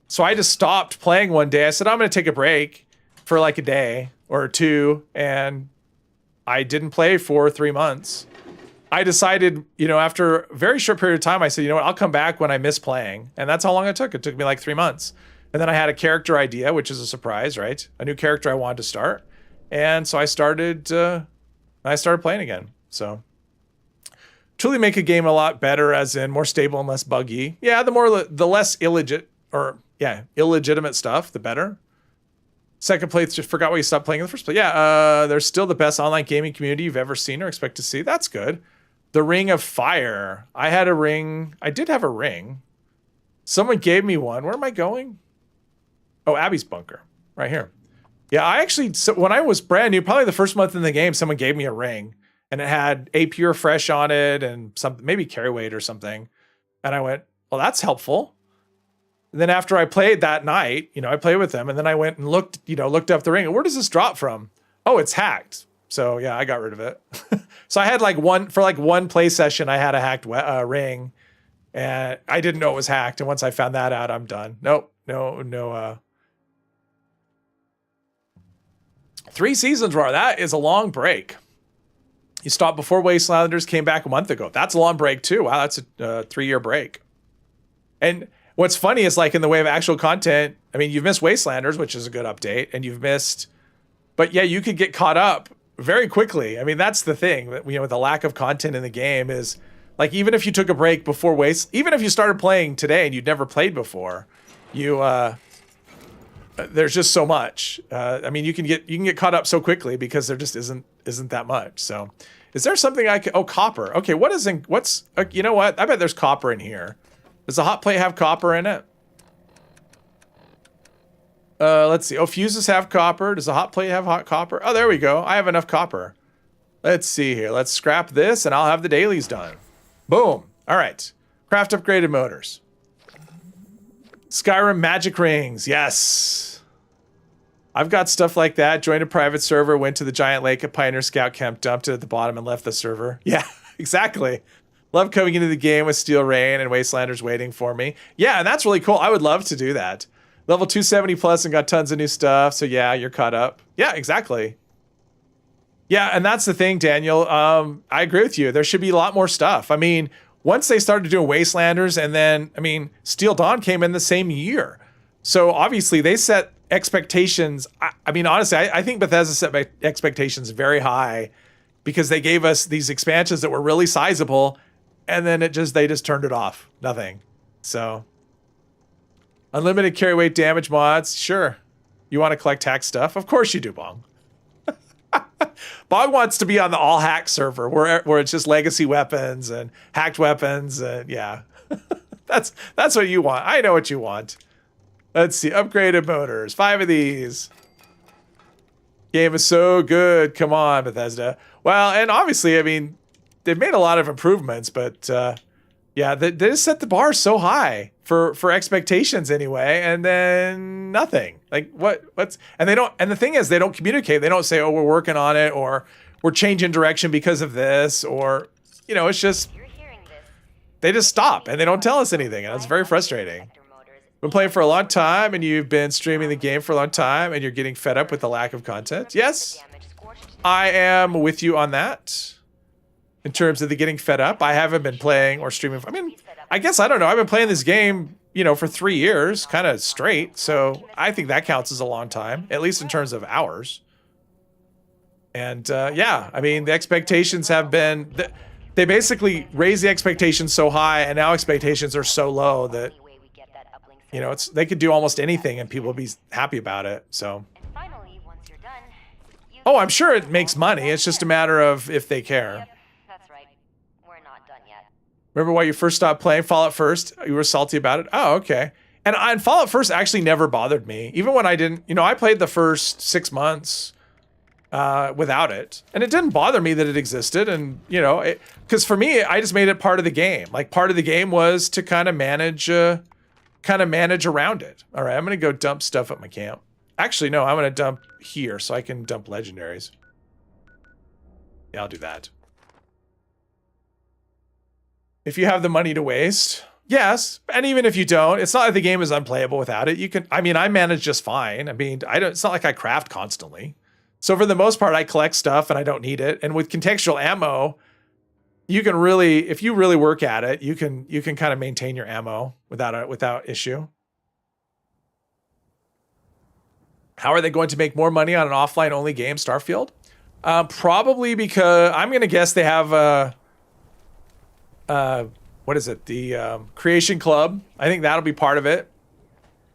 so I just stopped playing one day. I said, I'm going to take a break for like a day or two. And I didn't play for 3 months. I decided, after a very short period of time, I said, you know what, I'll come back when I miss playing. And that's how long it took. It took me like 3 months. And then I had a character idea, which is a surprise, right? A new character I wanted to start. And so I started playing again. So truly make a game a lot better, as in more stable and less buggy. Yeah, the less illegitimate stuff, the better. Second place, just forgot why you stopped playing in the first place. Yeah, they're still the best online gaming community you've ever seen or expect to see. That's good. The Ring of Fire. I had a ring. I did have a ring. Someone gave me one. Where am I going? Oh, Abby's bunker. Right here. Yeah, when I was brand new, probably the first month in the game, someone gave me a ring. And it had A Pure Fresh on it and something, maybe carry weight or something. And I went, well, that's helpful. And then after I played that night, I played with them. And then I went and looked up the ring. Where does this drop from? Oh, it's hacked. So yeah, I got rid of it. So I had one play session, I had a hacked ring and I didn't know it was hacked. And once I found that out, I'm done. Nope. No. 3 seasons, Roar. That is a long break. You stopped before Wastelanders, came back a month ago. That's a long break too. Wow, that's a 3-year break. And what's funny is like in the way of actual content, I mean, you've missed Wastelanders, which is a good update, and you've missed, but yeah, you could get caught up very quickly. I mean, that's the thing that, you know, the lack of content in the game is like, even if you took a break before even if you started playing today and you'd never played before, you, there's just so much. I mean, you can get caught up so quickly because there just isn't that much. So is there something I can, oh, copper. Okay. You know what? I bet there's copper in here. Does the hot plate have copper in it? Let's see. Oh, fuses have copper. Does the hot plate have hot copper? Oh, there we go. I have enough copper. Let's see here. Let's scrap this and I'll have the dailies done. Boom. All right. Craft upgraded motors. Skyrim magic rings. Yes. I've got stuff like that. Joined a private server, went to the giant lake at Pioneer Scout Camp, dumped it at the bottom and left the server. Yeah, exactly. Love coming into the game with Steel Rain and Wastelanders waiting for me. Yeah, and that's really cool. I would love to do that. Level 270 plus and got tons of new stuff. So yeah, you're caught up. Yeah, exactly. Yeah, and that's the thing, Daniel. I agree with you. There should be a lot more stuff. I mean, once they started doing Wastelanders, and then, I mean, Steel Dawn came in the same year. So obviously they set expectations. I mean, honestly, I think Bethesda set expectations very high because they gave us these expansions that were really sizable, and then they just turned it off. Nothing. So unlimited carry weight damage mods. Sure. You want to collect hack stuff? Of course you do, Bong. Bong wants to be on the all hack server where it's just legacy weapons and hacked weapons. And yeah, that's what you want. I know what you want. Let's see. Upgraded motors. 5 of these. Game is so good. Come on, Bethesda. Well, and obviously, I mean, they've made a lot of improvements, but yeah, they just set the bar so high for expectations anyway, and then nothing. Like what's and they don't, and the thing is they don't communicate. They don't say, oh, we're working on it, or we're changing direction because of this, or you know, it's just they just stop and they don't tell us anything, and it's very frustrating. Been playing for a long time and you've been streaming the game for a long time and you're getting fed up with the lack of content. Yes, I am with you on that. In terms of the getting fed up, I haven't been playing or streaming. I mean, I guess, I don't know. I've been playing this game, you know, for 3 years, kind of straight. So I think that counts as a long time, at least in terms of hours. And yeah, I mean, the expectations have been, they basically raise the expectations so high and now expectations are so low that, you know, they could do almost anything and people will be happy about it. So, oh, I'm sure it makes money. It's just a matter of if they care. Remember why you first stopped playing Fallout First? You were salty about it? Oh, okay. And Fallout First actually never bothered me. Even when I didn't, you know, I played the first 6 months without it. And it didn't bother me that it existed. And, you know, because for me, I just made it part of the game. Like, part of the game was to kind of manage around it. All right, I'm going to go dump stuff at my camp. Actually, no, I'm going to dump here so I can dump legendaries. Yeah, I'll do that. If you have the money to waste, yes. And even if you don't, it's not like the game is unplayable without it. You can, I mean, I manage just fine. I mean, it's not like I craft constantly. So for the most part, I collect stuff and I don't need it. And with contextual ammo, you can really, if you really work at it, you can kind of maintain your ammo without issue. How are they going to make more money on an offline only game, Starfield? Probably because I'm going to guess they have what is it? The Creation Club. I think that'll be part of it.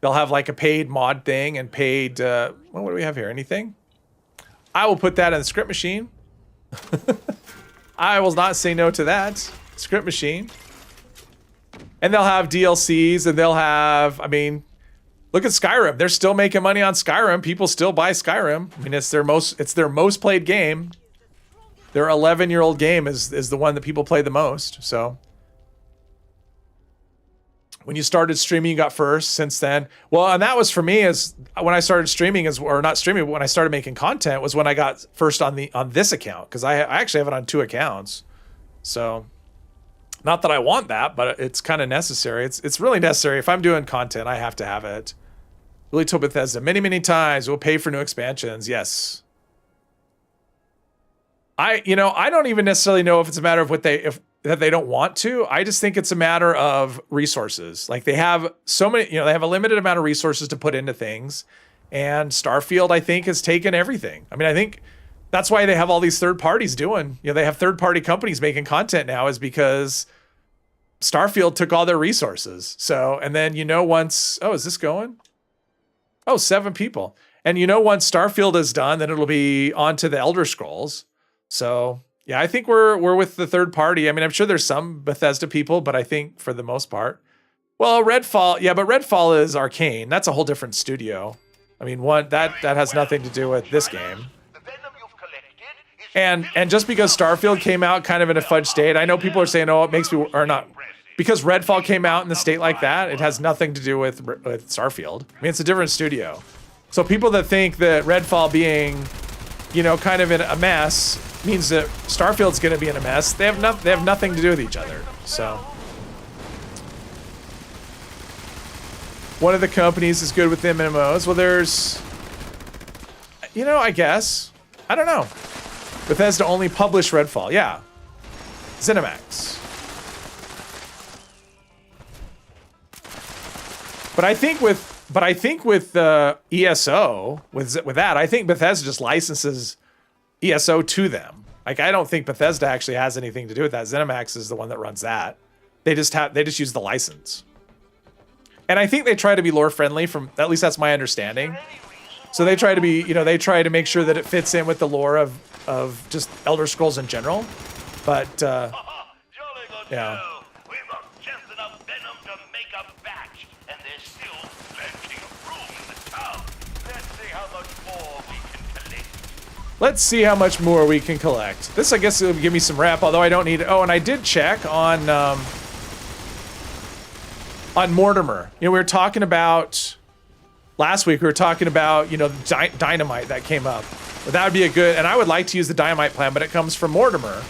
They'll have like a paid mod thing and paid, well, what do we have here? Anything? I will put that in the script machine. I will not say no to that. Script machine. And they'll have DLCs and they'll have, I mean, look at Skyrim. They're still making money on Skyrim. People still buy Skyrim. I mean, it's their most played game. Their 11-year-old game is the one that people play the most. So when you started streaming, you got first. Since then, well, and that was for me is when I started streaming, or not streaming, but when I started making content was when I got first on this account, because I actually have it on 2 accounts. So not that I want that, but it's kind of necessary. It's really necessary. If I'm doing content, I have to have it. Really told Bethesda many times, we'll pay for new expansions. Yes. I don't even necessarily know if it's a matter of that they don't want to. I just think it's a matter of resources. Like they have so many, they have a limited amount of resources to put into things. And Starfield, I think, has taken everything. I mean, I think that's why they have all these third parties doing, they have third party companies making content now, is because Starfield took all their resources. So, and then, once, is this going? 7 people. And once Starfield is done, then it'll be on to the Elder Scrolls. So yeah, I think we're with the third party. I mean, I'm sure there's some Bethesda people, but I think for the most part, well, Redfall, but Redfall is Arcane. That's a whole different studio. I mean, that has nothing to do with this game. And just because Starfield came out kind of in a fudge state, I know people are saying, it makes me, or not, because Redfall came out in a state like that, it has nothing to do with Starfield. I mean, it's a different studio. So people that think that Redfall being, kind of in a mess means that Starfield's going to be in a mess. They have nothing to do with each other. So one of the companies is good with MMOs. Well, there's, I guess, I don't know. Bethesda only published Redfall. Yeah, ZeniMax. But I think with ESO, with that, I think Bethesda just licenses ESO to them. Like, I don't think Bethesda actually has anything to do with that. ZeniMax is the one that runs that. They just use the license. And I think they try to be lore friendly, at least that's my understanding. So they try to be, they try to make sure that it fits in with the lore of just Elder Scrolls in general. But yeah. Let's see how much more we can collect. This, I guess, will give me some rep, although I don't need it. Oh, and I did check on Mortimer. We were talking about, last week, dynamite that came up. But that would be a good, and I would like to use the dynamite plan, but it comes from Mortimer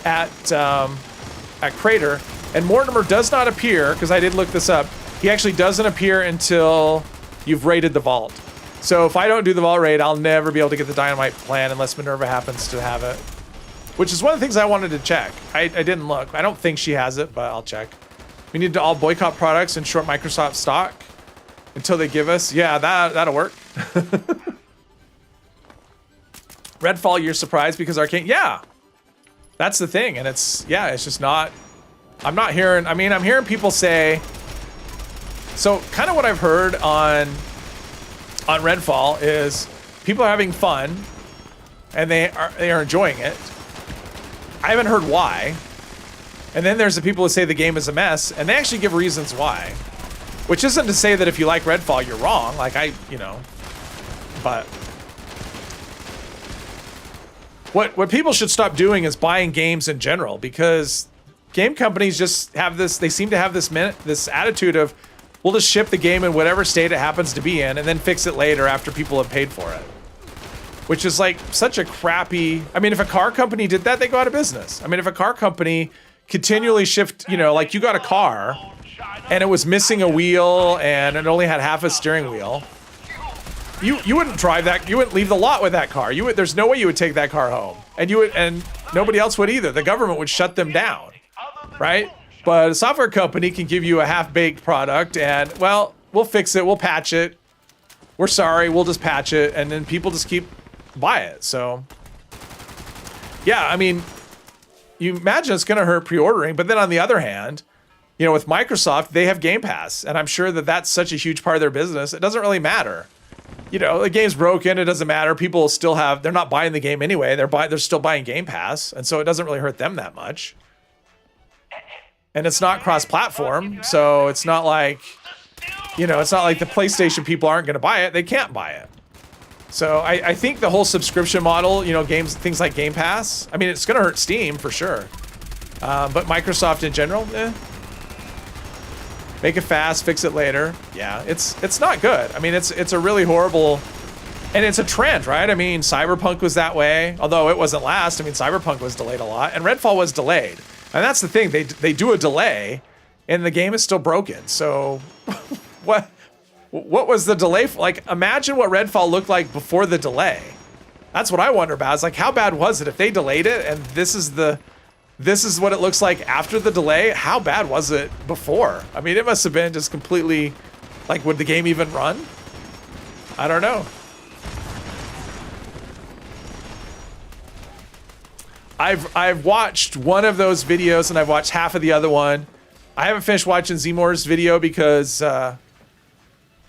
at Crater. And Mortimer does not appear, because I did look this up, he actually doesn't appear until you've raided the vault. So if I don't do the vault raid, I'll never be able to get the dynamite plan unless Minerva happens to have it. Which is one of the things I wanted to check. I didn't look. I don't think she has it, but I'll check. We need to all boycott products and short Microsoft stock until they give us. Yeah, that'll work. Redfall, you're surprised because Arcane. Yeah, that's the thing. And it's just not, I'm not hearing, I'm hearing people say, so kind of what I've heard on Redfall is people are having fun and they are enjoying it. I haven't heard why. And then there's the people who say the game is a mess, and they actually give reasons why. Which isn't to say that if you like Redfall, you're wrong. Like, but what people should stop doing is buying games in general, because game companies just have this, they seem to have this attitude of, we'll just ship the game in whatever state it happens to be in and then fix it later after people have paid for it. Which is like such a crappy, if a car company did that, they go out of business. If a car company continually shift, like you got a car and it was missing a wheel and it only had half a steering wheel, you wouldn't drive that, you wouldn't leave the lot with that car. There's no way you would take that car home. And nobody else would either. The government would shut them down, right? But a software company can give you a half-baked product and, well, we'll fix it, we'll patch it. We're sorry, we'll just patch it, and then people just buy it. So, yeah, you imagine it's going to hurt pre-ordering, but then on the other hand, with Microsoft, they have Game Pass, and I'm sure that that's such a huge part of their business, it doesn't really matter. The game's broken, it doesn't matter. People still they're not buying the game anyway, they're still buying Game Pass, and so it doesn't really hurt them that much. And it's not cross-platform, so it's not like, it's not like the PlayStation people aren't going to buy it. They can't buy it. So I think the whole subscription model, things like Game Pass, it's going to hurt Steam for sure. But Microsoft in general, make it fast, fix it later. Yeah, it's not good. It's a really horrible, and it's a trend, right? Cyberpunk was that way, although it wasn't last. Cyberpunk was delayed a lot, and Redfall was delayed. And that's the thing, they do a delay, and the game is still broken. So, what was the delay for? Like, imagine what Redfall looked like before the delay. That's what I wonder about. It's like, how bad was it if they delayed it and this is what it looks like after the delay? How bad was it before? I mean, it must have been just completely, like, would the game even run? I don't know. I've watched one of those videos and I've watched half of the other one. I haven't finished watching Zmore's video because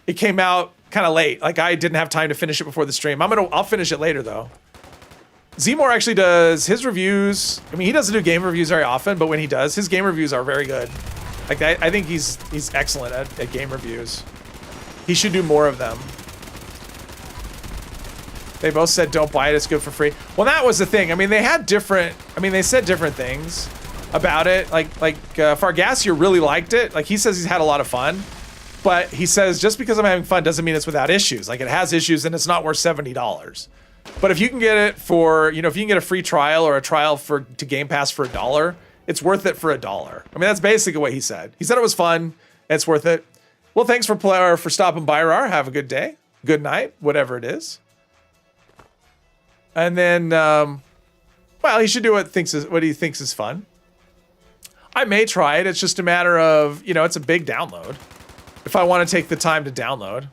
it came out kind of late. Like, I didn't have time to finish it before the stream. I'll finish it later though. Zmore actually does his reviews. I mean, he doesn't do game reviews very often, but when he does, his game reviews are very good. Like, I think he's excellent at game reviews. He should do more of them. They both said don't buy it, it's good for free. Well, that was the thing. I mean, they said different things about it. Like Fargassier really liked it. Like, he says he's had a lot of fun. But he says just because I'm having fun doesn't mean it's without issues. Like, it has issues and it's not worth $70. But if you can get it for, if you can get a free trial or a trial to Game Pass for $1, it's worth it for $1. I mean, that's basically what he said. He said it was fun. It's worth it. Well, thanks for stopping by, Rar. Have a good day. Good night, whatever it is. And then, well, he should do what he thinks is fun. I may try it. It's just a matter of, it's a big download. If I want to take the time to download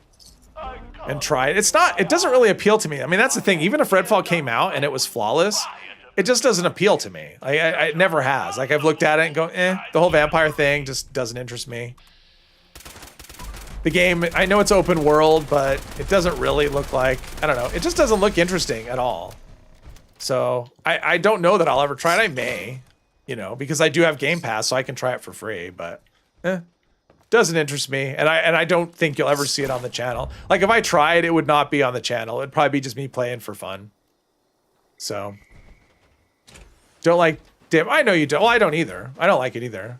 and try it. It doesn't really appeal to me. I mean, that's the thing. Even if Redfall came out and it was flawless, it just doesn't appeal to me. It never has. Like, I've looked at it and go, the whole vampire thing just doesn't interest me. The game, I know it's open world, but it doesn't really look like, I don't know. It just doesn't look interesting at all. So I don't know that I'll ever try it. I may, because I do have Game Pass, so I can try it for free, but doesn't interest me. And I don't think you'll ever see it on the channel. Like, if I tried, it would not be on the channel. It'd probably be just me playing for fun. So don't like Dim. I know you don't. Well, I don't either. I don't like it either.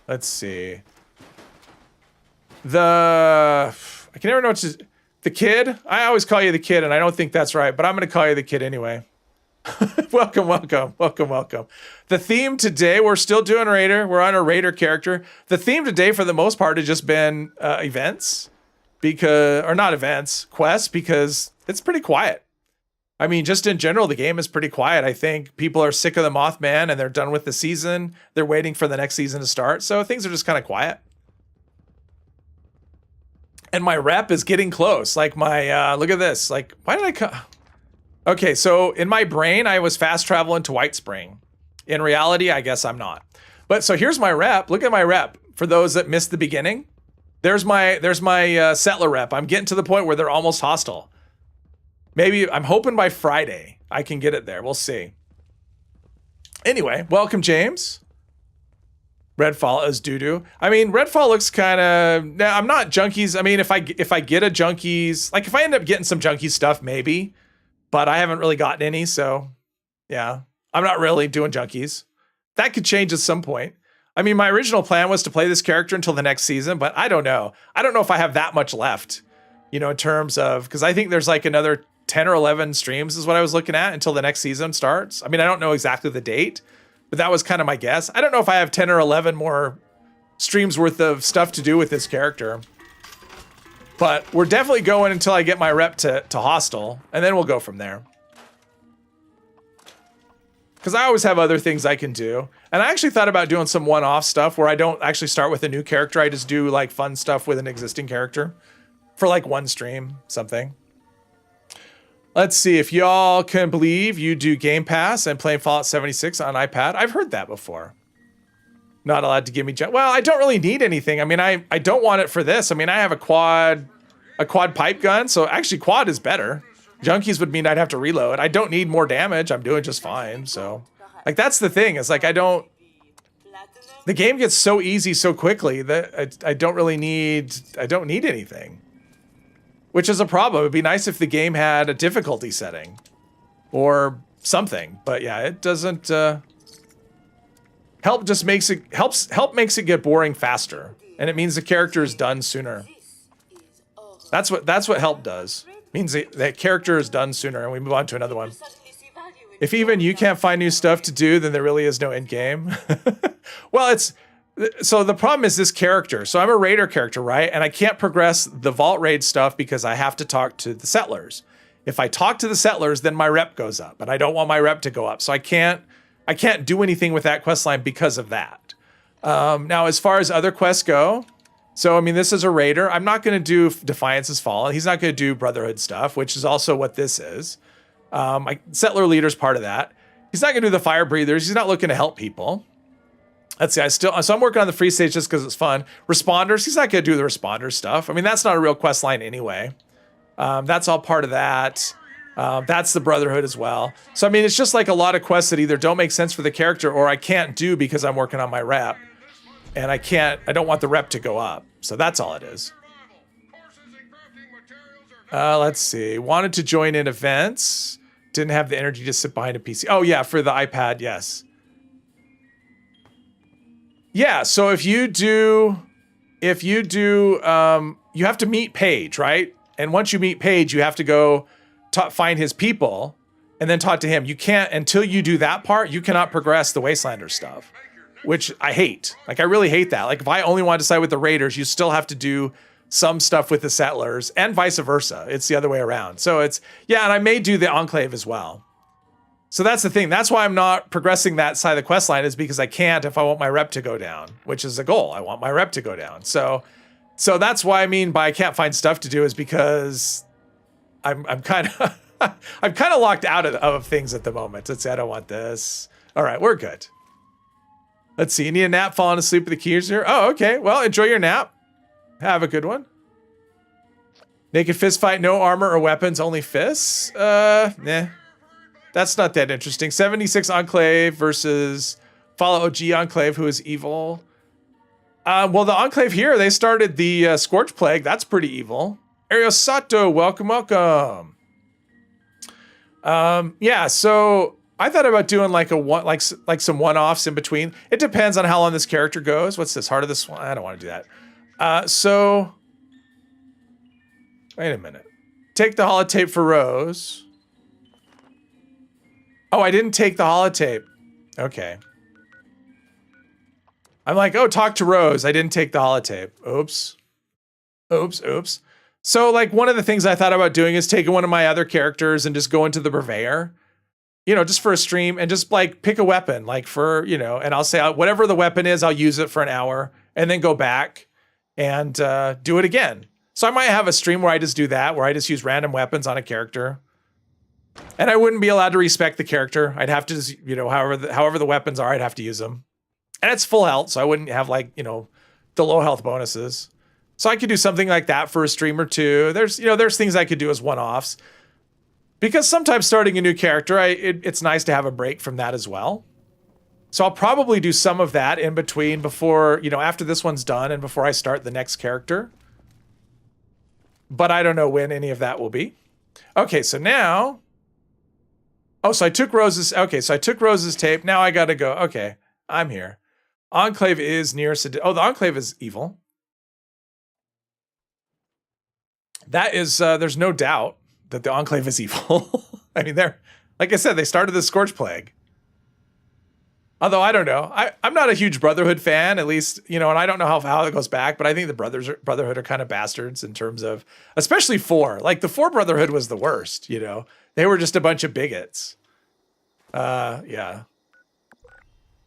Let's see. I can never know what to... The kid? I always call you the kid, and I don't think that's right, but I'm going to call you the kid anyway. Welcome. The theme today, we're still doing Raider. We're on a Raider character. The theme today, for the most part, has just been events. Quests, because it's pretty quiet. I mean, just in general, the game is pretty quiet. I think people are sick of the Mothman and they're done with the season. They're waiting for the next season to start. So things are just kind of quiet. And my rep is getting close. Like, my, look at this. Like, why did I come? Okay, so in my brain, I was fast traveling to White Spring. In reality, I guess I'm not. But so here's my rep. Look at my rep. For those that missed the beginning, there's my settler rep. I'm getting to the point where they're almost hostile. Maybe, I'm hoping by Friday I can get it there. We'll see. Anyway, welcome, James. Redfall is doo-doo. I mean, Redfall looks kind of... Now, I'm not Junkies. I mean, if I get a Junkies... Like, if I end up getting some Junkies stuff, maybe. But I haven't really gotten any, so... Yeah. I'm not really doing Junkies. That could change at some point. I mean, my original plan was to play this character until the next season, but I don't know. I don't know if I have that much left. In terms of... Because I think there's like another 10 or 11 streams is what I was looking at until the next season starts. I mean, I don't know exactly the date, but that was kind of my guess. I don't know if I have 10 or 11 more streams worth of stuff to do with this character, but we're definitely going until I get my rep to hostile, and then we'll go from there. Because I always have other things I can do. And I actually thought about doing some one-off stuff where I don't actually start with a new character. I just do like fun stuff with an existing character for like one stream, something. Let's see if y'all can believe you do Game Pass and playing Fallout 76 on iPad. I've heard that before. Not allowed to give me... Well, I don't really need anything. I mean, I don't want it for this. I mean, I have a quad pipe gun, so actually quad is better. Junkies would mean I'd have to reload. I don't need more damage. I'm doing just fine, so... Like, that's the thing. It's like, I don't... The game gets so easy so quickly that I don't really need... I don't need anything. Which is a problem. It'd be nice if the game had a difficulty setting or something, but yeah, it doesn't. Help just makes it help makes it get boring faster, and it means the character is done sooner. That's what help does. It means that character is done sooner, and we move on to another one. If even you can't find new stuff to do, then there really is no end game. Well, So the problem is this character. So I'm a raider character, right? And I can't progress the vault raid stuff because I have to talk to the settlers. If I talk to the settlers, then my rep goes up, and I don't want my rep to go up. So I can't do anything with that quest line because of that. Now, as far as other quests go, so I mean, this is a raider. I'm not going to do Defiance Has Fallen. He's not going to do Brotherhood stuff, which is also what this is. Settler leader's part of that. He's not going to do the fire breathers. He's not looking to help people. Let's see. So I'm working on the free stage just because it's fun. Responders. He's not going to do the responder stuff. I mean, that's not a real quest line anyway. That's all part of that. That's the Brotherhood as well. So, I mean, it's just like a lot of quests that either don't make sense for the character or I can't do because I'm working on my rep. And I don't want the rep to go up. So that's all it is. Let's see. Wanted to join in events. Didn't have the energy to sit behind a PC. Oh, yeah, for the iPad, yes. Yeah, so if you do, you have to meet Paige, right? And once you meet Paige, you have to go find his people and then talk to him. You can't, until you do that part, you cannot progress the Wastelander stuff, which I hate. Like, I really hate that. Like, if I only want to side with the Raiders, you still have to do some stuff with the Settlers and vice versa. It's the other way around. So it's, yeah, and I may do the Enclave as well. So that's the thing. That's why I'm not progressing that side of the quest line, is because I can't if I want my rep to go down, which is a goal. I want my rep to go down. So that's why I mean by I can't find stuff to do, is because I'm kind of I'm kind of locked out of things at the moment. Let's see, I don't want this. All right, we're good. Let's see. You need a nap, falling asleep with the keys here. Oh, okay. Well, enjoy your nap. Have a good one. Naked fist fight, no armor or weapons, only fists. Nah. That's not that interesting. 76 Enclave versus Fallout OG Enclave, who is evil. Well, the Enclave here, they started the Scorch Plague. That's pretty evil. Ario Sato, welcome, welcome. Yeah, so I thought about doing like like some one-offs in between. It depends on how long this character goes. What's this? Heart of the Swan? I don't want to do that. So wait a minute. Take the holotape for Rose. Oh, I didn't take the holotape. Okay. I'm like, oh, talk to Rose. I didn't take the holotape. Oops. Oops, oops. So, like, one of the things I thought about doing is taking one of my other characters and just going to the Purveyor, you know, just for a stream, and just, like, pick a weapon, like, for, you know, and I'll say, whatever the weapon is, I'll use it for an hour and then go back and do it again. So I might have a stream where I just do that, where I just use random weapons on a character. And I wouldn't be allowed to respec the character. I'd have to just, you know, however the weapons are, I'd have to use them. And it's full health, so I wouldn't have, like, you know, the low health bonuses. So I could do something like that for a stream or two. There's things I could do as one-offs. Because sometimes starting a new character, it's nice to have a break from that as well. So I'll probably do some of that in between before, you know, after this one's done and before I start the next character. But I don't know when any of that will be. Okay, so now... Oh, so I took Rose's... Okay, so I took Rose's tape. Now I gotta go. Okay, I'm here. Enclave is near... Oh, the Enclave is evil. That is... there's no doubt that the Enclave is evil. I mean, like I said, they started the Scorch Plague. Although, I don't know. I'm not a huge Brotherhood fan, at least, you know, and I don't know how it goes back, but I think the Brotherhood are kind of bastards in terms of... Especially 4. Like, the 4 Brotherhood was the worst, you know? They were just a bunch of bigots. Yeah.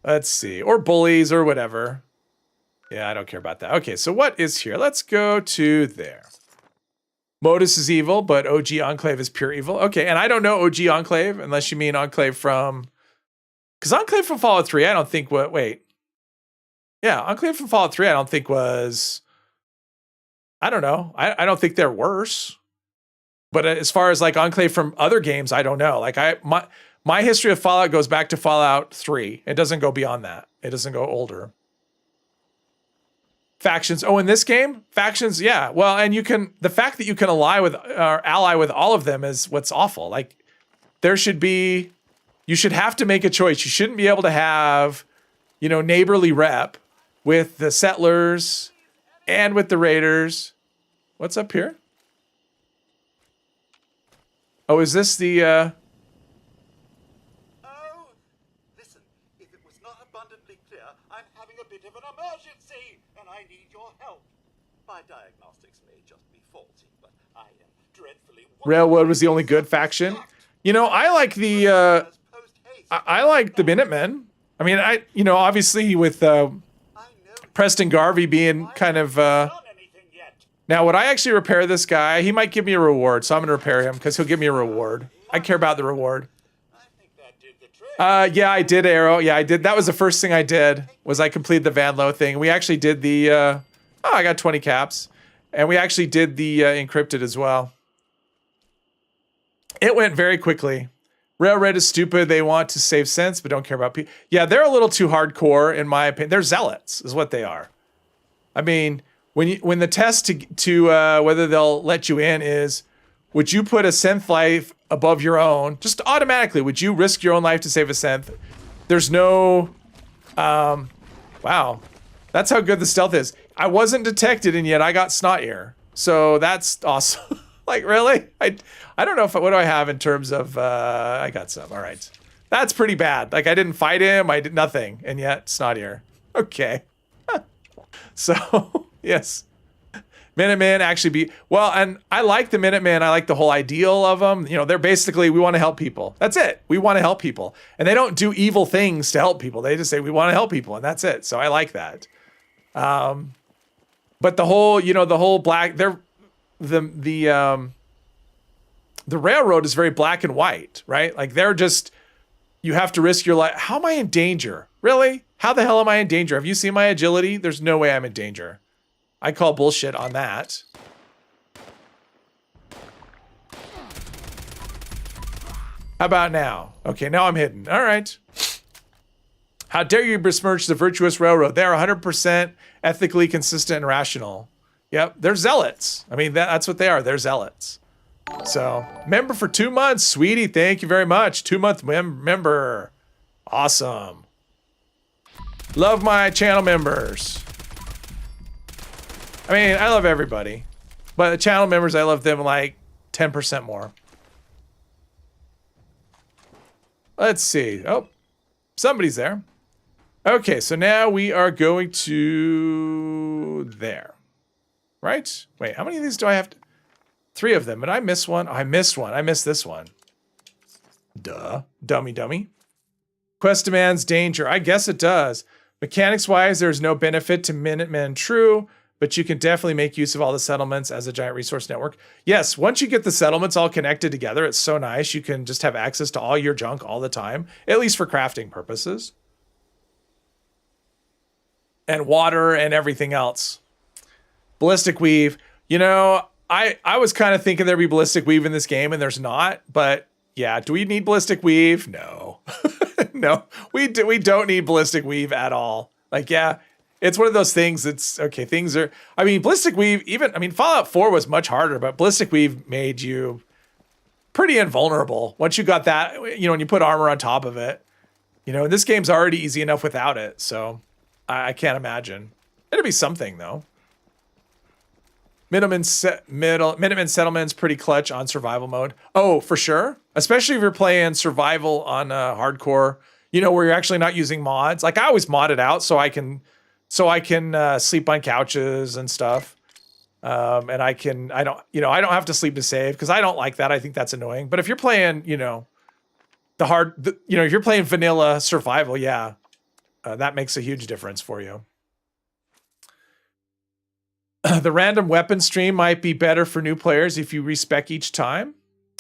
Let's see. Or bullies or whatever. Yeah, I don't care about that. Okay, so what is here? Let's go to there. Modus is evil, but OG Enclave is pure evil. Okay, and I don't know OG Enclave, unless you mean Enclave from... Because Enclave from Fallout 3, I don't think... Wait. Yeah, Enclave from Fallout 3, I don't think was... I don't know. I don't think they're worse. But as far as like Enclave from other games, I don't know. Like my history of Fallout goes back to Fallout 3. It doesn't go beyond that. It doesn't go older. Factions. Oh, in this game, factions. Yeah. Well, and the fact that you can ally with all of them is what's awful. Like you should have to make a choice. You shouldn't be able to have, you know, neighborly rep with the Settlers and with the Raiders. What's up here? Oh, is this the, Oh, listen, if it was not a abundantly clear, I'm having a bit of an emergency, and I need your help. My diagnostics may just be faulty, but I am dreadfully... Railroad was the only good faction. You know, I like the I like the Minutemen. I mean, obviously with Preston Garvey being kind of now, would I actually repair this guy? He might give me a reward, so I'm gonna repair him because he'll give me a reward. I care about the reward. Yeah, I did Arrow. Yeah, I did. That was the first thing I did, was I completed the Van Lowe thing. We actually did the I got 20 caps. And we actually did the encrypted as well. It went very quickly. Railroad is stupid. They want to save cents, but don't care about people. Yeah, they're a little too hardcore, in my opinion. They're zealots, is what they are. I mean, when the test to whether they'll let you in is, would you put a synth life above your own? Just automatically, would you risk your own life to save a synth? There's no, wow. That's how good the stealth is. I wasn't detected, and yet I got snot ear. So that's awesome. Like, really? I don't know what do I have in terms of, I got some. All right. That's pretty bad. Like, I didn't fight him. I did nothing. And yet, snot ear. Okay. So, yes. Minutemen actually well, and I like the Minutemen. I like the whole ideal of them. You know, they're basically, we want to help people. That's it. We want to help people. And they don't do evil things to help people. They just say, we want to help people. And that's it. So I like that. But the whole, the whole black, the railroad is very black and white, right? Like they're just, you have to risk your life. How am I in danger? Really? How the hell am I in danger? Have you seen my agility? There's no way I'm in danger. I call bullshit on that. How about now? Okay, now I'm hidden. All right. How dare you besmirch the virtuous railroad? They're 100% ethically consistent and rational. Yep, they're zealots. I mean, that's what they are. They're zealots. So, member for 2 months. Sweetie, thank you very much. 2-month member. Awesome. Love my channel members. I mean, I love everybody. But the channel members, I love them like 10% more. Let's see. Oh, somebody's there. Okay, so now we are going to there. Right? Wait, how many of these do I have to? 3 of them. Did I miss one? Oh, I missed one. I missed this one. Duh. Dummy. Quest demands danger. I guess it does. Mechanics-wise, there's no benefit to Minutemen True, but you can definitely make use of all the settlements as a giant resource network. Yes, once you get the settlements all connected together, it's so nice. You can just have access to all your junk all the time, at least for crafting purposes. And water and everything else. Ballistic weave. You know, I was kind of thinking there'd be ballistic weave in this game, and there's not. But yeah, do we need ballistic weave? No. No, we don't need ballistic weave at all. Like, yeah, it's one of those things that's, okay, things are, I mean, ballistic weave, Fallout 4 was much harder, but ballistic weave made you pretty invulnerable. Once you got that, when you put armor on top of it, this game's already easy enough without it. So I can't imagine. It'll be something though. Minutemen Settlement's pretty clutch on survival mode. Oh, for sure. Especially if you're playing survival on hardcore, where you're actually not using mods. Like I always mod it out so I can sleep on couches and stuff. And I don't have to sleep to save because I don't like that. I think that's annoying. But if you're playing, if you're playing vanilla survival, yeah, that makes a huge difference for you. The random weapon stream might be better for new players if you respec each time.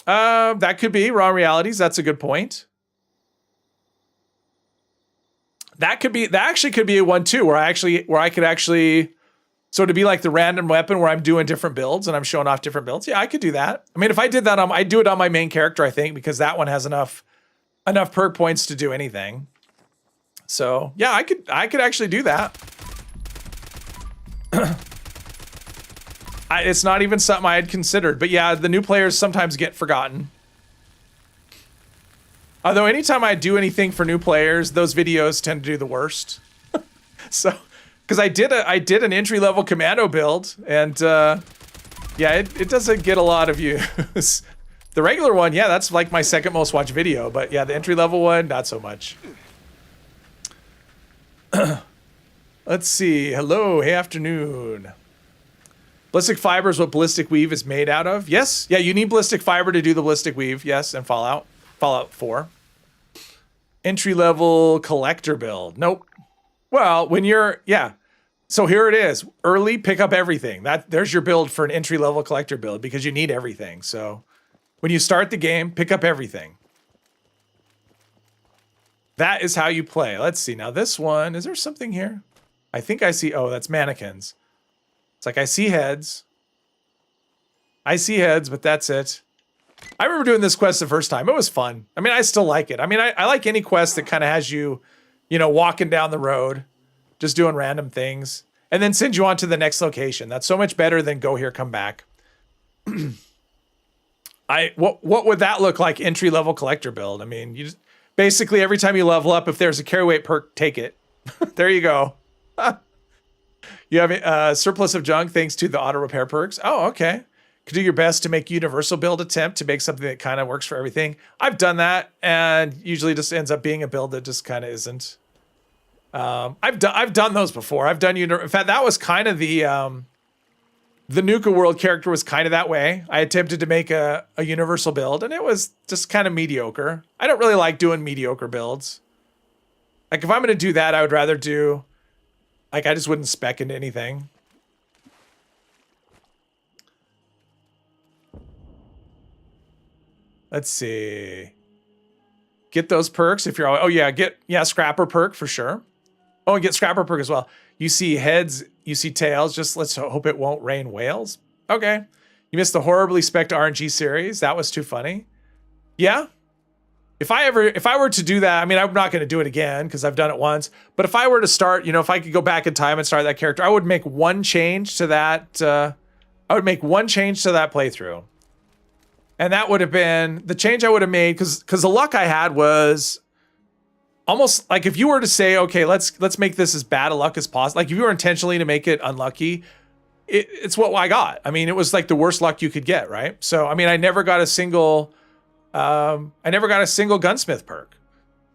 That could be Raw Realities. That's a good point. That actually could be a one too, where I could actually, so to be like the random weapon where I'm doing different builds and I'm showing off different builds. Yeah, I could do that. I mean, if I did that, I'd do it on my main character, I think, because that one has enough perk points to do anything. So yeah, I could actually do that. It's not even something I had considered, but yeah, the new players sometimes get forgotten. Although anytime I do anything for new players, those videos tend to do the worst. So, because I did an entry-level commando build, and yeah, it doesn't get a lot of views. The regular one, yeah, that's like my second most watched video, but yeah, the entry-level one, not so much. Let's see. Hello. Hey, afternoon. Ballistic fiber is what ballistic weave is made out of. Yes. Yeah, you need ballistic fiber to do the ballistic weave. Yes, and Fallout 4. Entry level collector build. Nope. Well, when you're, yeah. So here it is. Early, pick up everything. There's your build for an entry level collector build because you need everything. So when you start the game, pick up everything. That is how you play. Let's see. Now this one, is there something here? I think I see, oh, that's mannequins. It's like I see heads. I see heads, but that's it. I remember doing this quest the first time. It was fun. I mean, I still like it. I mean, I like any quest that kind of has you, you know, walking down the road, just doing random things, and then send you on to the next location. That's so much better than go here, come back. What would that look like entry level collector build? I mean, you just basically every time you level up, if there's a carry weight perk, take it. There you go. You have a surplus of junk thanks to the auto repair perks. Oh, okay. Could do your best to make universal build attempt to make something that kind of works for everything. I've done that, and usually just ends up being a build that just kind of isn't. I've done those before. I've done in fact, that was kind of the Nuka World character was kind of that way. I attempted to make a universal build, and it was just kind of mediocre. I don't really like doing mediocre builds. Like if I'm going to do that, I would rather do. Like, I just wouldn't spec into anything. Let's see. Get those perks if you're... Oh, yeah, Scrapper perk for sure. Oh, and get Scrapper perk as well. You see heads, you see tails. Just let's hope it won't rain whales. Okay. You missed the horribly spec'd RNG series. That was too funny. Yeah. If I were to do that, I mean, I'm not going to do it again because I've done it once. But if I were to start, you know, if I could go back in time and start that character, I would make one change to that. I would make one change to that playthrough, and that would have been the change I would have made because the luck I had was almost like if you were to say, okay, let's make this as bad a luck as possible. Like if you were intentionally to make it unlucky, it's what I got. I mean, it was like the worst luck you could get, right? So I mean, I never got a single gunsmith perk.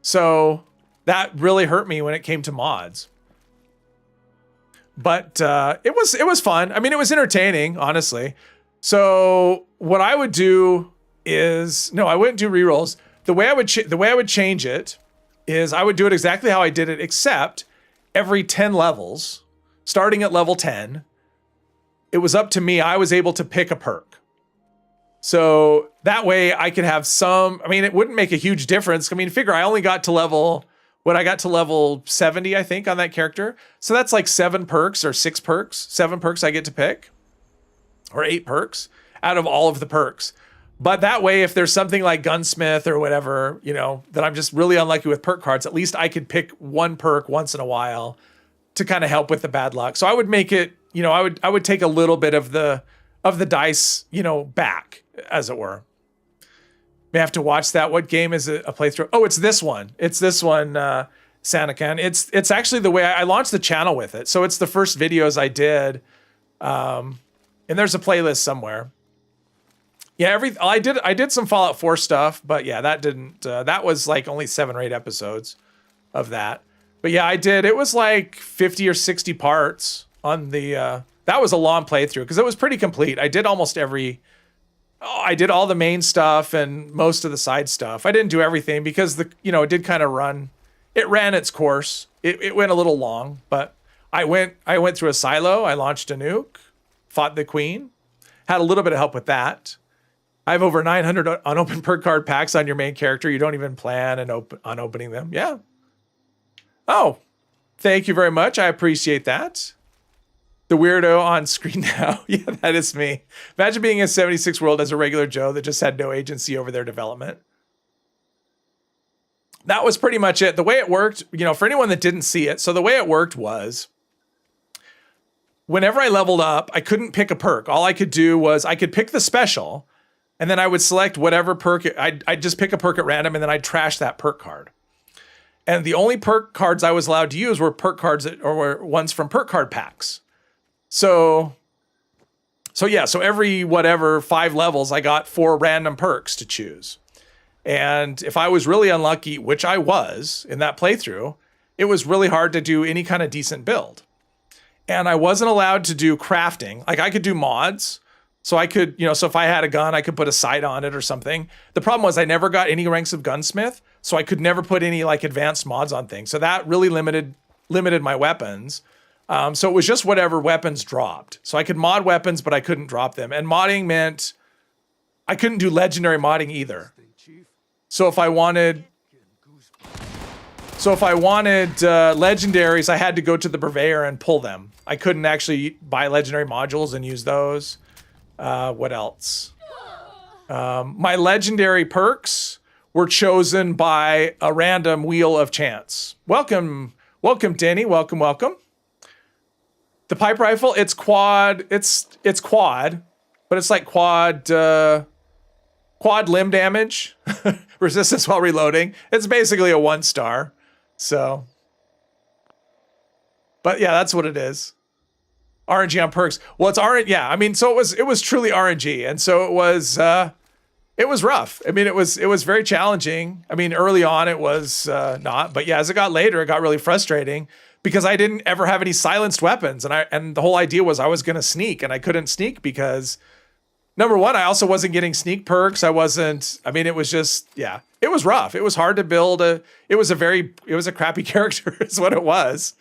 So that really hurt me when it came to mods. But it was fun. I mean, it was entertaining, honestly. So what I would do is, no, I wouldn't do rerolls. The way I would change it is I would do it exactly how I did it, except every 10 levels, starting at level 10, it was up to me. I was able to pick a perk. So that way I could have some, I mean, it wouldn't make a huge difference. I mean, figure I only got to level 70, I think, on that character. So that's like 7 perks or 6 perks, 7 perks I get to pick, or 8 perks out of all of the perks. But that way, if there's something like gunsmith or whatever, you know, that I'm just really unlucky with perk cards, at least I could pick one perk once in a while to kind of help with the bad luck. So I would make it, you know, I would take a little bit of the dice, you know, back, as it were. May have to watch that. What game is it a playthrough? Oh, it's this one. It's this one, Sanacan. It's actually the way I launched the channel with it. So it's the first videos I did. And there's a playlist somewhere. Yeah, I did some Fallout 4 stuff, but yeah, that didn't, that was like only 7 or 8 episodes of that. But yeah, I did. It was like 50 or 60 parts on the, that was a long playthrough because it was pretty complete. I did almost I did all the main stuff and most of the side stuff. I didn't do everything because it did kind of it ran its course. It went a little long, but I went through a silo. I launched a nuke, fought the queen, had a little bit of help with that. I have over 900 unopened perk card packs on your main character. You don't even plan on opening them. Yeah. Oh, thank you very much. I appreciate that. The weirdo on screen now. Yeah, that is me. Imagine being in 76 World as a regular Joe that just had no agency over their development. That was pretty much it. The way it worked, you know, for anyone that didn't see it, so the way it worked was whenever I leveled up, I couldn't pick a perk. All I could do was I could pick the special, and then I would select whatever perk. I'd just pick a perk at random, and then I'd trash that perk card. And the only perk cards I was allowed to use were perk cards were ones from perk card packs. So every 5 levels, I got 4 random perks to choose. And if I was really unlucky, which I was in that playthrough, it was really hard to do any kind of decent build. And I wasn't allowed to do crafting. Like I could do mods. So I could, so if I had a gun, I could put a sight on it or something. The problem was I never got any ranks of gunsmith. So I could never put any like advanced mods on things. So that really limited my weapons. So it was just whatever weapons dropped. So I could mod weapons, but I couldn't drop them. And modding meant I couldn't do legendary modding either. So if I wanted legendaries, I had to go to the purveyor and pull them. I couldn't actually buy legendary modules and use those. What else? My legendary perks were chosen by a random wheel of chance. Welcome, Denny. Welcome. The pipe rifle, it's quad. It's quad, but it's like quad limb damage, resistance while reloading. It's basically a 1-star. So, but yeah, that's what it is. RNG on perks. Well, it's RNG. Yeah, I mean, so it was truly RNG, and so it was rough. I mean, it was very challenging. I mean, early on it was not, but yeah, as it got later, it got really frustrating because I didn't ever have any silenced weapons, and the whole idea was I was going to sneak, and I couldn't sneak because number one, I also wasn't getting sneak perks. It was just, yeah, it was rough. It was hard to build it was a crappy character is what it was.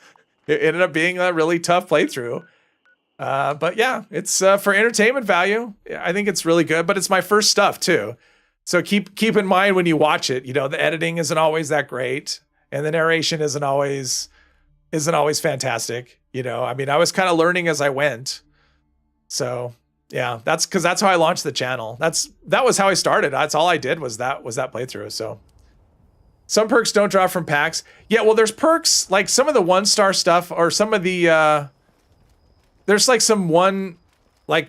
It ended up being a really tough playthrough. But yeah, it's for entertainment value. I think it's really good, but it's my first stuff too. So keep in mind when you watch it, the editing isn't always that great and the narration isn't always fantastic. I mean, I was kind of learning as I went. So yeah, that's how I launched the channel. That was how I started. That's all I did was that playthrough. So some perks don't drop from packs. Yeah, well, there's perks like some of the 1-star stuff or some of the there's like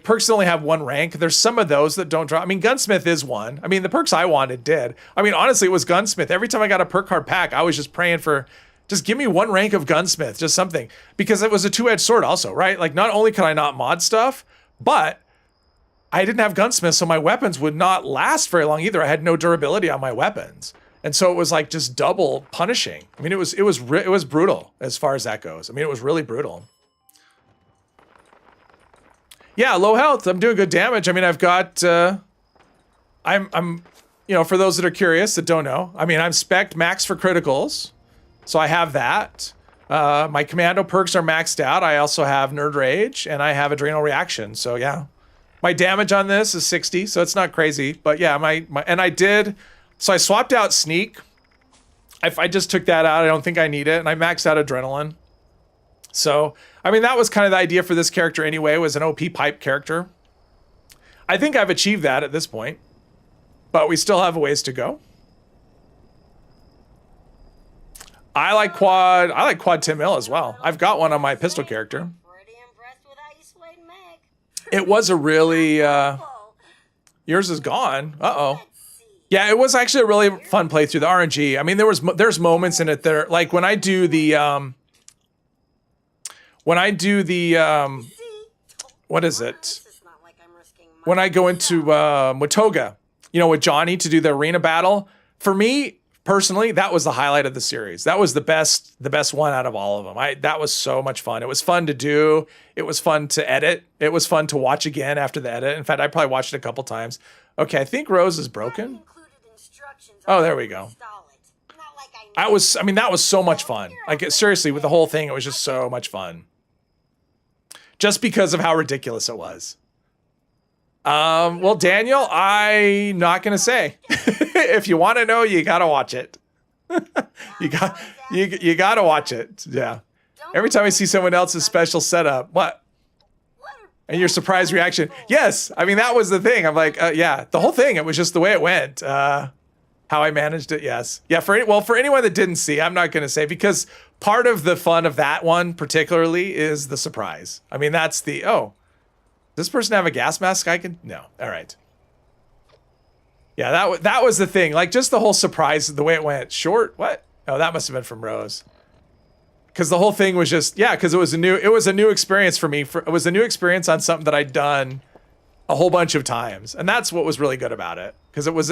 perks that only have 1 rank. There's some of those that don't drop. I mean, Gunsmith is one. I mean, the perks I wanted did. I mean, honestly, it was Gunsmith. Every time I got a perk card pack, I was just praying for, just give me 1 rank of Gunsmith, just something. Because it was a 2-edged sword also, right? Like, not only could I not mod stuff, but I didn't have Gunsmith, so my weapons would not last very long either. I had no durability on my weapons. And so it was like just double punishing. I mean, it was brutal as far as that goes. I mean, it was really brutal. Yeah, low health. I'm doing good damage. I mean, I've got, I'm, for those that are curious that don't know, I mean, I'm spec'd max for criticals. So I have that. My commando perks are maxed out. I also have Nerd Rage and I have Adrenal Reaction. So yeah, my damage on this is 60. So it's not crazy, but yeah, so I swapped out Sneak. If I just took that out, I don't think I need it. And I maxed out Adrenaline. So, I mean, that was kind of the idea for this character anyway, was an OP pipe character. I think I've achieved that at this point, but we still have a ways to go. I like quad 10 mil as well. I've got one on my pistol character. It was a really, yours is gone. Uh-oh. Yeah, it was actually a really fun playthrough, the RNG. I mean, there's moments in it that are, like when I do the, what is it? When I go into Watoga, with Johnny to do the arena battle, for me personally, that was the highlight of the series. That was the best one out of all of them. That was so much fun. It was fun to do. It was fun to edit. It was fun to watch again after the edit. In fact, I probably watched it a couple times. Okay, I think Rose is broken. Oh, there we go. That was so much fun. Like, seriously, with the whole thing, it was just so much fun. Just because of how ridiculous it was. Well, Daniel, I'm not going to say. If you want to know, you got to watch it. you got to watch it. Yeah. Every time I see someone else's special setup, what? And your surprise reaction. Yes. I mean, that was the thing. I'm like, yeah, the whole thing, it was just the way it went. How I managed it. Yes. Yeah. For anyone that didn't see, I'm not going to say, because part of the fun of that one particularly is the surprise. I mean, that's the, does this person have a gas mask? No. All right. Yeah, that was the thing. Like, just the whole surprise, the way it went. Short? What? Oh, that must have been from Rose. Because the whole thing was just, yeah, because it was a new experience for me. It was a new experience on something that I'd done a whole bunch of times, and that's what was really good about it. Because it was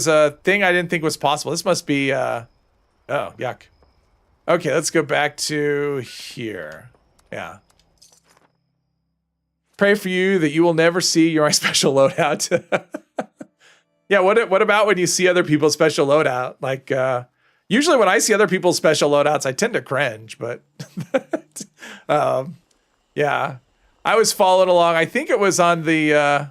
a thing I didn't think was possible. This must be, oh, yuck. Okay, let's go back to here. Yeah. Pray for you that you will never see your special loadout. Yeah, what about when you see other people's special loadout? Like, usually when I see other people's special loadouts, I tend to cringe, but yeah. I was following along. I think it was on the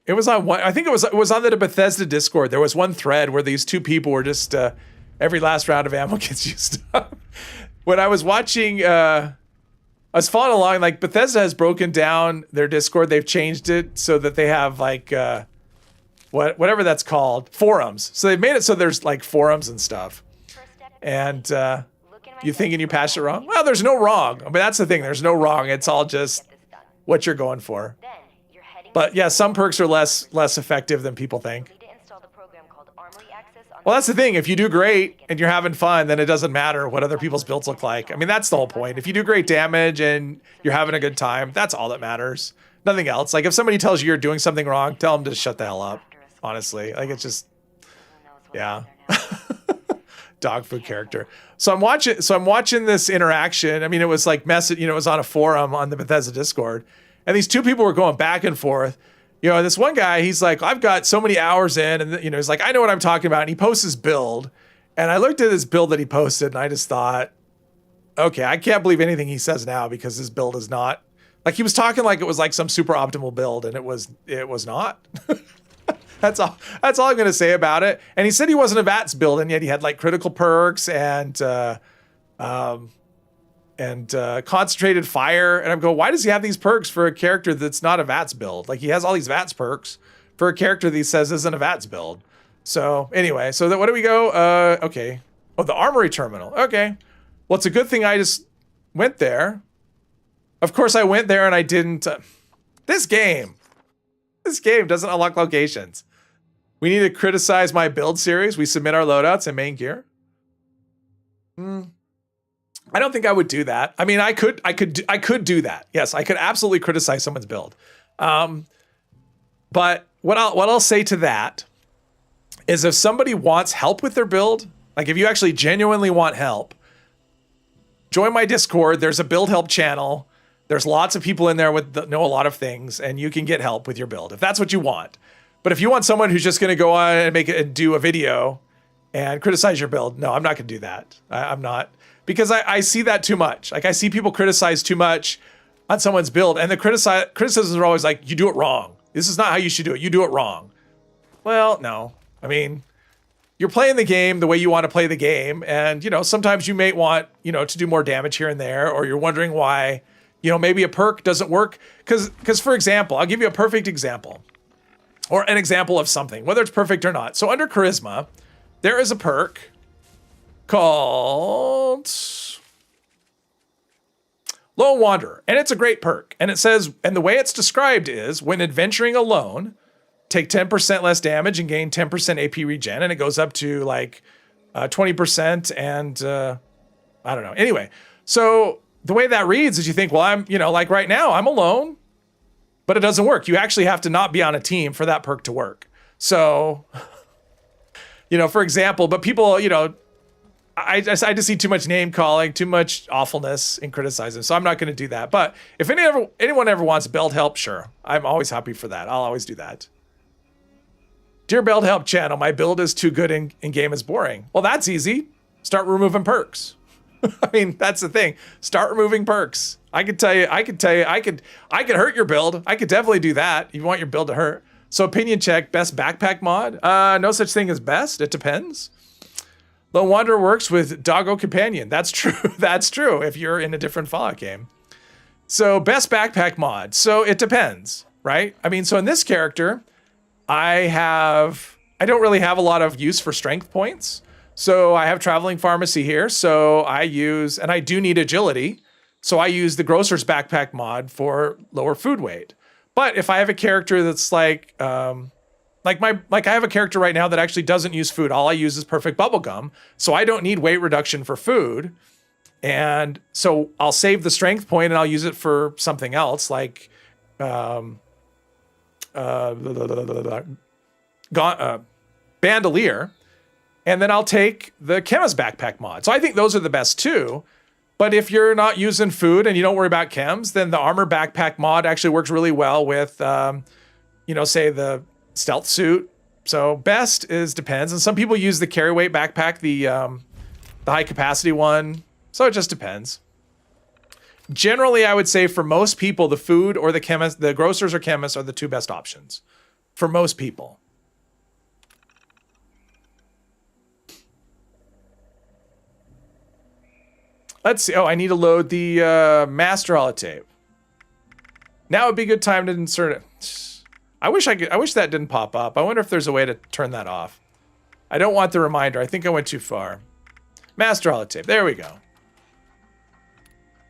it was on one. I think it was on the Bethesda Discord. There was one thread where these two people were just every last round of ammo gets used up. When I was watching, I was following along. Like Bethesda has broken down their Discord. They've changed it so that they have like whatever that's called, forums. So they've made it so there's like forums and stuff. And you thinking you passed it wrong? Well, there's no wrong. I mean, that's the thing. There's no wrong. It's all just what you're going for. But yeah, some perks are less effective than people think. Well, that's the thing. If you do great and you're having fun, then it doesn't matter what other people's builds look like. I mean, that's the whole point. If you do great damage and you're having a good time, that's all that matters. Nothing else. Like if somebody tells you you're doing something wrong, tell them to shut the hell up. Honestly, like it's just, yeah. Dog food character. So I'm watching this interaction. I mean, it was like it was on a forum on the Bethesda Discord. And these two people were going back and forth. You know, this one guy, he's like, I've got so many hours in, and you know, he's like, I know what I'm talking about. And he posts his build. And I looked at his build that he posted, and I just thought, okay, I can't believe anything he says now because his build is not like he was talking like it was like some super optimal build, and it was not. That's all I'm gonna say about it. And he said he wasn't a VATS build, and yet he had like critical perks and concentrated fire. And I'm going, why does he have these perks for a character that's not a VATS build? Like he has all these VATS perks for a character that he says isn't a VATS build. So anyway, so what do we go? Okay. Oh, the armory terminal. Okay. Well, it's a good thing I just went there. Of course I went there and I didn't. This game doesn't unlock locations. We need to criticize my build series. We submit our loadouts and main gear. I don't think I would do that. I mean, I could do that. Yes, I could absolutely criticize someone's build. But what I'll say to that is if somebody wants help with their build, like if you actually genuinely want help, join my Discord. There's a build help channel. There's lots of people in there know a lot of things, and you can get help with your build if that's what you want. But if you want someone who's just going to go on and make it and do a video and criticize your build, no, I'm not going to do that. I'm not. Because I see that too much. Like I see people criticize too much on someone's build, and the criticisms are always like, you do it wrong. This is not how you should do it. You do it wrong. Well, no. I mean, you're playing the game the way you want to play the game, and you know, sometimes you may want, you know, to do more damage here and there, or you're wondering why, you know, maybe a perk doesn't work. Because for example, I'll give you a perfect example, or an example of something, whether it's perfect or not. So under charisma, there is a perk called Lone Wanderer, and it's a great perk. And it says, and the way it's described is, when adventuring alone, take 10% less damage and gain 10% AP regen, and it goes up to like 20%, and I don't know. Anyway, so the way that reads is you think, well, I'm, you know, like right now I'm alone, but it doesn't work. You actually have to not be on a team for that perk to work. So, you know, for example, but people, you know, I just see too much name calling, too much awfulness in criticizing. So I'm not going to do that. But if anyone ever wants build help, sure. I'm always happy for that. I'll always do that. Dear build help channel, my build is too good and game is boring. Well, that's easy. Start removing perks. I mean, that's the thing. Start removing perks. I could hurt your build. I could definitely do that. You want your build to hurt. So opinion check, best backpack mod. No such thing as best. It depends. Lone Wanderer works with Doggo Companion. That's true. That's true if you're in a different Fallout game. So best backpack mod. So it depends, right? I mean, so in this character, I don't really have a lot of use for strength points. So I have traveling pharmacy here. So I do need agility. So I use the grocer's backpack mod for lower food weight. But if I have a character that's like I have a character right now that actually doesn't use food. All I use is perfect bubblegum. So I don't need weight reduction for food. And so I'll save the strength point and I'll use it for something else like bandolier. And then I'll take the Chemist Backpack mod. So I think those are the best two. But if you're not using food and you don't worry about chems, then the Armor Backpack mod actually works really well with, say the stealth suit. So best depends. And some people use the carry weight backpack, the high capacity one. So it just depends. Generally, I would say for most people, the food or the grocers or chemists are the two best options for most people. Let's see. Oh, I need to load the master holotape. Now would be a good time to insert it. I wish that didn't pop up. I wonder if there's a way to turn that off. I don't want the reminder. I think I went too far. Master holotape. There we go.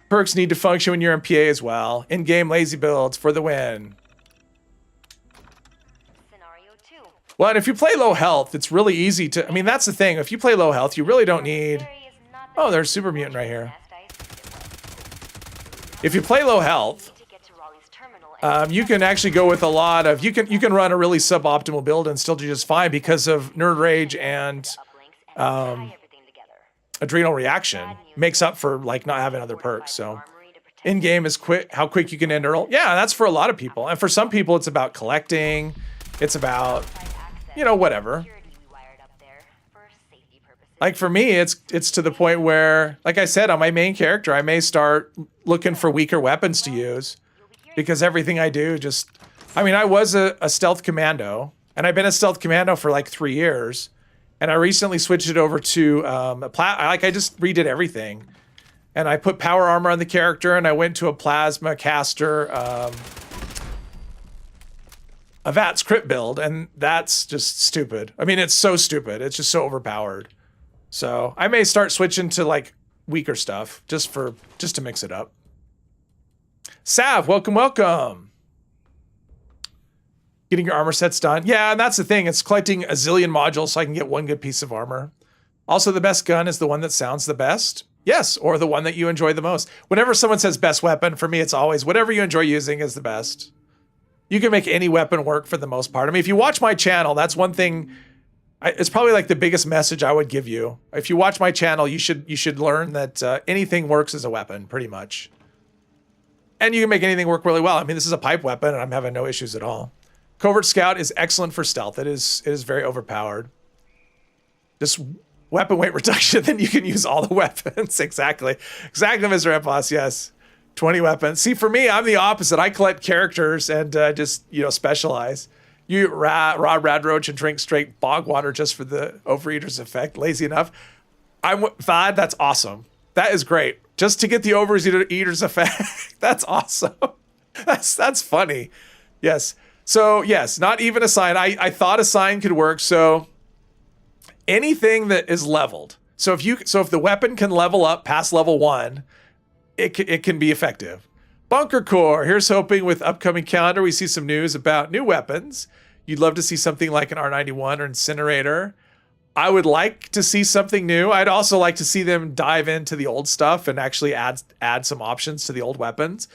Perks need to function when you're in PA as well. In-game lazy builds for the win. Scenario 2. Well, and if you play low health, it's really easy to... I mean, that's the thing. If you play low health, you really don't need... Oh, there's Super Mutant right here. If you play low health, you can actually go with a lot of... You can run a really suboptimal build and still do just fine because of Nerd Rage and Adrenal Reaction makes up for like not having other perks. So in-game is how quick you can end Earl. Yeah, that's for a lot of people. And for some people, it's about collecting. It's about, whatever. Like for me, it's to the point where, like I said, on my main character, I may start looking for weaker weapons to use because everything I do I was a stealth commando and I've been a stealth commando for like 3 years. And I recently switched it over to I just redid everything. And I put power armor on the character and I went to a plasma caster, a VATS crit build, and that's just stupid. I mean, it's so stupid. It's just so overpowered. So I may start switching to like weaker stuff just to mix it up. Sav, welcome. Getting your armor sets done. Yeah, and that's the thing. It's collecting a zillion modules so I can get one good piece of armor. Also, the best gun is the one that sounds the best. Yes, or the one that you enjoy the most. Whenever someone says best weapon, for me, it's always whatever you enjoy using is the best. You can make any weapon work for the most part. I mean, if you watch my channel, that's one thing... It's probably like the biggest message I would give you. If you watch my channel, you should learn that anything works as a weapon, pretty much. And you can make anything work really well. I mean, this is a pipe weapon, and I'm having no issues at all. Covert Scout is excellent for stealth. It is very overpowered. Just weapon weight reduction, then you can use all the weapons. Exactly, Mr. Epos, yes. 20 weapons. See, for me, I'm the opposite. I collect characters and just, specialize. You raw Radroach and drink straight bog water just for the overeater's effect. Lazy enough. Thad, that's awesome. That is great. Just to get the overeater's effect. That's awesome. That's funny. Yes. So yes, not even a sign. I thought a sign could work. So anything that is leveled. So if the weapon can level up past level 1, it can be effective. Bunker Core, here's hoping with upcoming calendar we see some news about new weapons. You'd love to see something like an R91 or Incinerator. I would like to see something new. I'd also like to see them dive into the old stuff and actually add some options to the old weapons,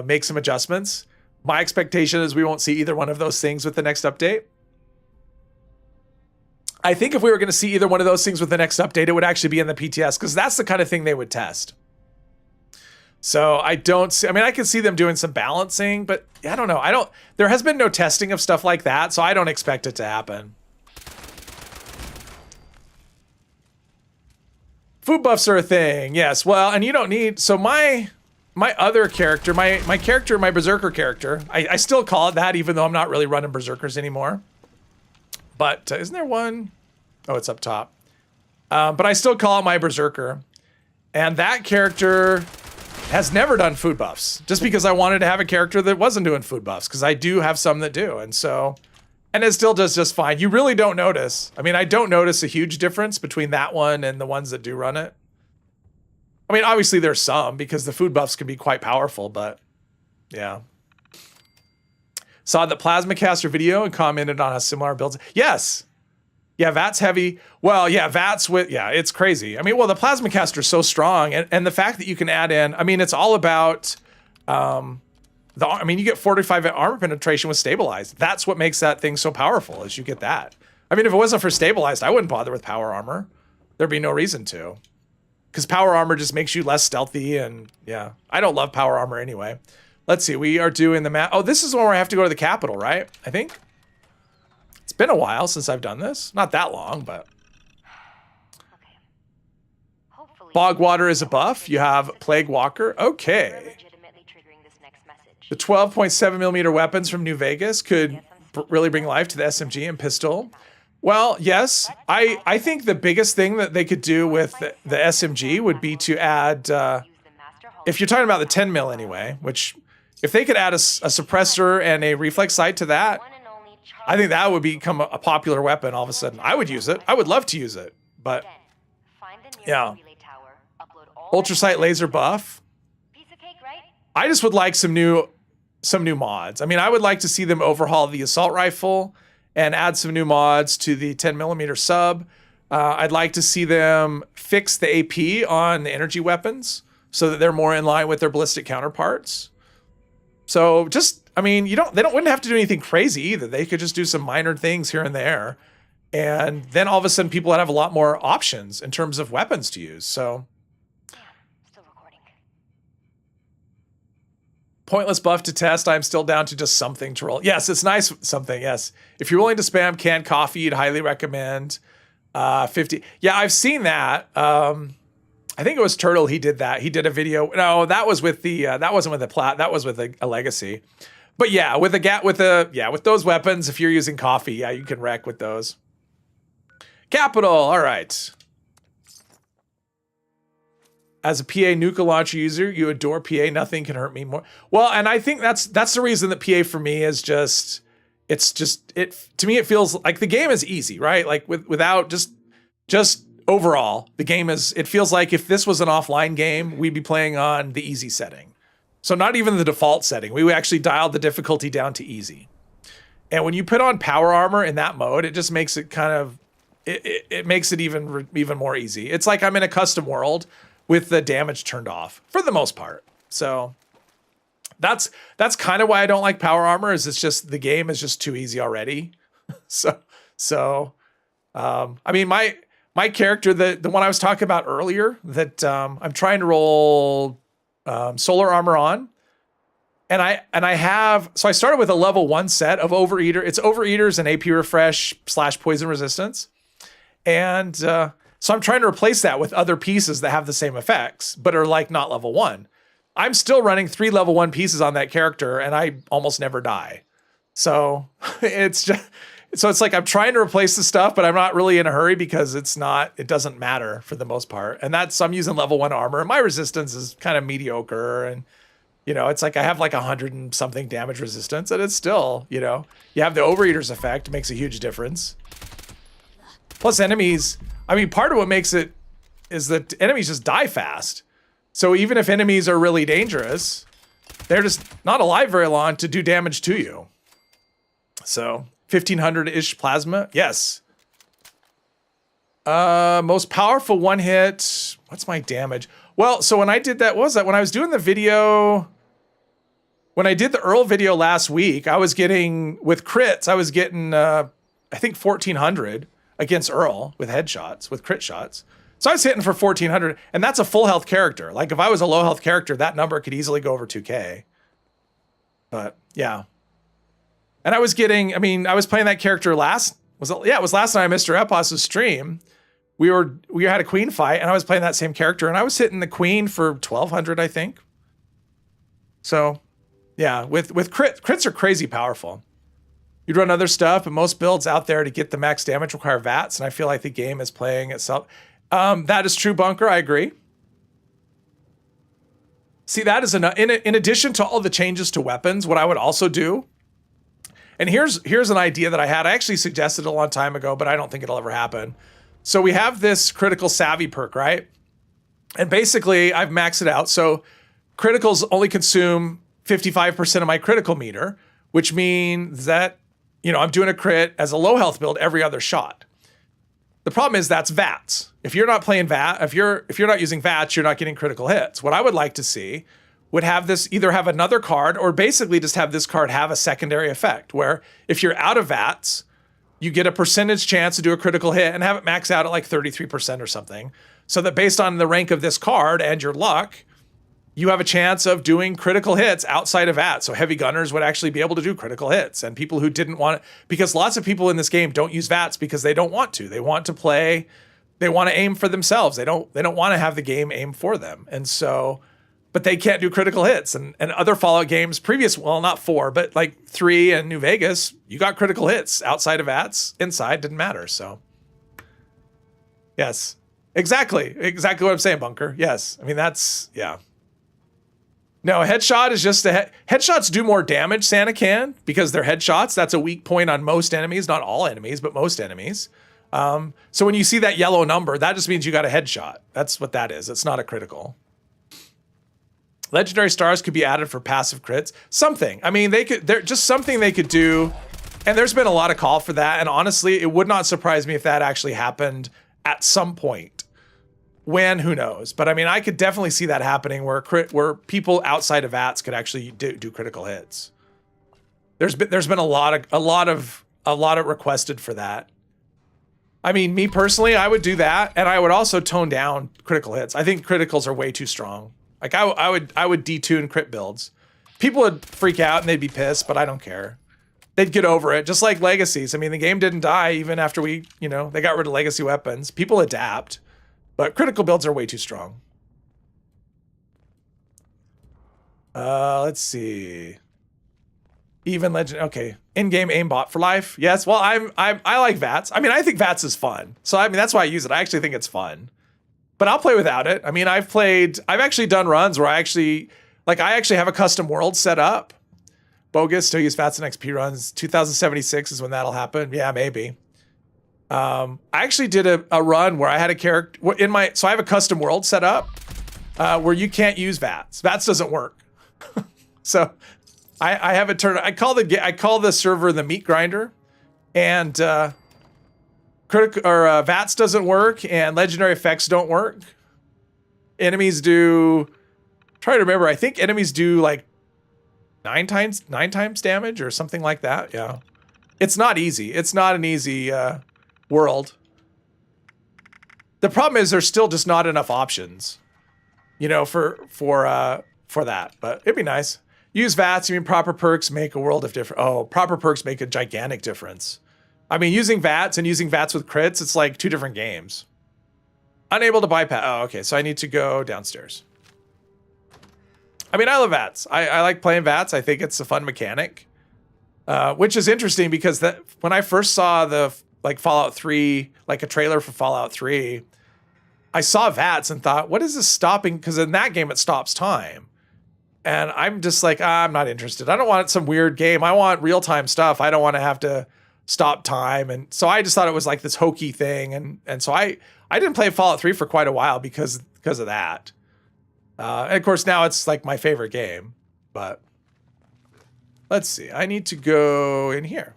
make some adjustments. My expectation is we won't see either one of those things with the next update. I think if we were going to see either one of those things with the next update, it would actually be in the PTS because that's the kind of thing they would test. So I don't see, I can see them doing some balancing, but I don't know. There has been no testing of stuff like that, so I don't expect it to happen. Food buffs are a thing. Yes. Well, and you don't need, so my other character, my Berserker character, I still call it that, even though I'm not really running Berserkers anymore. But isn't there one? Oh, it's up top. But I still call it my Berserker. And that character has never done food buffs, just because I wanted to have a character that wasn't doing food buffs, because I do have some that do. And it still does just fine. You really don't notice. I don't notice a huge difference between that one and the ones that do run it. Obviously there's some, because the food buffs can be quite powerful, but yeah. Saw the Plasma Caster video and commented on a similar build. Yes. Yeah, VATS heavy. Well, yeah, VATS it's crazy. The Plasma Caster is so strong, and the fact that you can add in, it's all about, you get 45 armor penetration with stabilized. That's what makes that thing so powerful, is you get that. I mean, if it wasn't for stabilized, I wouldn't bother with power armor. There'd be no reason to. Because power armor just makes you less stealthy, and yeah. I don't love power armor anyway. Let's see, we are doing the map. Oh, this is one where I have to go to the capital, right? I think. It's been a while since I've done this. Not that long, but... Okay. Hopefully Bog water is a buff. You have Plague Walker. Okay. legitimately triggering this next message. The 12.7mm weapons from New Vegas could really bring life to the SMG and pistol. Well, yes. I think the biggest thing that they could do with the SMG would be to add... if you're talking about the 10 mil anyway, which if they could add a suppressor and a reflex sight to that, I think that would become a popular weapon all of a sudden. I would use it. I would love to use it, but yeah. Ultrasight laser buff. Piece of cake, right? I just would like some new mods. I mean, I would like to see them overhaul the assault rifle and add some new mods to the 10mm sub. I'd like to see them fix the AP on the energy weapons so that they're more in line with their ballistic counterparts. So just, I mean, they wouldn't have to do anything crazy either. They could just do some minor things here and there. And then all of a sudden people would have a lot more options in terms of weapons to use. So Still recording. pointless buff to test. I'm still down to just something to roll. Yes, it's nice. Something. Yes. If you're willing to spam canned coffee, you'd highly recommend 50. Yeah, I've seen that. I think it was Turtle. He did that. He did a video. No, that was with the, that wasn't with the plat. That was with a legacy. But yeah, with with those weapons, if you're using coffee, yeah, you can wreck with those. Capital. All right. As a PA nuka launcher user, you adore PA. Nothing can hurt me more. Well, and I think that's the reason that PA for me is just, to me, it feels like the game is easy, right? Like without just overall, the game is, it feels like if this was an offline game, we'd be playing on the easy setting. So not even the default setting. We actually dialed the difficulty down to easy. And when you put on power armor in that mode, it just makes it kind of, it makes it even more easy. It's like I'm in a custom world with the damage turned off for the most part. So that's kind of why I don't like power armor, is it's just, the game is just too easy already. So I mean, my character, the one I was talking about earlier, that I'm trying to roll solar armor on, and I have, so I started with a level 1 set of Overeater. It's Overeaters and AP refresh / poison resistance, and so I'm trying to replace that with other pieces that have the same effects but are like not level 1. I'm still running 3 level 1 pieces on that character, and I almost never die. So it's like I'm trying to replace the stuff, but I'm not really in a hurry because it doesn't matter for the most part. And I'm using level 1 armor. My resistance is kind of mediocre. And, it's like I have like 100 and something damage resistance, and it's still, you have the Overeaters effect, makes a huge difference. Plus enemies, I mean, part of what makes it is that enemies just die fast. So even if enemies are really dangerous, they're just not alive very long to do damage to you. So 1500-ish plasma. Yes. Most powerful one hit. What's my damage? Well, so when I did that, when I was doing the video, when I did the Earl video last week, I was getting, with crits, I was getting, I think 1400 against Earl with headshots, with crit shots. So I was hitting for 1400, and that's a full health character. Like if I was a low health character, that number could easily go over 2K. But yeah. And I was playing that character last time Mr. Epos' stream. We had a queen fight, and I was playing that same character, and I was hitting the queen for 1200, I think. So yeah, with crits are crazy powerful. You'd run other stuff, but most builds out there to get the max damage require VATs, and I feel like the game is playing itself. That is true, Bunker. I agree. See, that is in addition to all the changes to weapons, what I would also do. And here's an idea that I had. I actually suggested it a long time ago, but I don't think it'll ever happen. So we have this critical savvy perk, right? And basically I've maxed it out. So criticals only consume 55% of my critical meter, which means that, I'm doing a crit as a low health build every other shot. The problem is that's VATs. If you're not playing VAT, if you're not using VATs, you're not getting critical hits. What I would like to see would have this either have another card or basically just have this card have a secondary effect where if you're out of VATs, you get a percentage chance to do a critical hit and have it max out at like 33% or something. So that based on the rank of this card and your luck, you have a chance of doing critical hits outside of VATS. So heavy gunners would actually be able to do critical hits, and people who didn't want it, because lots of people in this game don't use VATS because they don't want to. They want to play, they want to aim for themselves. They don't want to have the game aim for them. And so, but they can't do critical hits. And other Fallout games, well, not 4, but like 3 and New Vegas, you got critical hits outside of VATS, inside, didn't matter. So, yes, exactly what I'm saying, Bunker. Yes, I mean, yeah. No, headshot is just headshots do more damage, Santa can, because they're headshots. That's a weak point on most enemies, not all enemies, but most enemies. So when you see that yellow number, that just means you got a headshot. That's what that is. It's not a critical. Legendary stars could be added for passive crits. Something. I mean, they're just something they could do. And there's been a lot of call for that. And honestly, it would not surprise me if that actually happened at some point. When, who knows? But I mean, I could definitely see that happening where people outside of VATS could actually do critical hits. There's been a lot of requested for that. I mean, me personally, I would do that, and I would also tone down critical hits. I think criticals are way too strong. Like I would detune crit builds. People would freak out and they'd be pissed, but I don't care. They'd get over it, just like legacies. I mean, the game didn't die even after they got rid of legacy weapons. People adapt. But critical builds are way too strong. Let's see. Even legend. Okay, in-game aimbot for life. Yes. Well, I like VATS. I mean, I think VATS is fun. So I mean, that's why I use it. I actually think it's fun. But I'll play without it. I mean, I've actually done runs where I actually have a custom world set up. Bogus. Still use VATS and XP runs. 2076 is when that'll happen. Yeah, maybe. I actually did a run where I had a character so I have a custom world set up where you can't use VATS. VATS doesn't work. So I have it turned. I call the server the meat grinder, and VATS doesn't work, and legendary effects don't work. Enemies do. Try to remember. I think enemies do like 9 times damage or something like that. Yeah, it's not easy. It's not an easy world. The problem is there's still just not enough options, for that. But it'd be nice. Use VATS. You mean proper perks make a world of difference. Oh, proper perks make a gigantic difference. I mean, using VATS and using VATS with crits, it's like 2 different games. Unable to bypass. Oh, okay. So I need to go downstairs. I mean, I love VATS. I like playing VATS. I think it's a fun mechanic, which is interesting because when I first saw Fallout 3, like a trailer for Fallout 3, I saw VATS and thought, what is this stopping? Because in that game, it stops time. And I'm just like, I'm not interested. I don't want some weird game. I want real-time stuff. I don't want to have to stop time. And so I just thought it was like this hokey thing. And so I didn't play Fallout 3 for quite a while because of that. And of course, now it's like my favorite game. But let's see. I need to go in here.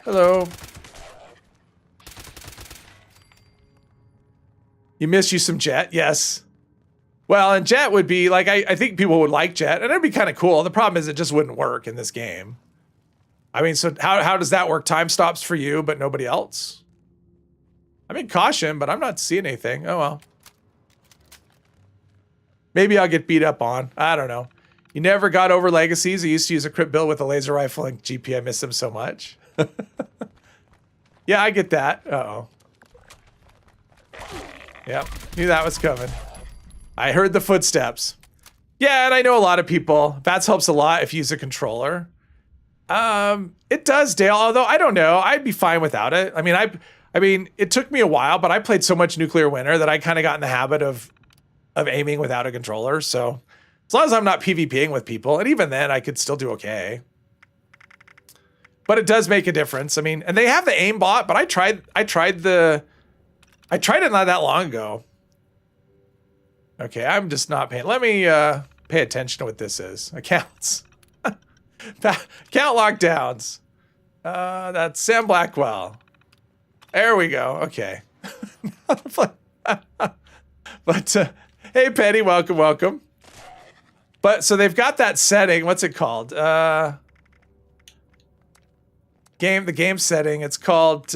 Hello. You miss you some Jet? Yes. Well, and Jet would be like, I think people would like Jet, and it'd be kind of cool. The problem is it just wouldn't work in this game. I mean, so how does that work? Time stops for you, but nobody else? I mean, caution, but I'm not seeing anything. Oh, well. Maybe I'll get beat up on. I don't know. You never got over legacies. I used to use a crit build with a laser rifle and GP. I miss them so much. Yeah, I get that. Uh-oh. Yep, knew that was coming. I heard the footsteps. Yeah, and I know a lot of people. VATS helps a lot if you use a controller. It does, Dale, although I don't know. I'd be fine without it. I mean, it took me a while, but I played so much Nuclear Winter that I kind of got in the habit of aiming without a controller. So as long as I'm not PvPing with people, and even then I could still do okay. But it does make a difference. I mean, and they have the aimbot, but I tried it not that long ago. Okay, I'm just not paying. Let me pay attention to what this is. Accounts. Account lockdowns. That's Sam Blackwell. There we go. Okay. But hey, Penny, welcome. But so they've got that setting. What's it called? the game setting. It's called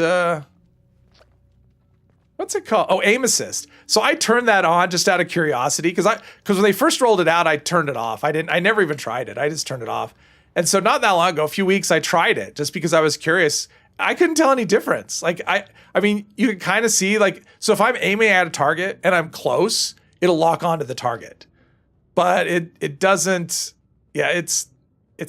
what's it called? Oh, aim assist. So I turned that on just out of curiosity because when they first rolled it out, I turned it off. I never even tried it. I just turned it off. And so not that long ago, a few weeks, I tried it just because I was curious. I couldn't tell any difference. Like I mean, you can kind of see like, so if I'm aiming at a target and I'm close, it'll lock onto the target. But it doesn't, yeah, it's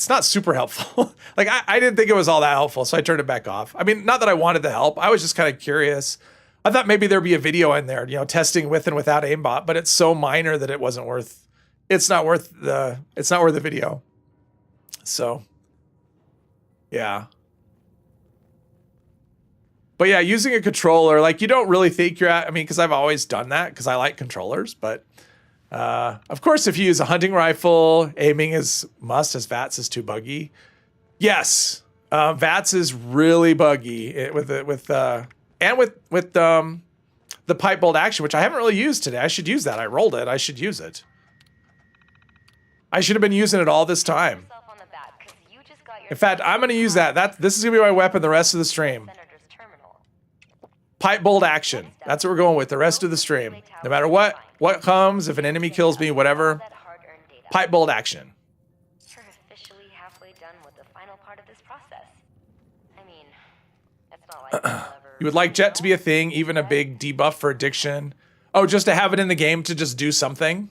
not super helpful. Like I didn't think it was all that helpful, so I turned it back off. I mean, not that I wanted the help. I was just kind of curious. I thought maybe there'd be a video in there, testing with and without aimbot, but it's so minor that it's not worth the video. So, yeah. But yeah, using a controller, like you don't really think because I've always done that because I like controllers, but of course, if you use a hunting rifle, aiming is must as VATS is too buggy. Yes, VATS is really buggy with the pipe bolt action, which I haven't really used today. I should use that. I rolled it. I should use it. I should have been using it all this time. In fact, I'm going to use that. This is going to be my weapon the rest of the stream. Pipe bolt action. That's what we're going with the rest of the stream. No matter what comes, if an enemy kills me, whatever. Pipe bolt action. You're officially halfway done with the final part of this process. I mean, it's not like you'll ever... You would like Jet to be a thing, even a big debuff for addiction. Oh, just to have it in the game to just do something?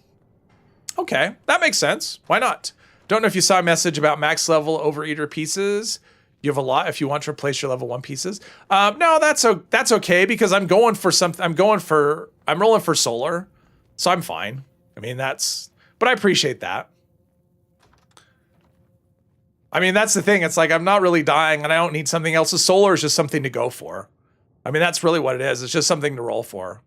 Okay, that makes sense. Why not? Don't know if you saw a message about max level overeater pieces. You have a lot if you want to replace your level 1 pieces. No, that's okay because I'm going for something. I'm rolling for solar, so I'm fine. I mean, but I appreciate that. I mean, that's the thing. It's like I'm not really dying and I don't need something else. The solar is just something to go for. I mean, that's really what it is. It's just something to roll for.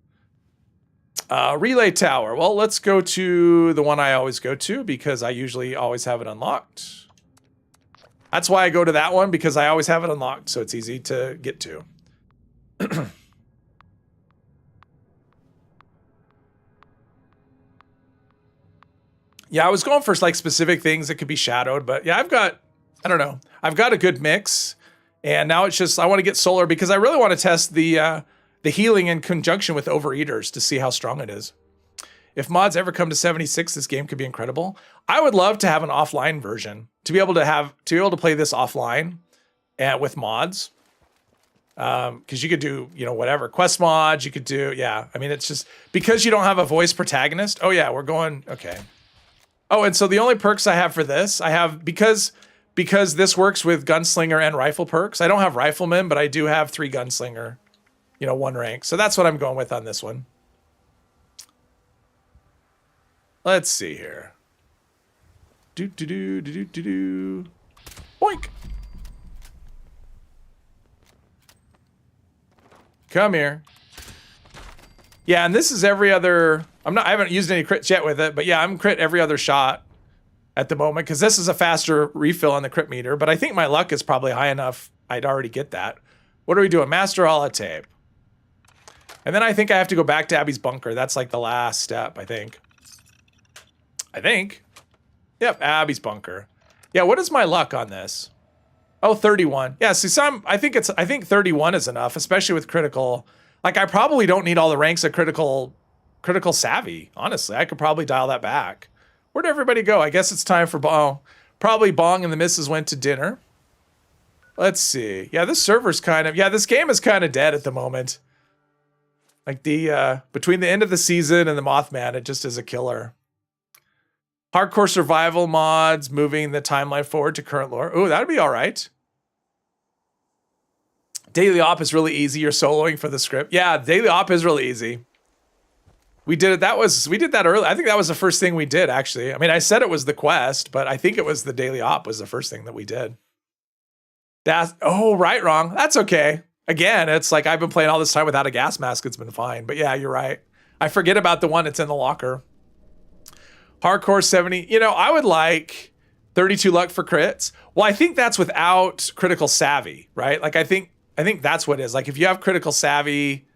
Relay tower. Well, let's go to the one I always go to because I usually always have it unlocked. That's why I go to that one, because I always have it unlocked, so it's easy to get to. Yeah, I was going for like specific things that could be shadowed, but yeah, I don't know. I've got a good mix, and now it's just, I want to get solar because I really want to test the healing in conjunction with overeaters to see how strong it is. If mods ever come to 76, this game could be incredible. I would love to have an offline version to be able to play this offline and with mods. Because you could do, whatever quest mods you could do. Yeah. I mean, it's just because you don't have a voice protagonist. Oh yeah, we're going. Okay. Oh, and so the only perks I have for this, I have because this works with gunslinger and rifle perks. I don't have rifleman, but I do have 3 gunslinger, 1 rank. So that's what I'm going with on this one. Let's see here. Boink. Come here. Yeah, and this is every other... I haven't used any crits yet with it, but yeah, I'm crit every other shot at the moment because this is a faster refill on the crit meter, but I think my luck is probably high enough. I'd already get that. What are we doing? Master holotape. And then I think I have to go back to Abby's bunker. That's like the last step, I think. Yep, Abby's bunker. Yeah, what is my luck on this? Oh, 31. Yeah, see, I think 31 is enough, especially with critical. Like, I probably don't need all the ranks of critical savvy, honestly. I could probably dial that back. Where'd everybody go? I guess it's time for Bong. Probably Bong and the missus went to dinner. Let's see. Yeah, this server's this game is kind of dead at the moment. Like between the end of the season and the Mothman, it just is a killer. Hardcore survival mods, moving the timeline forward to current lore. Ooh, that'd be all right. Daily op is really easy. You're soloing for the script. Yeah, daily op is really easy. We did it. We did that early. I think that was the first thing we did, actually. I mean, I said it was the quest, but I think it was the daily op was the first thing that we did. Right, wrong. That's okay. Again, it's like I've been playing all this time without a gas mask. It's been fine. But yeah, you're right. I forget about the one that's in the locker. Hardcore 70. I would like 32 luck for crits. Well, I think that's without critical savvy, right? Like, I think that's what it is. Like, if you have critical savvy,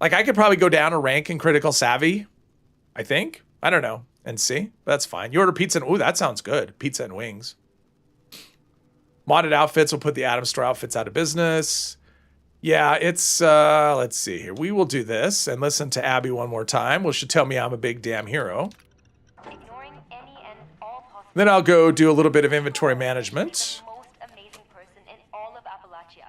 like, I could probably go down a rank in critical savvy, I think. I don't know. And see. That's fine. You order pizza and, ooh, that sounds good. Pizza and wings. Modded outfits will put the Atom Store outfits out of business. Yeah, it's, let's see here. We will do this and listen to Abby one more time. Well, she'll tell me I'm a big damn hero. Ignoring any and all possible. Then I'll go do a little bit of inventory management. The most amazing person in all of Appalachia.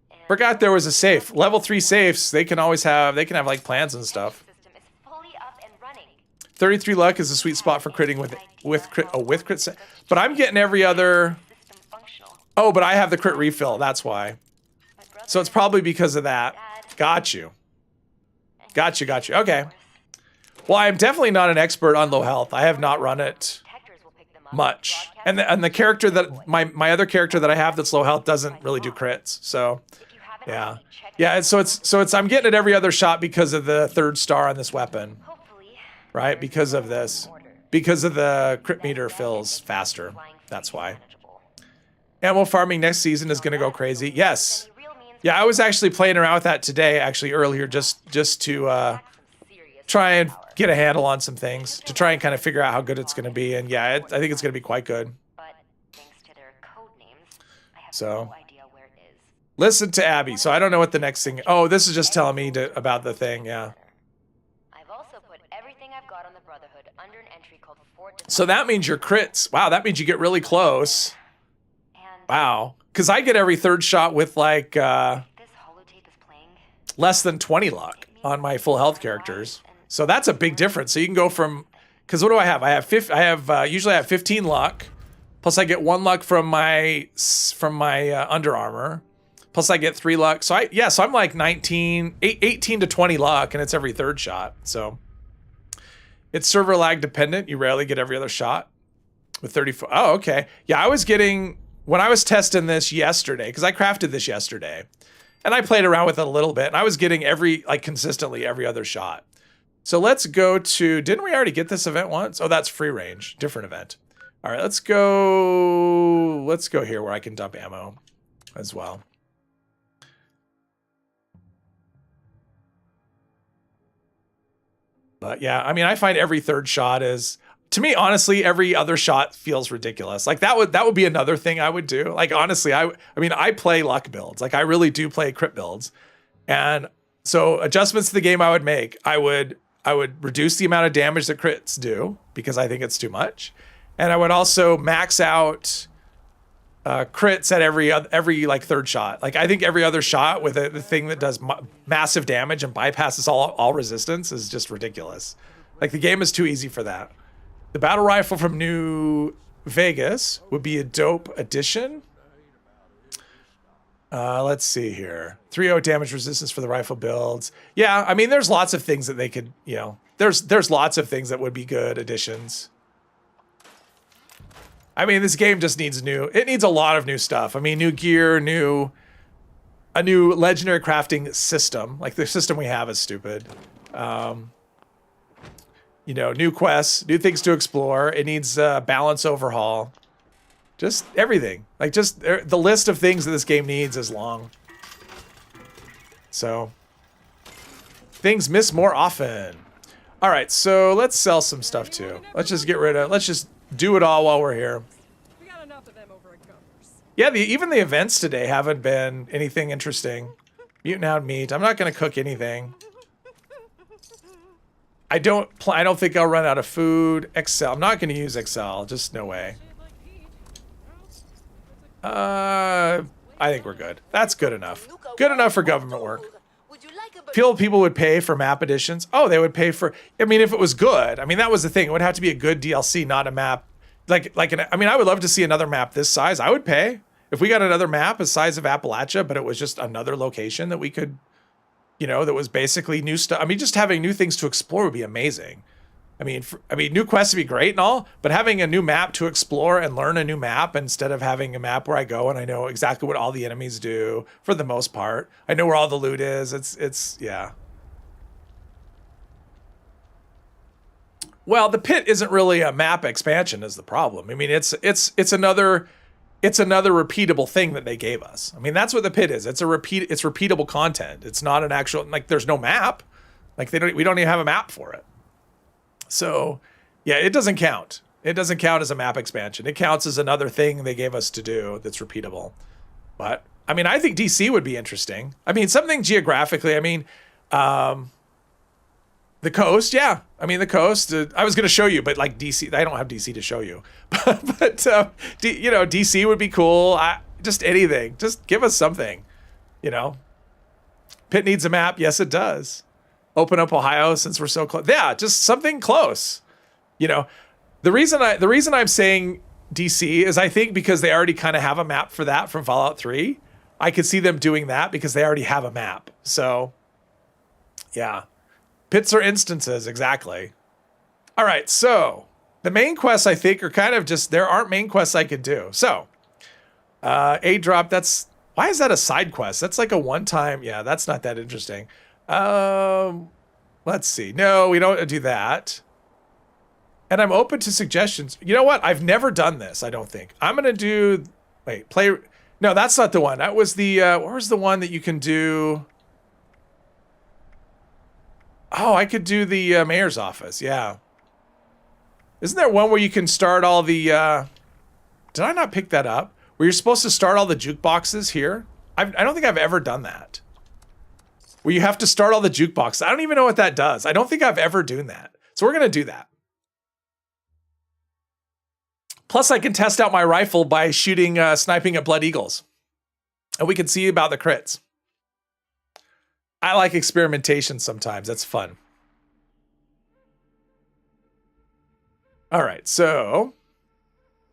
And Forgot there was a safe. Level 3 safes, they can always have, they can have like plans and stuff. system is fully up and running. 33 luck is a sweet spot for critting with crit. But I'm getting every other. System functional. Oh, but I have the crit refill. That's why. My brother So it's probably because of that. Dad, Got you. and Got you. Got you. Okay. of course, Well, I'm definitely not an expert on low health. I have not run it detectors will pick them up, much. broadcast And the character that my other character that I have that's low health doesn't really do crits. So If you haven't yeah. already, check Yeah, it and so it's I'm getting it every other shot because of the 3rd star on this weapon. Hopefully, Right? Because of this. Because of the crit meter fills faster. flying That's free why. is manageable. Ammo farming next season is going to go crazy. Yes. Any real means Yeah, I was actually playing around with that today, actually earlier, just to some serious try and power. get a handle on some things, to try and kind of figure out how good it's going to be. And yeah, I think it's going to be quite good. But thanks to their code names, I have So. no idea where it is. Listen to Abby. So I don't know what the next thing. Oh, this is just telling me about the thing. Yeah. I've also put everything I've got on the Brotherhood under an entry called Fort. So that means your crits. Wow, that means you get really close. And Wow. Because I get every 3rd shot with like this holotape is playing. less than 20 luck on my full health characters. So that's a big difference. So you can go from, because what do I have? I have usually I have 15 luck, plus I get 1 luck from my Under Armor, plus I get 3 luck. So I'm like 18 to 20 luck, and it's every 3rd shot. So it's server lag dependent. You rarely get every other shot with 34. Oh, okay. Yeah, I was getting, when I was testing this yesterday, because I crafted this yesterday, and I played around with it a little bit, and I was getting consistently every other shot. So let's go to, didn't we already get this event once? Oh, that's free range, different event. All right, let's go here where I can dump ammo as well. But yeah, I mean, I find every 3rd shot is, to me, honestly, every other shot feels ridiculous. Like that would be another thing I would do. Like, honestly, I mean, I play luck builds. Like I really do play crit builds. And so adjustments to the game I would make, I would reduce the amount of damage that crits do because I think it's too much. And I would also max out crits at every like 3rd shot. Like I think every other shot with the thing that does massive damage and bypasses all resistance is just ridiculous. Like the game is too easy for that. The battle rifle from New Vegas would be a dope addition. Let's see here. 3-0 damage resistance for the rifle builds. Yeah, I mean, there's lots of things that they could, there's lots of things that would be good additions. I mean, this game just needs it needs a lot of new stuff. I mean, new gear, a new legendary crafting system. Like the system we have is stupid. New quests, new things to explore. It needs a balance overhaul. Just everything. Like just the list of things that this game needs is long. So things miss more often. All right, so let's sell some stuff too. Let's just do it all while we're here. We got enough of them over at Gover's. Yeah, even the events today haven't been anything interesting. Mutant out meat. I'm not going to cook anything. I don't think I'll run out of food. Excel. I'm not going to use Excel. Just no way. I think we're good. That's good enough. Good enough for government work. People would pay for map additions. Oh, they would pay for, I mean, if it was good. I mean, that was the thing. It would have to be a good DLC, not a map. I mean, I would love to see another map this size. I would pay. If we got another map the size of Appalachia, but it was just another location that we could, that was basically new stuff. I mean, just having new things to explore would be amazing. I mean, new quests would be great and all, but having a new map to explore and learn a new map instead of having a map where I go and I know exactly what all the enemies do for the most part. I know where all the loot is. It's yeah. Well, the pit isn't really a map expansion is the problem. I mean, it's another repeatable thing that they gave us. I mean, that's what the pit is. It's repeatable content. It's not an actual, like, there's no map. Like we don't even have a map for it. So, yeah, it doesn't count. It doesn't count as a map expansion. It counts as another thing they gave us to do that's repeatable. But, I mean, I think DC would be interesting. I mean, something geographically, I mean, the coast, yeah. I mean, the coast, I was going to show you, but like DC, I don't have DC to show you. but you know, DC would be cool. Just anything. Just give us something, you know. Pitt needs a map. Yes, it does. Open up Ohio since we're so close. Yeah, just something close. You know, the reason I'm saying DC is I think because they already kind of have a map for that from Fallout 3. I could see them doing that because they already have a map. So, yeah. Pits are instances, exactly. All right, so the main quests I think are kind of just, there aren't main quests I could do. So, a drop, that's, why is that a side quest? That's like a one-time, yeah, that's not that interesting. Let's see. No, we don't do that. And I'm open to suggestions. You know what? I've never done this, I don't think. I'm going to do, wait, play, no, that's not the one. That was the, where's the one that you can do? Oh, I could do the mayor's office, yeah. Isn't there one where you can start all the, did I not pick that up? Where you're supposed to start all the jukeboxes here? I don't think I've ever done that. Where you have to start all the jukeboxes. I don't even know what that does. I don't think I've ever done that. So we're going to do that. Plus I can test out my rifle by shooting, sniping at Blood Eagles. And we can see about the crits. I like experimentation sometimes. That's fun. All right, so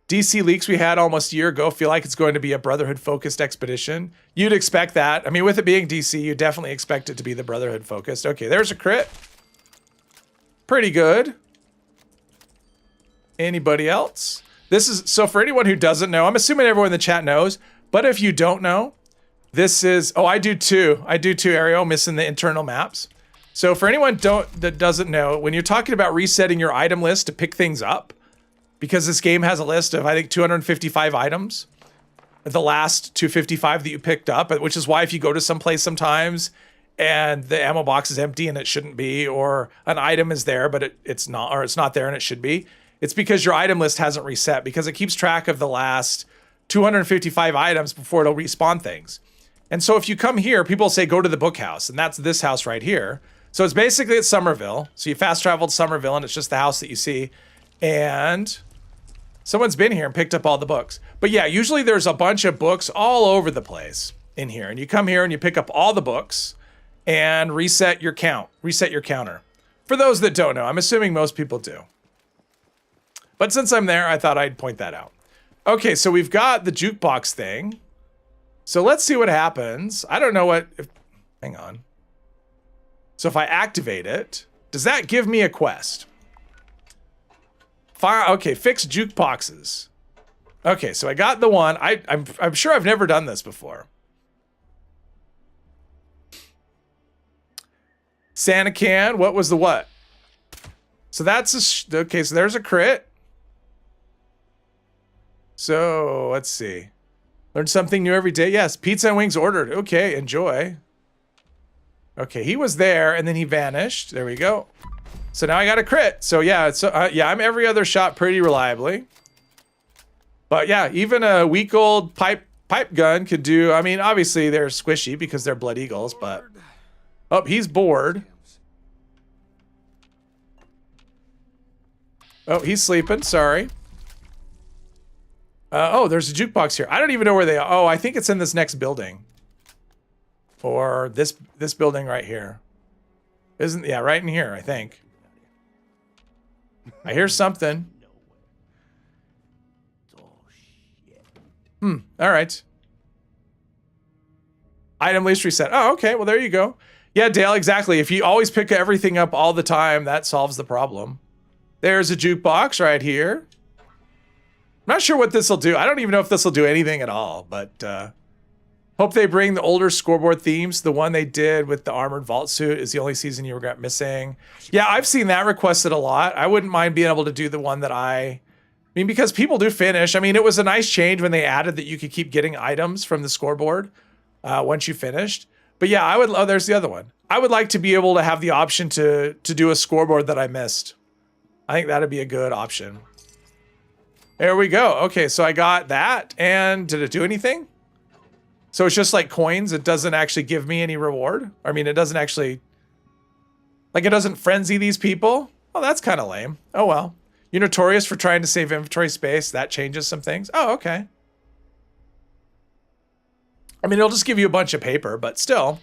DC leaks we had almost a year ago feel like it's going to be a Brotherhood-focused expedition. You'd expect that. I mean, with it being DC, you definitely expect it to be the Brotherhood-focused. Okay, there's a crit. Pretty good. Anybody else? This is, so for anyone who doesn't know, I'm assuming everyone in the chat knows, but if you don't know, this is, oh, I do too, Ariel, missing the internal maps. So for anyone that doesn't know, when you're talking about resetting your item list to pick things up, because this game has a list of, I think, 255 items, the last 255 that you picked up, which is why if you go to some place sometimes and the ammo box is empty and it shouldn't be, or an item is there, but it's not, or it's not there and it should be, it's because your item list hasn't reset, because it keeps track of the last 255 items before it'll respawn things. And so if you come here, people say go to the book house, and that's this house right here. So it's basically at Somerville. So you fast traveled Somerville, and it's just the house that you see. And someone's been here and picked up all the books. But yeah, usually there's a bunch of books all over the place in here. And you come here and you pick up all the books and reset your count, reset your counter. For those that don't know, I'm assuming most people do. But since I'm there, I thought I'd point that out. Okay, so we've got the jukebox thing. So let's see what happens. I don't know what, hang on. So if I activate it, does that give me a quest? Okay, fix jukeboxes. Okay, so I got the one. I'm sure I've never done this before. Santa can, what was the what? So that's okay, so there's a crit. So let's see. Learn something new every day. Yes, pizza and wings ordered. Okay, enjoy. Okay, he was there and then he vanished. There we go. So now I got a crit. So yeah, it's yeah, I'm every other shot pretty reliably. But yeah, even a week old pipe gun could do. I mean, obviously they're squishy because they're Blood Eagles, but oh, he's bored. Oh, he's sleeping. Sorry. Oh, there's a jukebox here. I don't even know where they are. Oh, I think it's in this next building. Or this building right here. Isn't, yeah, right in here, I think. I hear something. All right. Item list reset. Oh, okay. Well, there you go. Yeah, Dale, exactly. If you always pick everything up all the time, that solves the problem. There's a jukebox right here. I'm not sure what this will do. I don't even know if this will do anything at all, but hope they bring the older scoreboard themes. The one they did with the armored vault suit is the only season you got missing. Yeah, I've seen that requested a lot. I wouldn't mind being able to do the one that I mean, because people do finish. I mean, it was a nice change when they added that you could keep getting items from the scoreboard once you finished. But yeah, I would, oh, there's the other one. I would like to be able to have the option to do a scoreboard that I missed. I think that'd be a good option. There we go. Okay, so I got that. And did it do anything? So it's just like coins. It doesn't actually give me any reward. I mean, it doesn't actually... Like, it doesn't frenzy these people. Oh, that's kind of lame. Oh, well. You're notorious for trying to save inventory space. That changes some things. Oh, okay. I mean, it'll just give you a bunch of paper, but still.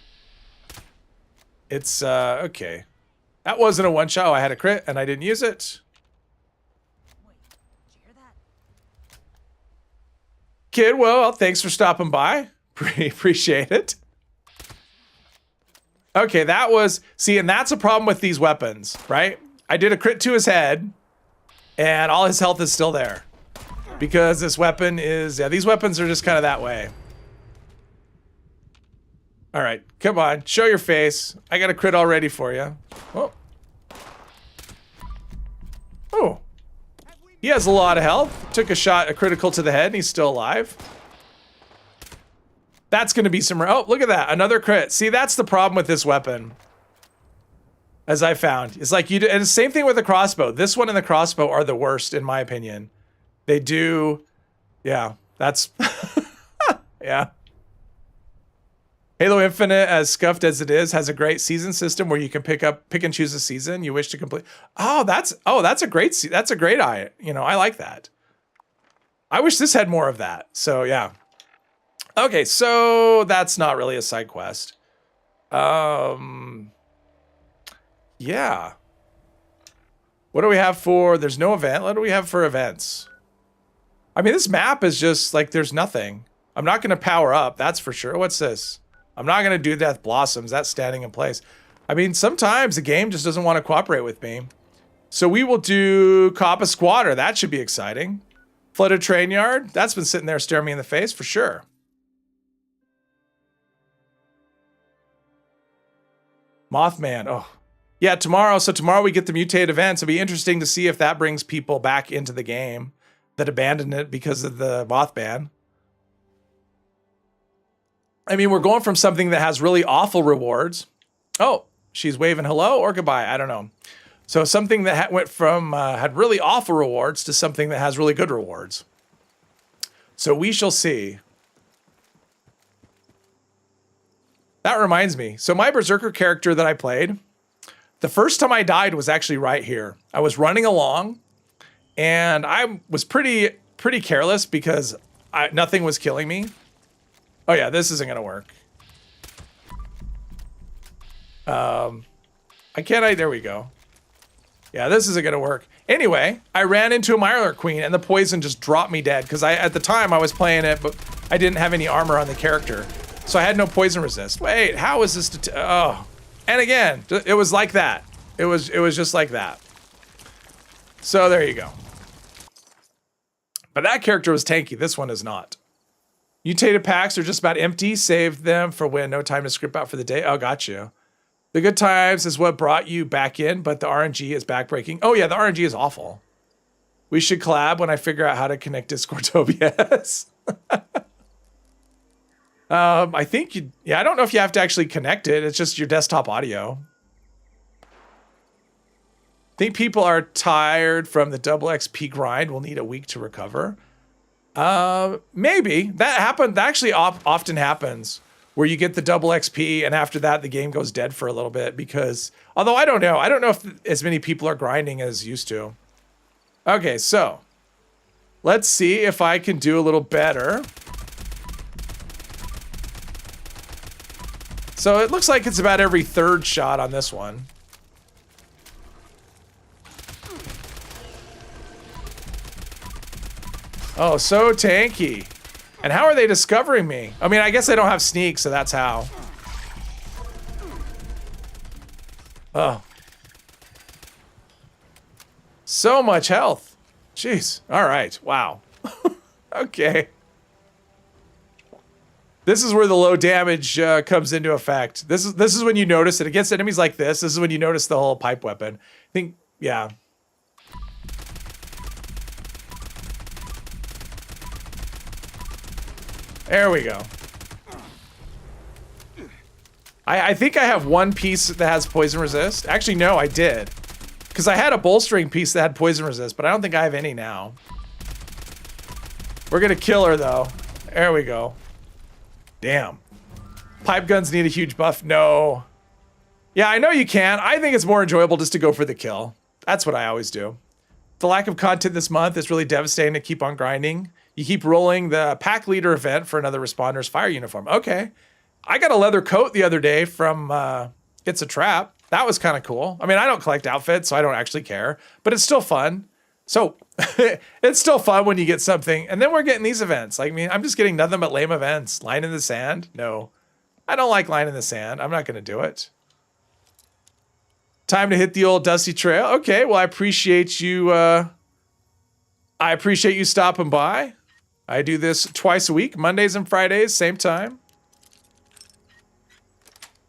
It's, okay. That wasn't a one-shot. Oh, I had a crit, and I didn't use it. Kid, well, thanks for stopping by. Appreciate it. Okay, that was... See, and that's a problem with these weapons, right? I did a crit to his head, and all his health is still there. Because this weapon is... Yeah, these weapons are just kind of that way. All right, come on. Show your face. I got a crit already for you. Oh. Oh. He has a lot of health. Took a shot, a critical to the head, and he's still alive. That's going to be some... Oh, look at that. Another crit. See, that's the problem with this weapon. As I found. It's like you do... And the same thing with the crossbow. This one and the crossbow are the worst, in my opinion. They do... Yeah, that's... Yeah. Halo Infinite, as scuffed as it is, has a great season system where you can pick and choose a season you wish to complete. Oh, that's a great you know, I like that. I wish this had more of that. So yeah. Okay, so that's not really a side quest. Yeah. What do we have for? There's no event. What do we have for events? I mean, this map is just like there's nothing. I'm not going to power up. That's for sure. What's this? I'm not going to do Death Blossoms. That's standing in place. I mean, sometimes the game just doesn't want to cooperate with me. So we will do Cop a Squatter. That should be exciting. Flooded Train Yard. That's been sitting there staring me in the face for sure. Mothman. Oh, yeah, tomorrow. So tomorrow we get the mutate events. It'll be interesting to see if that brings people back into the game that abandoned it because of the Mothman. I mean, we're going from something that has really awful rewards. Oh, she's waving hello or goodbye. I don't know. So something that went from had really awful rewards to something that has really good rewards. So we shall see. That reminds me. So my Berserker character that I played, the first time I died was actually right here. I was running along, and I was pretty careless because nothing was killing me. Oh yeah, this isn't gonna work. There we go. Yeah, this isn't gonna work. Anyway, I ran into a Mirelurk Queen and the poison just dropped me dead because at the time I was playing it, but I didn't have any armor on the character. So I had no poison resist. Wait, how is this? Oh, and again, it was like that. It was just like that. So there you go. But that character was tanky. This one is not. Mutated packs are just about empty. Save them for when no time to script out for the day. Oh, got you. The good times is what brought you back in, but the RNG is backbreaking. Oh yeah, the RNG is awful. We should collab when I figure out how to connect Discord to OBS. I think I don't know if you have to actually connect it. It's just your desktop audio. Think people are tired from the double XP grind. Will need a week to recover. Maybe that happened. That actually often happens where you get the double XP and after that the game goes dead for a little bit because, although I don't know if as many people are grinding as used to. Okay, so let's see if I can do a little better. So it looks like it's about every third shot on this one. Oh, so tanky. And how are they discovering me? I mean, I guess I don't have sneak, so that's how. Oh. So much health. Jeez. All right. Wow. Okay. This is where the low damage comes into effect. This is when you notice it against enemies like this. This is when you notice the whole pipe weapon. I think, yeah. There we go. I think I have one piece that has poison resist. Actually, no, I did. Because I had a bolstering piece that had poison resist, but I don't think I have any now. We're gonna kill her though. There we go. Damn. Pipe guns need a huge buff. No. Yeah, I know you can. I think it's more enjoyable just to go for the kill. That's what I always do. The lack of content this month is really devastating to keep on grinding. You keep rolling the pack leader event for another responders fire uniform. Okay. I got a leather coat the other day from It's a Trap. That was kind of cool. I mean, I don't collect outfits, so I don't actually care, but it's still fun. So it's still fun when you get something. And then we're getting these events. Like, I mean, I'm just getting nothing but lame events. Line in the sand? No. I don't like line in the sand. I'm not going to do it. Time to hit the old dusty trail. Okay, well, I appreciate you. I appreciate you stopping by. I do this twice a week, Mondays and Fridays, same time.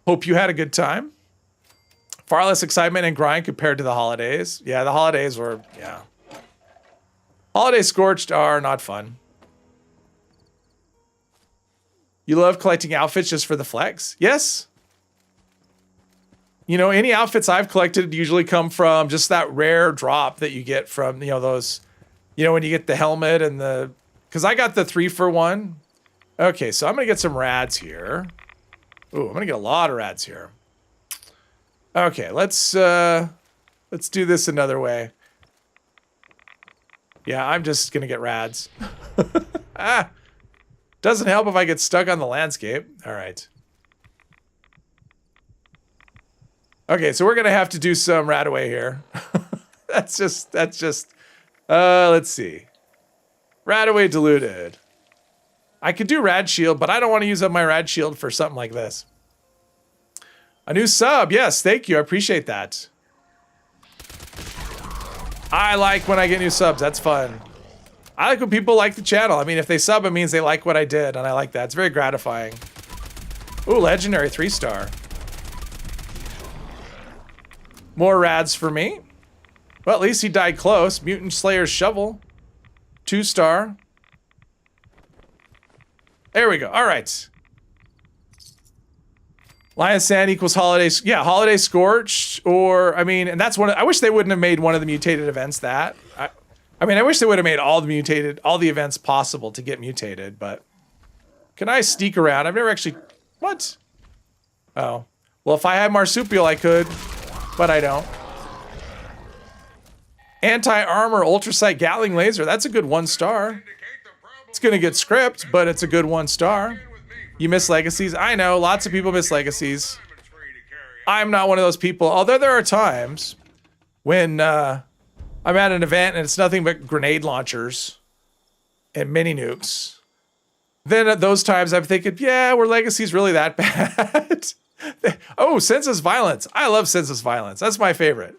Hope you had a good time. Far less excitement and grind compared to the holidays. Yeah, the holidays were, yeah. Holiday Scorched are not fun. You love collecting outfits just for the flex? Yes. You know, any outfits I've collected usually come from just that rare drop that you get from, you know, those, you know, when you get the helmet and the, because I got the 3-for-1. Okay, so I'm going to get some rads here. Ooh, I'm going to get a lot of rads here. Okay, let's do this another way. Yeah, I'm just going to get rads. Doesn't help if I get stuck on the landscape. All right. Okay, so we're going to have to do some rad away here. That's just, let's see. Rad away diluted. I could do rad shield, but I don't want to use up my rad shield for something like this. A new sub. Yes, thank you. I appreciate that. I like when I get new subs. That's fun. I like when people like the channel. I mean, if they sub, it means they like what I did, and I like that. It's very gratifying. Ooh, legendary 3-star. More rads for me. Well, at least he died close. Mutant Slayer's Shovel. 2-star. There we go. All right. Lion Sand equals Holiday. Yeah, Holiday Scorched. Or, I mean, and that's one. I wish they wouldn't have made one of the mutated events that. I mean, I wish they would have made all the events possible to get mutated, but. Can I sneak around? I've never actually. What? Oh. Well, if I had Marsupial, I could. But I don't. Anti-armor ultrasight Gatling laser. That's a good 1-star. It's going to get script, but it's a good 1-star. You miss legacies? I know. Lots of people miss legacies. I'm not one of those people. Although there are times when I'm at an event and it's nothing but grenade launchers and mini nukes. Then at those times I'm thinking, yeah, were legacies really that bad? Oh, Senseless Violence. I love Senseless Violence. That's my favorite.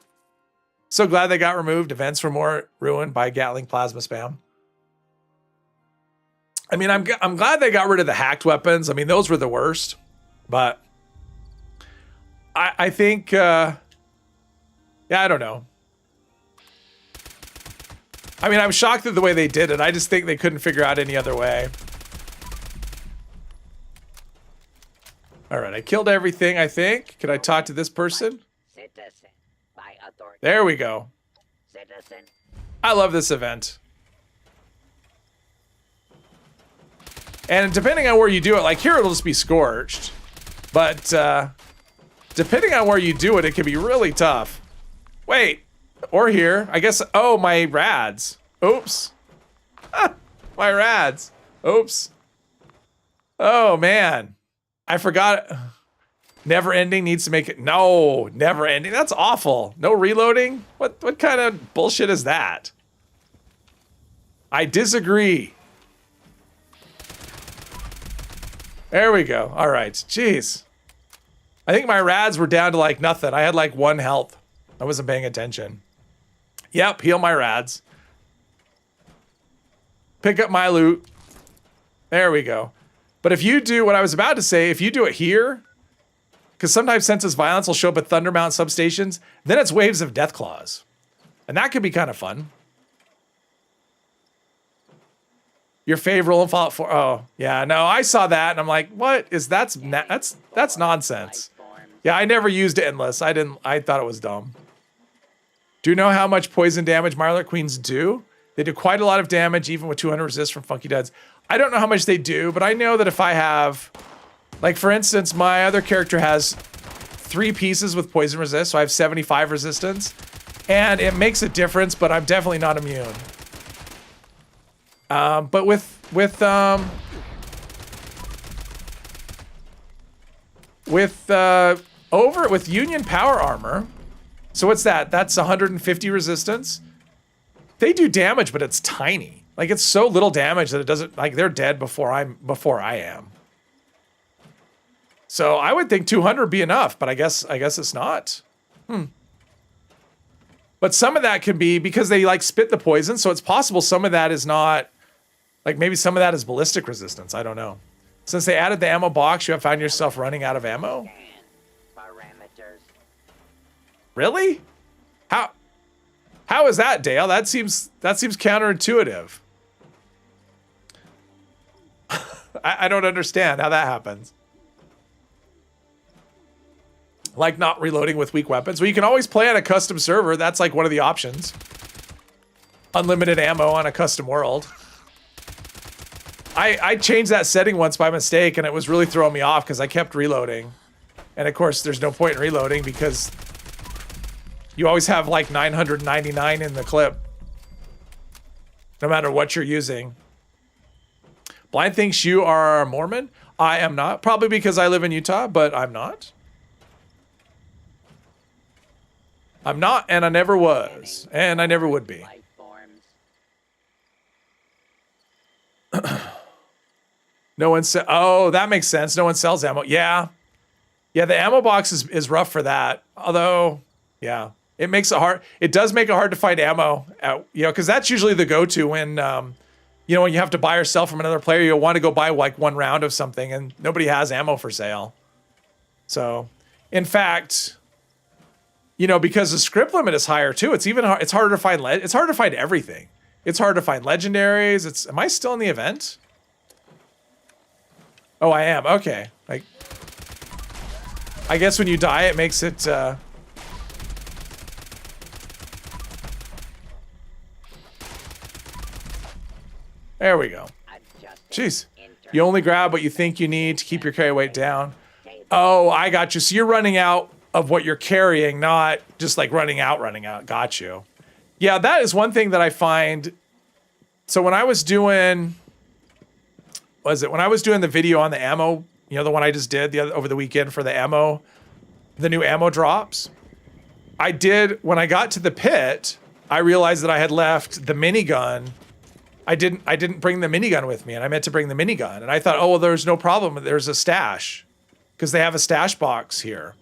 So glad they got removed. Events were more ruined by Gatling plasma spam. I mean, I'm glad they got rid of the hacked weapons. I mean, those were the worst. But I think, yeah, I don't know. I mean, I'm shocked at the way they did it. I just think they couldn't figure out any other way. All right, I killed everything, I think. Can I talk to this person? There we go. I love this event. And depending on where you do it, like here it'll just be scorched. But depending on where you do it, it can be really tough. Wait, or here. I guess, oh, my rads. Oops. Ah, my rads. Oops. Oh, man. I forgot. Never ending needs to make it. No, never ending. That's awful. No reloading? What kind of bullshit is that? I disagree. There we go. All right. Jeez. I think my rads were down to like nothing. I had like 1 health. I wasn't paying attention. Yep. Heal my rads. Pick up my loot. There we go. But if you do what I was about to say, if you do it here, because sometimes Senseless Violence will show up at Thundermount substations, then it's Waves of Deathclaws. And that could be kind of fun. Your favorite role in Fallout 4. Oh, yeah, no, I saw that and I'm like, what is that's nonsense. Yeah, I never used Endless. I thought it was dumb. Do you know how much poison damage Mirelurk Queens do? They do quite a lot of damage, even with 200 resist from Funky Duds. I don't know how much they do, but I know that if I have, like for instance, my other character has 3 pieces with poison resist, so I have 75 resistance, and it makes a difference, but I'm definitely not immune. But with Union Power Armor, so what's that? That's 150 resistance. They do damage, but it's tiny. Like it's so little damage that it doesn't, like they're dead before I am. So I would think 200 would be enough, but I guess it's not. But some of that can be because they like spit the poison, so it's possible some of that is not, like maybe some of that is ballistic resistance. I don't know. Since they added the ammo box, you have found yourself running out of ammo? Really? How is that, Dale? That seems counterintuitive. I don't understand how that happens. Like not reloading with weak weapons. Well, you can always play on a custom server. That's like one of the options. Unlimited ammo on a custom world. I changed that setting once by mistake, and it was really throwing me off because I kept reloading. And of course, there's no point in reloading because you always have like 999 in the clip. No matter what you're using. Blind thinks you are a Mormon. I am not. Probably because I live in Utah, but I'm not. I'm not, and I never was. And I never would be. No one said, oh, that makes sense. No one sells ammo. Yeah. Yeah, the ammo box is rough for that. Although, yeah, it makes it hard. It does make it hard to find ammo, because that's usually the go-to when, when you have to buy or sell from another player, you'll want to go buy like 1 round of something and nobody has ammo for sale. So, in fact, because the script limit is higher too, it's harder to find, it's hard to find everything. It's hard to find legendaries. Am I still in the event? Oh, I am. Okay. Like, I guess when you die, it makes it, there we go. Jeez. You only grab what you think you need to keep your carry weight down. Oh, I got you. So you're running out of what you're carrying, not just like running out. Got you. Yeah, that is one thing that I find. So when I was doing, when I was doing the video on the ammo, the one I just did over the weekend for the ammo, the new ammo drops, when I got to the pit, I realized that I had left the minigun. I didn't bring the minigun with me, and I meant to bring the minigun. And I thought, oh, well, there's no problem. There's a stash because they have a stash box here.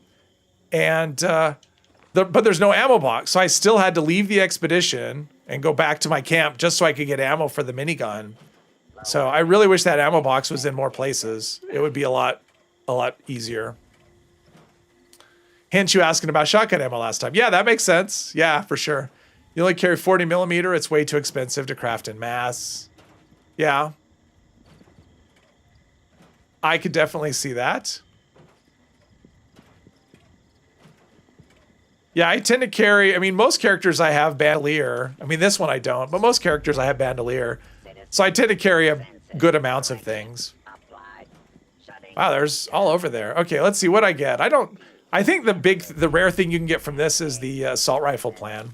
And, but there's no ammo box. So I still had to leave the expedition and go back to my camp just so I could get ammo for the minigun. So I really wish that ammo box was in more places. It would be a lot easier. Hence you asking about shotgun ammo last time. Yeah, that makes sense. Yeah, for sure. You only carry 40 millimeter. It's way too expensive to craft in mass. Yeah. I could definitely see that. Yeah, I tend to carry, most characters I have bandolier. This one I don't, but most characters I have bandolier. So I tend to carry good amounts of things. Wow, there's all over there. Okay, let's see what I get. I think the rare thing you can get from this is the assault rifle plan.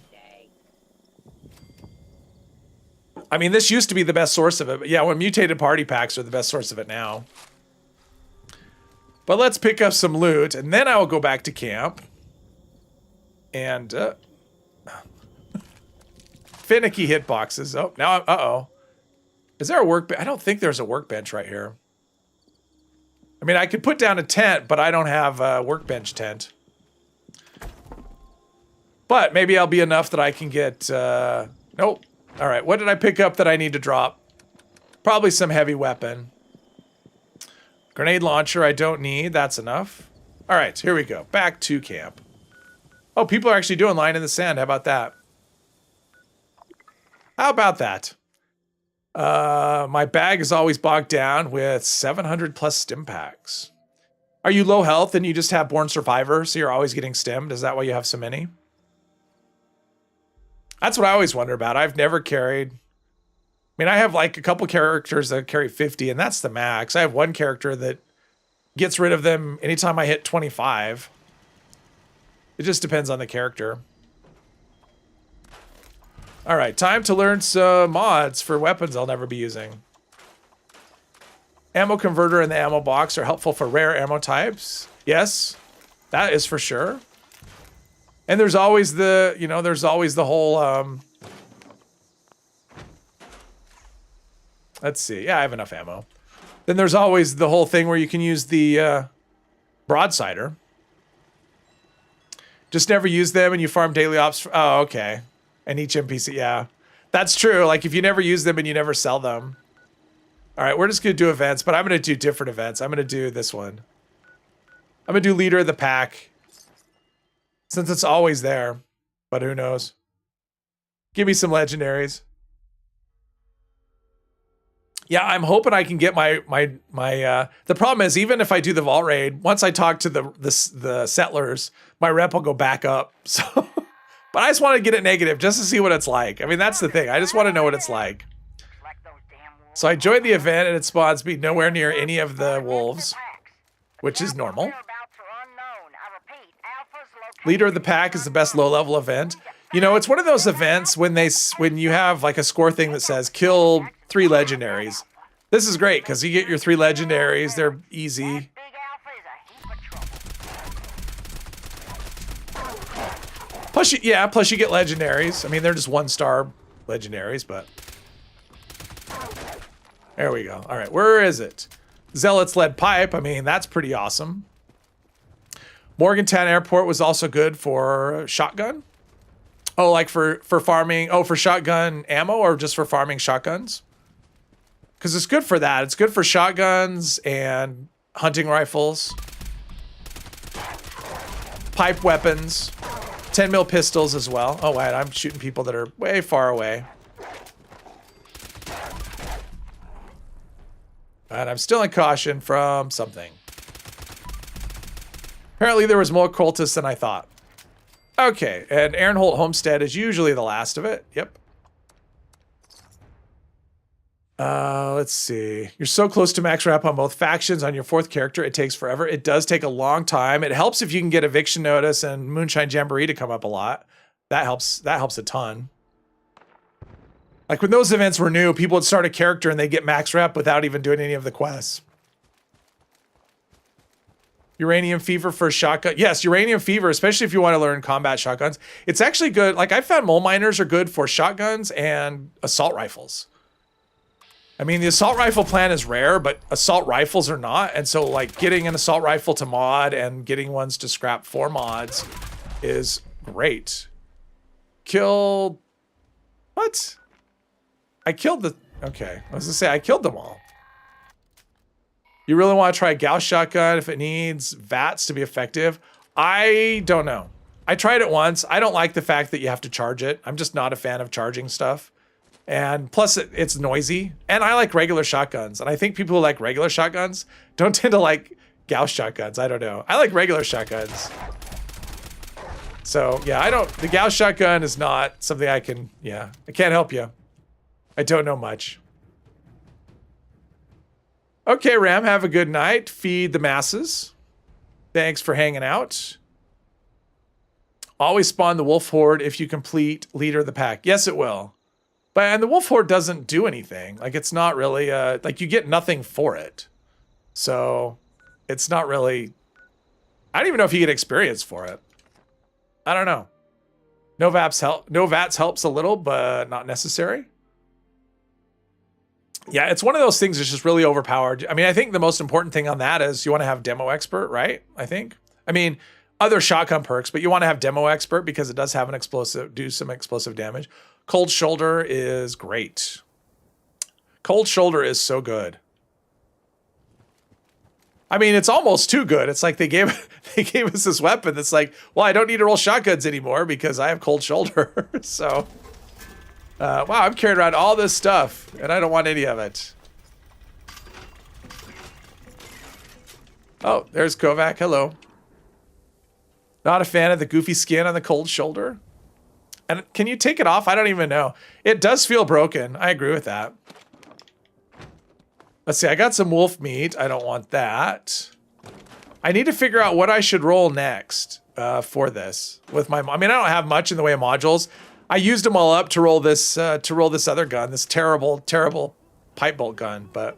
This used to be the best source of it, but yeah, when mutated party packs are the best source of it now. But let's pick up some loot, and then I will go back to camp. And, finicky hitboxes. Oh, now uh-oh. Is there a workbench? I don't think there's a workbench right here. I could put down a tent, but I don't have a workbench tent. But maybe I'll be enough that I can get, nope. All right, what did I pick up that I need to drop? Probably some heavy weapon. Grenade launcher I don't need. That's enough. All right, here we go. Back to camp. Oh, people are actually doing Line in the Sand. How about that? How about that? My bag is always bogged down with 700 plus stim packs. Are you low health and you just have Born Survivor, so you're always getting stimmed? Is that why you have so many? That's what I always wonder about. I've never carried I mean, I have like a couple characters that carry 50, and that's the max. I have one character that gets rid of them anytime I hit 25. It just depends on the character. All right, time to learn some mods for weapons I'll never be using. Ammo converter and the ammo box are helpful for rare ammo types. Yes, that is for sure. And there's always the, there's always the whole, let's see. Yeah, I have enough ammo. Then there's always the whole thing where you can use the broadsider. Just never use them and you farm daily ops. Oh, okay. And each NPC, yeah. That's true. Like if you never use them and you never sell them. All right, we're just going to do events, but I'm going to do different events. I'm going to do this one. I'm going to do leader of the pack. Since it's always there. But who knows? Give me some legendaries. Yeah, I'm hoping I can get my the problem is even if I do the vault raid, once I talk to the settlers, my rep will go back up. So but I just want to get it negative just to see what it's like. I mean, that's the thing. I just want to know what it's like. So I joined the event and it spawns me nowhere near any of the wolves, which is normal. Leader of the pack is the best low-level event. It's one of those events when you have like a score thing that says kill 3 legendaries. This is great because you get your 3 legendaries. They're easy. Plus you get legendaries. I mean, they're just 1-star legendaries, but there we go. All right, where is it? Zealot's lead pipe. I mean, that's pretty awesome. Morgantown Airport was also good for shotgun. Oh, like for farming. Oh, for shotgun ammo or just for farming shotguns? Because it's good for that. It's good for shotguns and hunting rifles. Pipe weapons. 10mm pistols as well. Oh, wait, I'm shooting people that are way far away. And I'm still in caution from something. Apparently there was more cultists than I thought. Okay, and Aaronholt Homestead is usually the last of it. Yep. Let's see. You're so close to max wrap on both factions on your 4th character. It takes forever. It does take a long time. It helps if you can get Eviction Notice and Moonshine Jamboree to come up a lot. That helps a ton. Like when those events were new, people would start a character and they get max rep without even doing any of the quests. Uranium Fever for shotgun. Yes, Uranium Fever, especially if you want to learn combat shotguns. It's actually good. Like I found mole miners are good for shotguns and assault rifles. I mean, the assault rifle plan is rare, but assault rifles are not. And so like getting an assault rifle to mod and getting ones to scrap for mods is great. Killed. What? I killed the. Okay. I was gonna say I killed them all. You really want to try Gauss shotgun if it needs VATS to be effective? I don't know. I tried it once. I don't like the fact that you have to charge it. I'm just not a fan of charging stuff. And plus it's noisy. And I like regular shotguns. And I think people who like regular shotguns don't tend to like Gauss shotguns. I don't know. I like regular shotguns. So yeah, the Gauss shotgun is not something I can't help you. I don't know much. Okay, Ram, have a good night. Feed the masses. Thanks for hanging out. Always spawn the wolf horde if you complete leader of the pack. Yes, it will. And the wolf horde doesn't do anything. Like it's not really like you get nothing for it. So it's not really. I don't even know if you get experience for it. I don't know. No VATS helps a little, but not necessary. Yeah, it's one of those things that's just really overpowered. I mean, I think the most important thing on that is you want to have demo expert, right? I think. I mean, other shotgun perks, but you want to have demo expert because it does have an explosive, do some explosive damage. Cold shoulder is great. Cold shoulder is so good. I mean, it's almost too good. It's like they gave us this weapon that's like, well, I don't need to roll shotguns anymore because I have cold shoulder. So. Wow, I'm carrying around all this stuff, and I don't want any of it. Oh, there's Kovac. Hello. Not a fan of the goofy skin on the cold shoulder. And can you take it off? I don't even know. It does feel broken. I agree with that. Let's see. I got some wolf meat. I don't want that. I need to figure out what I should roll next for this. With my, I mean, I don't have much in the way of modules. I used them all up to roll this other gun, this terrible, terrible pipe bolt gun, but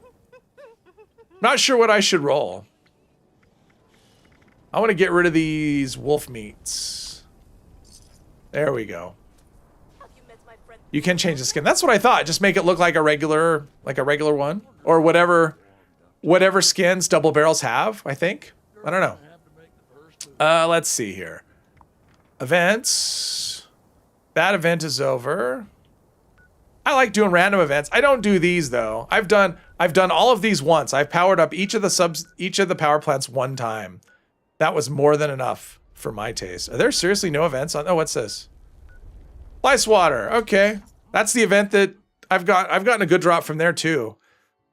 not sure what I should roll. I want to get rid of these wolf meats. There we go. You can change the skin. That's what I thought. Just make it look like a regular one, or whatever skins double barrels have. I think. I don't know. Let's see here. Events. That event is over. I like doing random events. I don't do these though. I've done all of these once. I've powered up each of the power plants one time. That was more than enough for my taste. Are there seriously no events on? Oh, what's this? Ice water. Okay. That's the event that I've gotten a good drop from there too.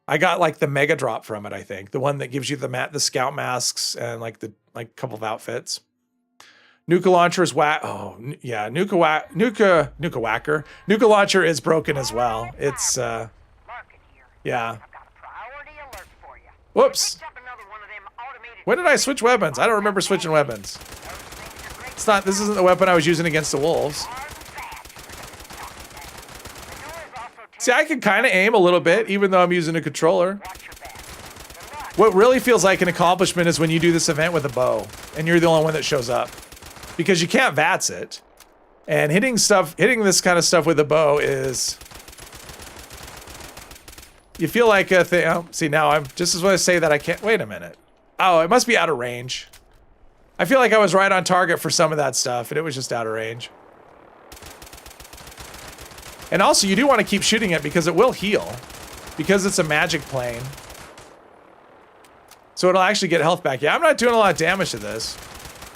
I got like the mega drop from it, I think. The one that gives you the scout masks and like a couple of outfits. Nuka launcher is oh yeah, Nuka whacker. Nuka launcher is broken as well. It's yeah. Whoops. When did I switch weapons? I don't remember switching weapons. This isn't the weapon I was using against the wolves. See, I can kind of aim a little bit, even though I'm using a controller. What really feels like an accomplishment is when you do this event with a bow, and you're the only one that shows up. Because you can't VATS it. And hitting this kind of stuff with a bow is... You feel like a thing... Oh, see, now I'm... Just as when I say that I can't... Wait a minute. Oh, it must be out of range. I feel like I was right on target for some of that stuff, and it was just out of range. And also, you do want to keep shooting it because it will heal. Because it's a magic plane. So it'll actually get health back. Yeah, I'm not doing a lot of damage to this.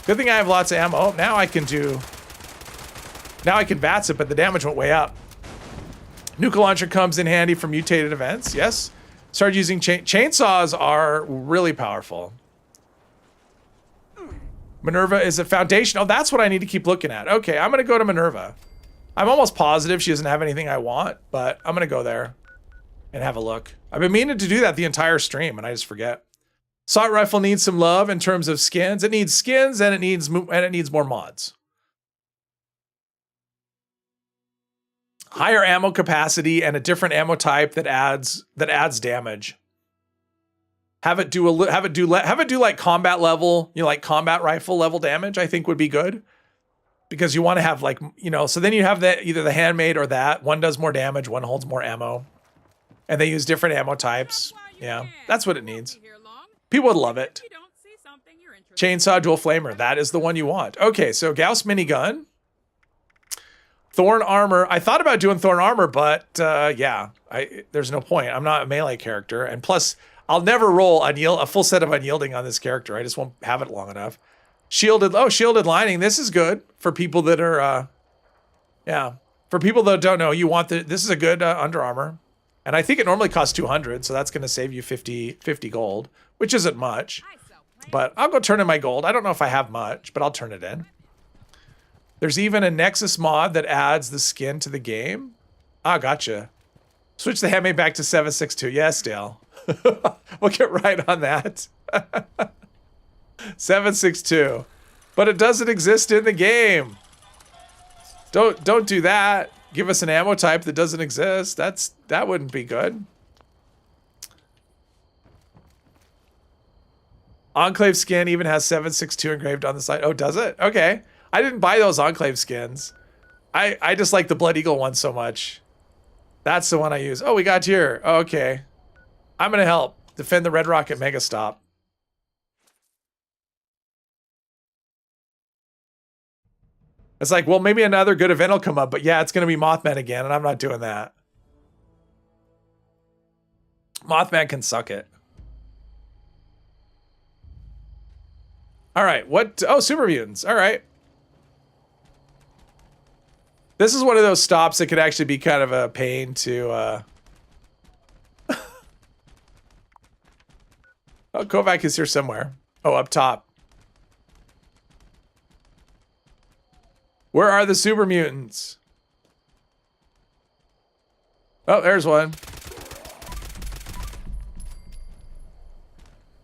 Good thing I have lots of ammo. Oh, now I can VATS it, but the damage went way up. Nuka launcher comes in handy for mutated events. Yes. Started using chainsaws are really powerful. Minerva is a foundation. Oh, that's what I need to keep looking at. Okay, I'm going to go to Minerva. I'm almost positive she doesn't have anything I want, but I'm going to go there and have a look. I've been meaning to do that the entire stream, and I just forget. Assault rifle needs some love in terms of skins. It needs skins, and it needs more mods. Higher ammo capacity and a different ammo type that adds damage. Have it do like combat level, like combat rifle level damage. I think would be good. Because you want to have like, so then you have either the handmade or that. One does more damage, one holds more ammo. And they use different ammo types. Yeah, that's what it needs. People would love it. Chainsaw dual flamer, that is the one you want. Okay, so Gauss minigun. Thorn armor. I thought about doing thorn armor, but yeah, there's no point. I'm not a melee character. And plus, I'll never roll a full set of unyielding on this character. I just won't have it long enough. Shielded lining. This is good for people that are, yeah. For people that don't know, you want this is a good Under Armour. And I think it normally costs 200, so that's going to save you 50 gold, which isn't much. But I'll go turn in my gold. I don't know if I have much, but I'll turn it in. There's even a Nexus mod that adds the skin to the game. Ah, gotcha. Switch the handmade back to 762. Yes, Dale. We'll get right on that. 762. But it doesn't exist in the game. Don't do that. Give us an ammo type that doesn't exist. That wouldn't be good. Enclave skin even has 762 engraved on the side. Oh, does it? Okay. I didn't buy those Enclave skins. I just like the Blood Eagle one so much. That's the one I use. Oh, we got here. Oh, okay. I'm going to help defend the Red Rocket Mega Stop. It's like, well, maybe another good event will come up, but yeah, it's going to be Mothman again, and I'm not doing that. Mothman can suck it. All right, what? Oh, Super Mutants. All right. This is one of those stops that could actually be kind of a pain to... Oh, Kovac is here somewhere. Oh, up top. Where are the super mutants? Oh, there's one.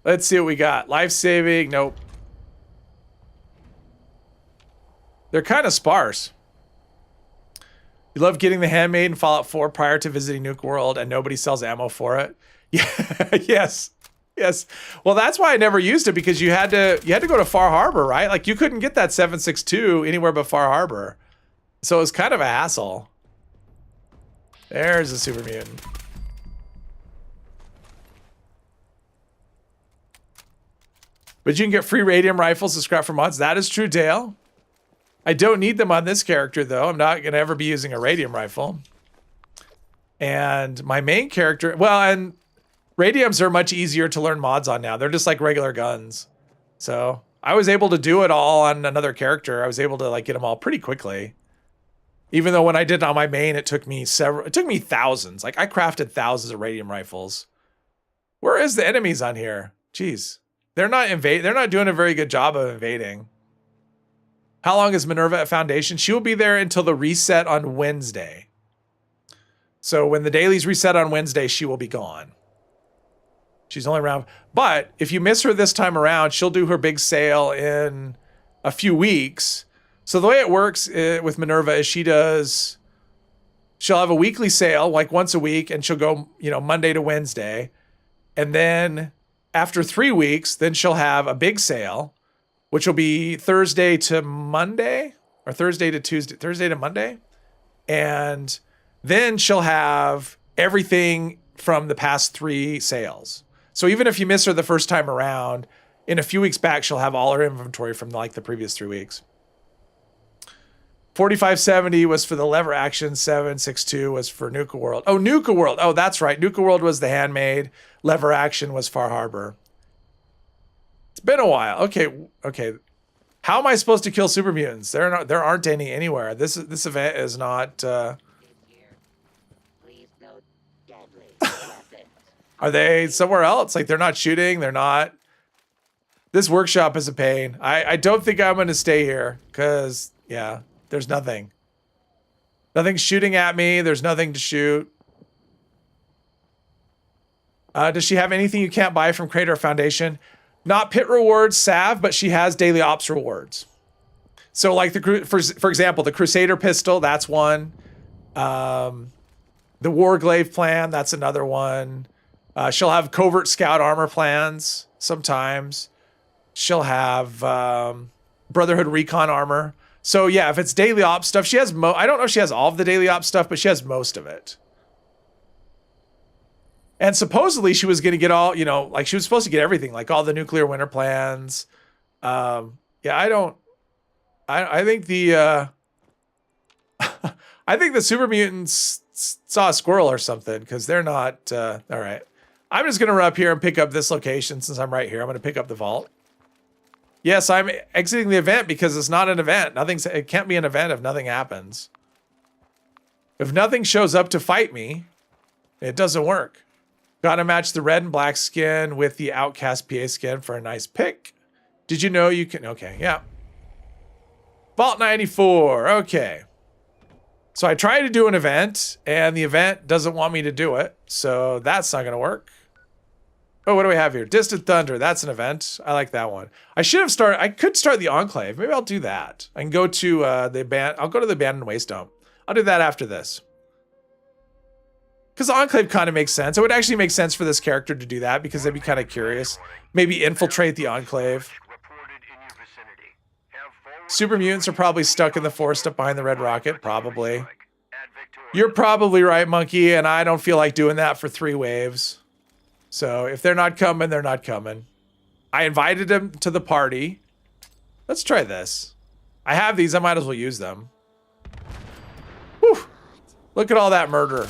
Let's see what we got. Life saving. Nope. They're kind of sparse. You love getting the handmade in Fallout 4 prior to visiting Nuke World, and nobody sells ammo for it. Yeah. Yes. Yes. Well, that's why I never used it, because you had to go to Far Harbor, right? Like, you couldn't get that 7.62 anywhere but Far Harbor. So it was kind of a hassle. There's a super mutant. But you can get free radium rifles to scrap for mods. That is true, Dale. I don't need them on this character, though. I'm not going to ever be using a radium rifle. And my main character... Well, and radiums are much easier to learn mods on now. They're just like regular guns. So I was able to do it all on another character. I was able to like get them all pretty quickly. Even though when I did it on my main, it took me thousands. Like, I crafted thousands of radium rifles. Where is the enemies on here? Jeez. They're not doing a very good job of invading. How long is Minerva at Foundation? She will be there until the reset on Wednesday. So when the dailies reset on Wednesday, she will be gone. She's only around. But if you miss her this time around, she'll do her big sale in a few weeks. So the way it works with Minerva is she'll have a weekly sale, like once a week, and she'll go, Monday to Wednesday. And then after 3 weeks, then she'll have a big sale, which will be Thursday to Monday, or Thursday to Monday. And then she'll have everything from the past 3 sales. So even if you miss her the first time around, in a few weeks back, she'll have all her inventory from like the previous 3 weeks. 4570 was for the lever action. 762 was for Nuka World. Oh, Nuka World. Oh, that's right. Nuka World was the handmade. Lever action was Far Harbor. It's been a while. Okay. How am I supposed to kill super mutants? There aren't any anywhere. This event is not. Are they somewhere else? Like, they're not shooting. They're not. This workshop is a pain. I don't think I'm going to stay here because there's nothing. Nothing's shooting at me. There's nothing to shoot. Does she have anything you can't buy from Crater Foundation? Not pit rewards, salve, but she has daily ops rewards. So like for example, the Crusader pistol, that's one. The Warglaive plan, that's another one. She'll have covert scout armor plans sometimes. She'll have Brotherhood recon armor. So yeah, if it's daily ops stuff, she has I don't know if she has all of the daily ops stuff, but she has most of it. And supposedly she was going to get all, like she was supposed to get everything, like all the nuclear winter plans. I think the I think the super mutants saw a squirrel or something, because they're not all right. I'm just going to run up here and pick up this location since I'm right here. I'm going to pick up the vault. Yes, I'm exiting the event because it's not an event. It can't be an event if nothing happens. If nothing shows up to fight me, it doesn't work. Gotta match the red and black skin with the Outcast PA skin for a nice pick. Did you know you can? Okay, yeah. Vault 94, okay. So I tried to do an event, and the event doesn't want me to do it, so that's not gonna work. Oh, what do we have here? Distant Thunder, that's an event. I like that one. I could start the Enclave. Maybe I'll do that. I can go to I'll go to the Abandoned Waste Dump. I'll do that after this. Because Enclave kind of makes sense. It would actually make sense for this character to do that, because they'd be kind of curious. Maybe infiltrate the Enclave. Super mutants are probably stuck in the forest up behind the red rocket. Probably. You're probably right, Monkey, and I don't feel like doing that for 3 waves. So if they're not coming, they're not coming. I invited them to the party. Let's try this. I have these. I might as well use them. Whew. Look at all that murder.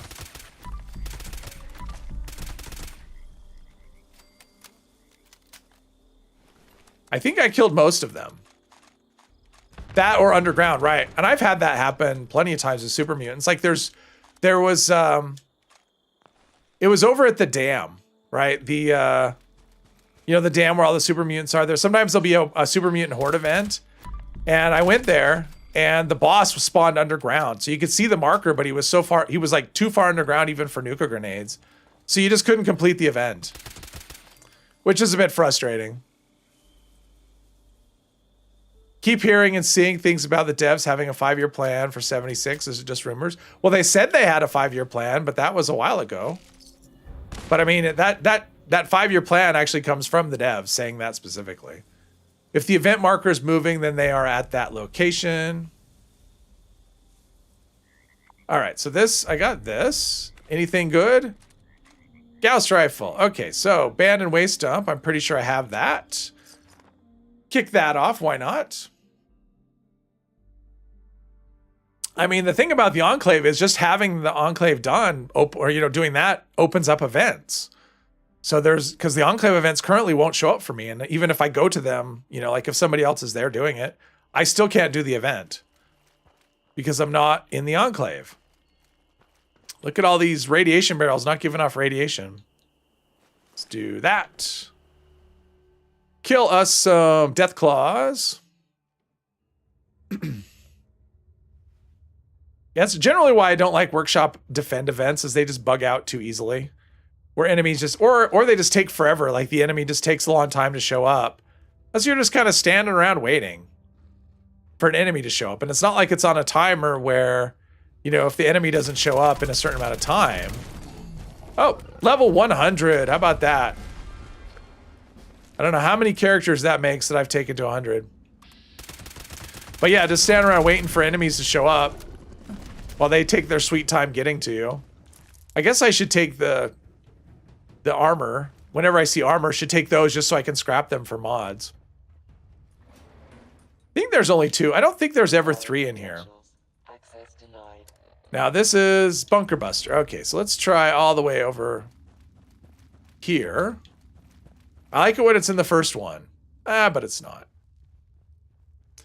I think I killed most of them. That or underground, right? And I've had that happen plenty of times with super mutants. Like it was over at the dam, right? The the dam where all the super mutants are there. Sometimes there'll be a super mutant horde event, and I went there and the boss was spawned underground. So you could see the marker, but he was so far, he was like too far underground even for nuka grenades. So you just couldn't complete the event, which is a bit frustrating. Keep hearing and seeing things about the devs having a 5-year plan for 76. Is it just rumors? Well, they said they had a 5-year plan, but that was a while ago. But I mean, that 5-year plan actually comes from the devs saying that specifically. If the event marker is moving, then they are at that location. All right, so this, I got this. Anything good? Gauss rifle. Okay, so band and waste dump. I'm pretty sure I have that. Kick that off. Why not? I mean, the thing about the Enclave is just having the Enclave done, or, doing that opens up events. So because the Enclave events currently won't show up for me. And even if I go to them, like if somebody else is there doing it, I still can't do the event because I'm not in the Enclave. Look at all these radiation barrels not giving off radiation. Let's do that. Kill us some death claws. Yeah, that's generally why I don't like workshop defend events, is they just bug out too easily. Where enemies just, or they just take forever. Like the enemy just takes a long time to show up. As you're just kind of standing around waiting for an enemy to show up. And it's not like it's on a timer where, if the enemy doesn't show up in a certain amount of time. Oh, level 100. How about that? I don't know how many characters that makes that I've taken to 100. But yeah, just stand around waiting for enemies to show up while they take their sweet time getting to you. I guess I should take the armor. Whenever I see armor, should take those just so I can scrap them for mods. I think there's only 2. I don't think there's ever 3 in here. Now this is Bunker Buster. Okay, so let's try all the way over here. I like it when it's in the first one. But it's not.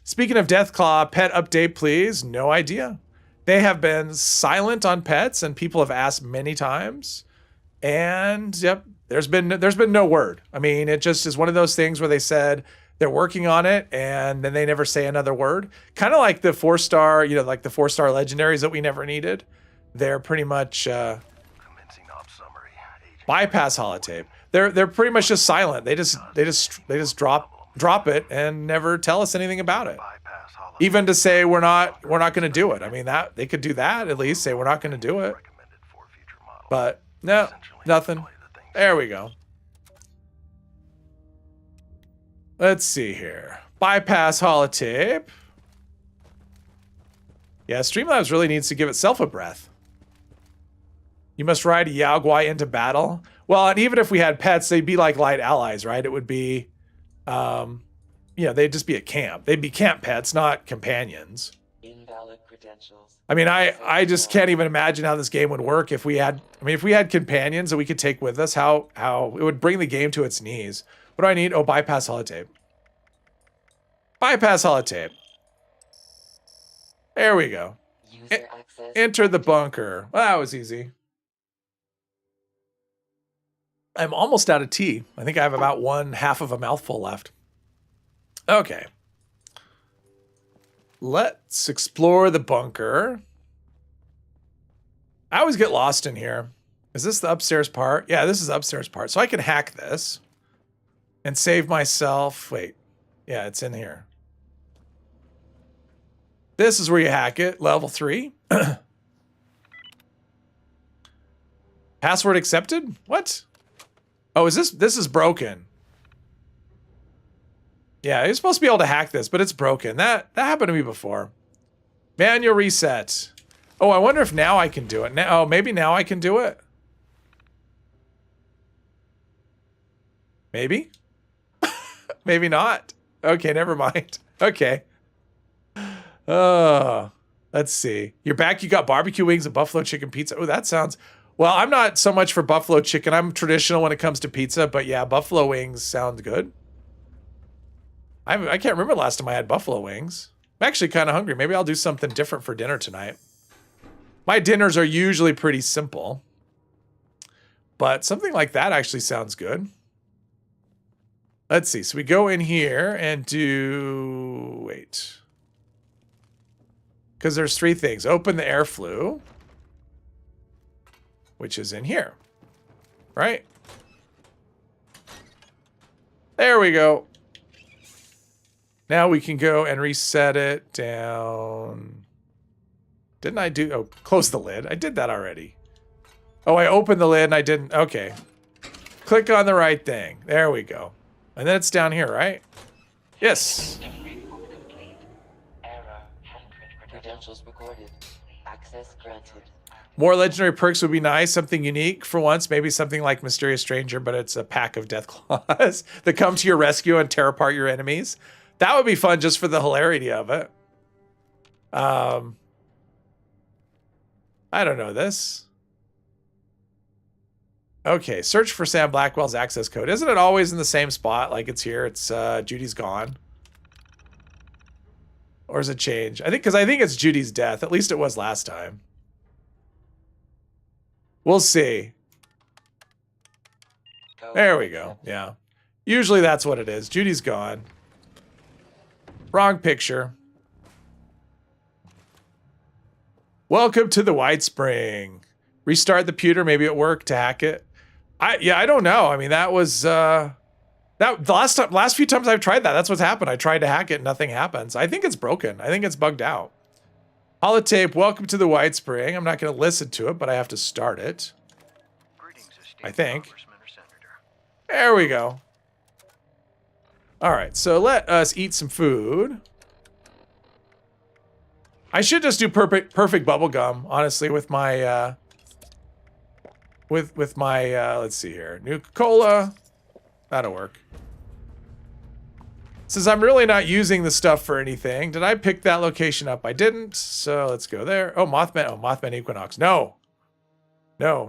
Speaking of Deathclaw, pet update, please. No idea. They have been silent on pets, and people have asked many times. And yep, there's been no word. I mean, it just is one of those things where they said they're working on it, and then they never say another word. Kind of like the 4-star, like the 4-star legendaries that we never needed. They're pretty much bypass holotape. They're pretty much just silent. They just drop it and never tell us anything about it. Even to say we're not going to do it. I mean, that they could do that at least, say we're not going to do it. But no, nothing. There we go. Let's see here. Bypass holotape. Yeah, Streamlabs really needs to give itself a breath. You must ride a Yao Guai into battle. Well, and even if we had pets, they'd be like light allies, right? It would be, they'd just be at camp. They'd be camp pets, not companions. Invalid credentials. I mean, I just can't even imagine how this game would work if we had, if we had companions that we could take with us, how it would bring the game to its knees. What do I need? Oh, bypass holotape. Bypass holotape. There we go. Enter the bunker. Well, that was easy. I'm almost out of tea. I think I have about 1/2 of a mouthful left. Okay. Let's explore the bunker. I always get lost in here. Is this the upstairs part? Yeah, this is the upstairs part. So I can hack this and save myself. Wait. Yeah, it's in here. This is where you hack it. Level 3. Password accepted? What? Oh, this is broken. Yeah, you're supposed to be able to hack this, but it's broken. That happened to me before. Manual reset. Oh, I wonder if now I can do it. Now, oh, maybe now I can do it. Maybe? Maybe not. Okay, never mind. Okay. Let's see. You're back. You got barbecue wings and buffalo chicken pizza. Oh, that sounds... Well, I'm not so much for buffalo chicken. I'm traditional when it comes to pizza, but yeah, buffalo wings sound good. I can't remember the last time I had buffalo wings. I'm actually kind of hungry. Maybe I'll do something different for dinner tonight. My dinners are usually pretty simple, but something like that actually sounds good. Let's see. So we go in here and do... Wait. Because there's 3 things. Open the air flue, which is in here, right? There we go. Now we can go and reset it down. Didn't I do... Oh, close the lid. I did that already. Oh, I opened the lid and I didn't... Okay. Click on the right thing. There we go. And then it's down here, right? Yes. Credentials recorded. Access granted. More legendary perks would be nice. Something unique for once. Maybe something like Mysterious Stranger, but it's a pack of death claws that come to your rescue and tear apart your enemies. That would be fun just for the hilarity of it. I don't know this. Okay, search for Sam Blackwell's access code. Isn't it always in the same spot? Like it's here. It's Judy's gone. Or is it change? I think it's Judy's death. At least it was last time. We'll see. There we go. Yeah. Usually that's what it is. Judy's gone. Wrong picture. Welcome to the White Spring. Restart the computer. Maybe it worked to hack it. I don't know. I mean, that was the last few times I've tried that. That's what's happened. I tried to hack it. Nothing happens. I think it's broken. I think it's bugged out. Holotape. Welcome to the White Spring. I'm not going to listen to it, but I have to start it. I think. There we go. All right. So let us eat some food. I should just do perfect bubble gum, honestly, with my with my let's see here, Nuka-Cola. That'll work. Since I'm really not using the stuff for anything, did I pick that location up? I didn't. So let's go there. Oh, Mothman. Oh, Mothman Equinox. No,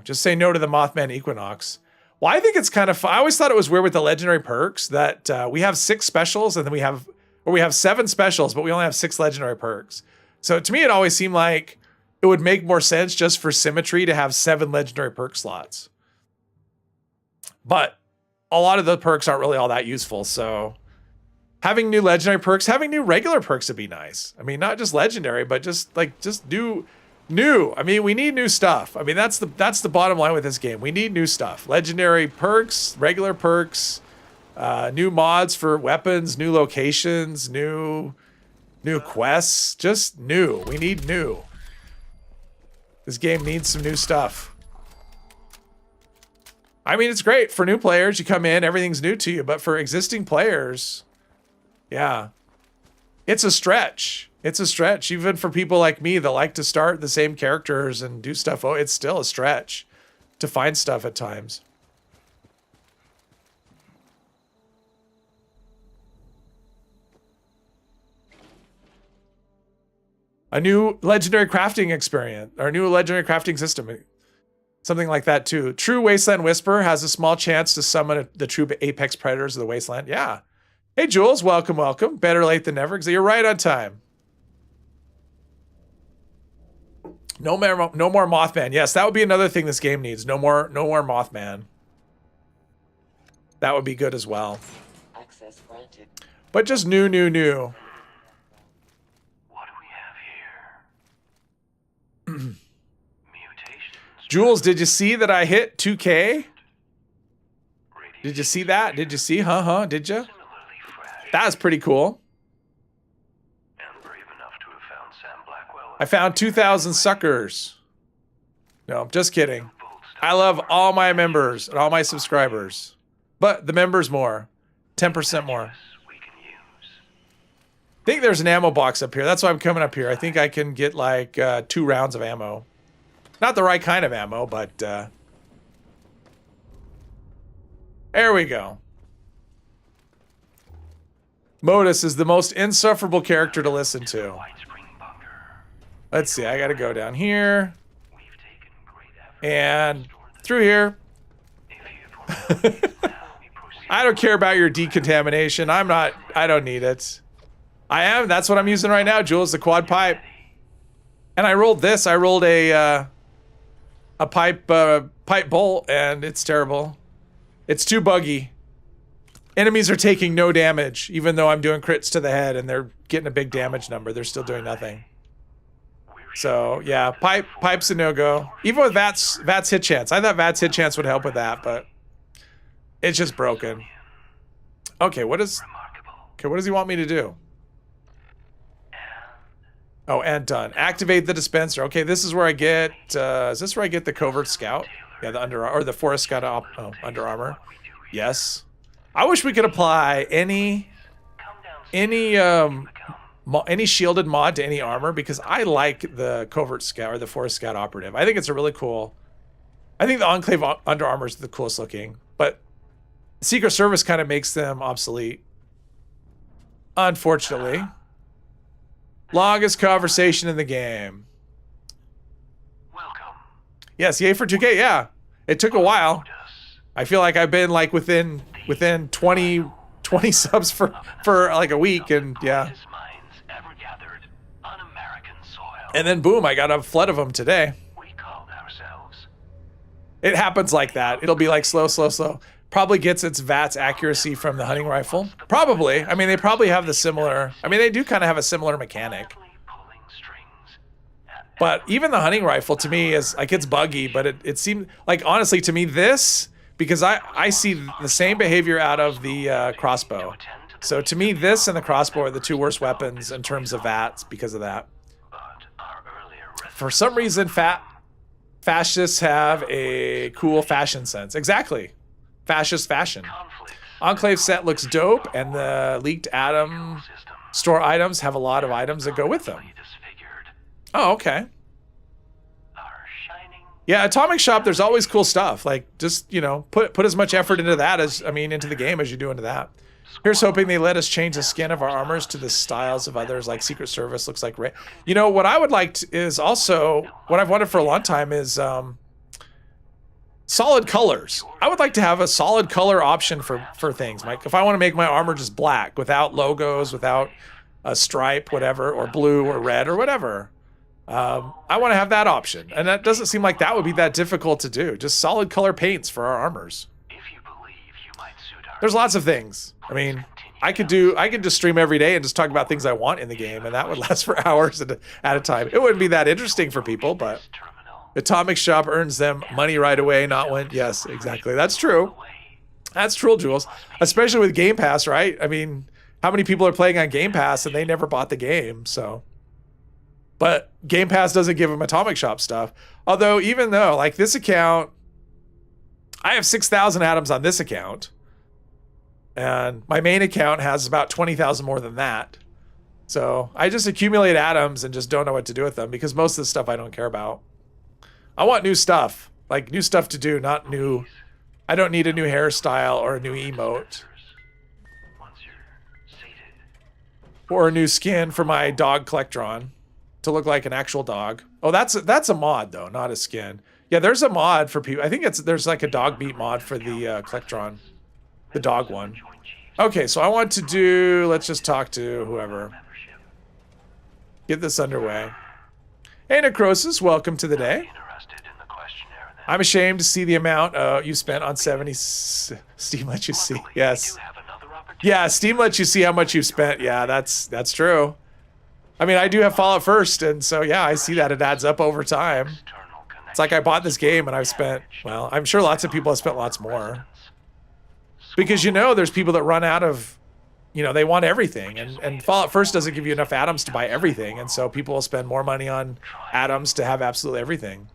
just say no to the Mothman Equinox. Well, I think it's kind of fun. I always thought it was weird with the legendary perks that we have 6 specials and then we have 7 specials, but we only have 6 legendary perks. So to me, it always seemed like it would make more sense just for symmetry to have 7 legendary perk slots. But a lot of the perks aren't really all that useful. So having new legendary perks, having new regular perks would be nice. I mean, not just legendary, but just new. I mean, we need new stuff. I mean, that's the bottom line with this game. We need new stuff. Legendary perks, regular perks, new mods for weapons, new locations, new quests, just new. We need new. This game needs some new stuff. I mean, it's great for new players. You come in, everything's new to you, but for existing players, yeah, it's a stretch. It's a stretch, even for people like me that like to start the same characters and do stuff. Oh, it's still a stretch to find stuff at times. A new legendary crafting experience, or a new legendary crafting system. Something like that too. True Wasteland Whisper has a small chance to summon the true apex predators of the wasteland. Yeah. Hey, Jules, welcome. Better late than never, because you're right on time. No more Mothman. Yes, that would be another thing this game needs. No more Mothman. That would be good as well. Access granted. But just new. What do we have here? Mutations. Jules, did you see that I hit 2K? Did you see that? Did you see? Did you? Similarly fresh. That was pretty cool. And brave enough to have found Sam Blackwell. I found 2,000 suckers. No, I'm just kidding. I love all my members and all my subscribers. But the members more. 10% more. We can use. I think there's an ammo box up here. That's why I'm coming up here. I think I can get like 2 rounds of ammo. Not the right kind of ammo, but there we go. Modus is the most insufferable character to listen to. White Spring bunker. Let's see. I got to go down here We've taken great effort. and through here. If you've we proceed. I don't care about your decontamination. I don't need it. That's what I'm using right now, Jules, the quad pipe. And I rolled this. I rolled a pipe bolt, and it's terrible. It's too buggy. Enemies are taking no damage, even though I'm doing crits to the head, and they're getting a big damage number. They're still doing nothing. So yeah, pipe's a no-go. Even with VAT's hit chance. I thought VAT's hit chance would help with that, but it's just broken. Okay, what does he want me to do? Oh, and done. Activate the dispenser. Okay, this is where I get. Is this where I get the covert scout? Yeah, the forest scout. Under armor. Yes. I wish we could apply any shielded mod to any armor, because I like the covert scout or the forest scout operative. I think it's a really cool. I think the Enclave Under Armor is the coolest looking, but Secret Service kind of makes them obsolete, unfortunately. Longest conversation in the game. Welcome. Yes, yay for 2K. Yeah, it took a while. I feel like I've been like within 20 subs for like a week, and yeah. Minds ever gathered on American soil. And then boom, I got a flood of them today. We called ourselves. It happens like that. It'll be like slow. Probably gets its VATS accuracy from the hunting rifle. Probably. I mean, they probably have the similar. I mean, they do kind of have a similar mechanic. Pulling strings. But even the hunting rifle to me is like, it's buggy, but it seemed like, honestly, to me, this, because I see the same behavior out of the crossbow. So to me, this and the crossbow are the two worst weapons in terms of VATS because of that. For some reason, fascists have a cool fashion sense. Exactly. Fascist fashion. Enclave set looks dope, and the leaked Atom store items have a lot of items that go with them. Oh, okay. Yeah, Atomic Shop, there's always cool stuff. Like, just, you know, put as much effort into that into the game as you do into that. Here's hoping they let us change the skin of our armors to the styles of others, like Secret Service looks like. You know, what I would like is also, what I've wanted for a long time is solid colors. I would like to have a solid color option for things. Like, if I want to make my armor just black, without logos, without a stripe, whatever, or blue or red or whatever. I want to have that option. And that doesn't seem like that would be that difficult to do. Just solid color paints for our armors. There's lots of things. I mean, I could just stream every day and just talk about things I want in the game, and that would last for hours at a time. It wouldn't be that interesting for people, but Atomic Shop earns them money right away, not when. Yes, exactly. That's true. That's true, Jules. Especially with Game Pass, right? I mean, how many people are playing on Game Pass and they never bought the game? So, but Game Pass doesn't give them Atomic Shop stuff. Although, even though, like, this account, I have 6,000 atoms on this account, and my main account has about 20,000 more than that. So I just accumulate atoms and just don't know what to do with them, because most of the stuff I don't care about. I want new stuff, like new stuff to do, not new. I don't need a new hairstyle or a new emote. Or a new skin for my dog Collectron to look like an actual dog. Oh, that's a mod though, not a skin. Yeah, there's a mod for people. I think there's like a dog meat mod for the Collectron, the dog one. Okay, so I want to do, let's just talk to whoever. Get this underway. Hey, Necrosis, welcome to the day. I'm ashamed to see the amount you spent on 70. Steam lets you see. Yes. Yeah, Steam lets you see how much you've spent. Yeah, that's true. I mean, I do have Fallout First, and so yeah, I see that it adds up over time. It's like I bought this game and I've spent, well, I'm sure lots of people have spent lots more. Because, you know, there's people that run out of, you know, they want everything, and Fallout First doesn't give you enough atoms to buy everything, and so people will spend more money on atoms to have absolutely everything.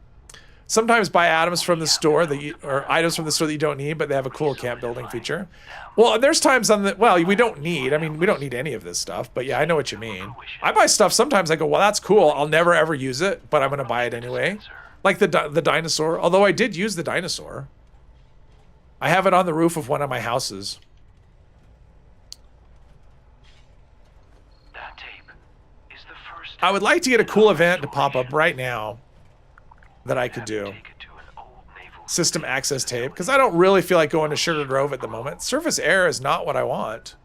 Sometimes buy atoms from the store or items from the store that you don't need, but they have a cool camp building feature. Well, there's times we don't need any of this stuff, but yeah, I know what you mean. I buy stuff sometimes, I go, well, that's cool, I'll never ever use it, but I'm gonna buy it anyway. Like the dinosaur, although I did use the dinosaur. I have it on the roof of one of my houses. I would like to get a cool event to pop up right now that I could do. System access tape, because I don't really feel like going to Sugar Grove at the moment. Surface air is not what I want.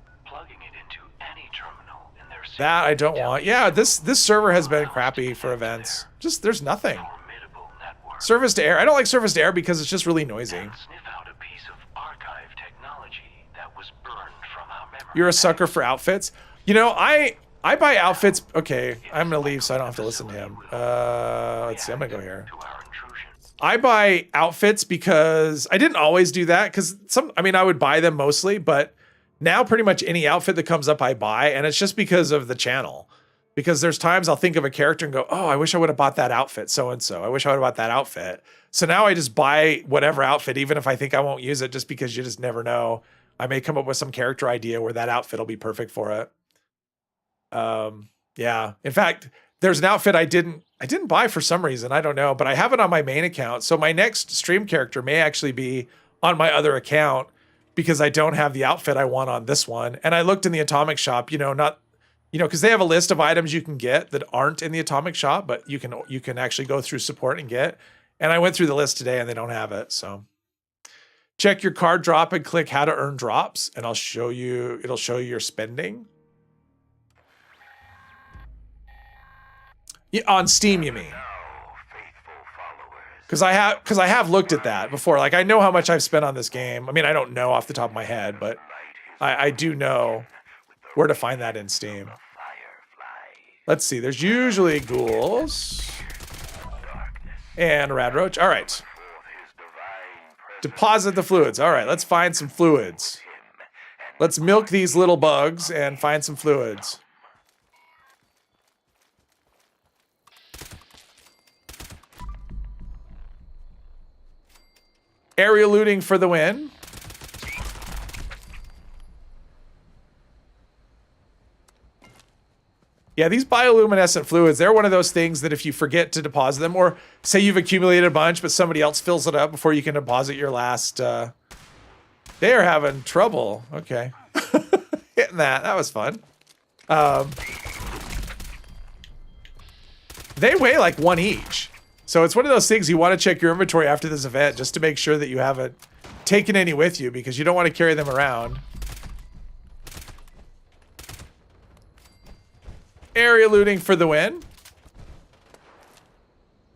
That I don't want. Yeah, this server has been crappy for events. Just, there's nothing. Surface to air. I don't like surface to air because it's just really noisy. You're a sucker for outfits. You know, I I buy outfits. Okay, I'm gonna leave so I don't have to listen to him. Let's see. I'm gonna go here. I buy outfits because I didn't always do that because I would buy them mostly, but now pretty much any outfit that comes up I buy, and it's just because of the channel. Because there's times I'll think of a character and go, oh, I wish I would have bought that outfit, so-and-so. I wish I would have bought that outfit. So now I just buy whatever outfit, even if I think I won't use it, just because you just never know. I may come up with some character idea where that outfit will be perfect for it. Yeah. In fact, there's an outfit I didn't buy for some reason. I don't know, but I have it on my main account. So my next stream character may actually be on my other account because I don't have the outfit I want on this one. And I looked in the Atomic Shop, because they have a list of items you can get that aren't in the Atomic Shop, but you can actually go through support and get. And I went through the list today and they don't have it. So check your card drop and click how to earn drops, and it'll show you your spending. Yeah, on Steam, you mean? Because I have looked at that before. Like, I know how much I've spent on this game. I mean, I don't know off the top of my head, but I do know where to find that in Steam. Let's see. There's usually ghouls and rad roach. All right. Deposit the fluids. All right. Let's find some fluids. Let's milk these little bugs and find some fluids. Area looting for the win. Yeah, these bioluminescent fluids, they're one of those things that if you forget to deposit them, or say you've accumulated a bunch, but somebody else fills it up before you can deposit your last, they are having trouble. Okay. Hitting that. That was fun. They weigh like one each. So it's one of those things you want to check your inventory after this event just to make sure that you haven't taken any with you because you don't want to carry them around. Area looting for the win.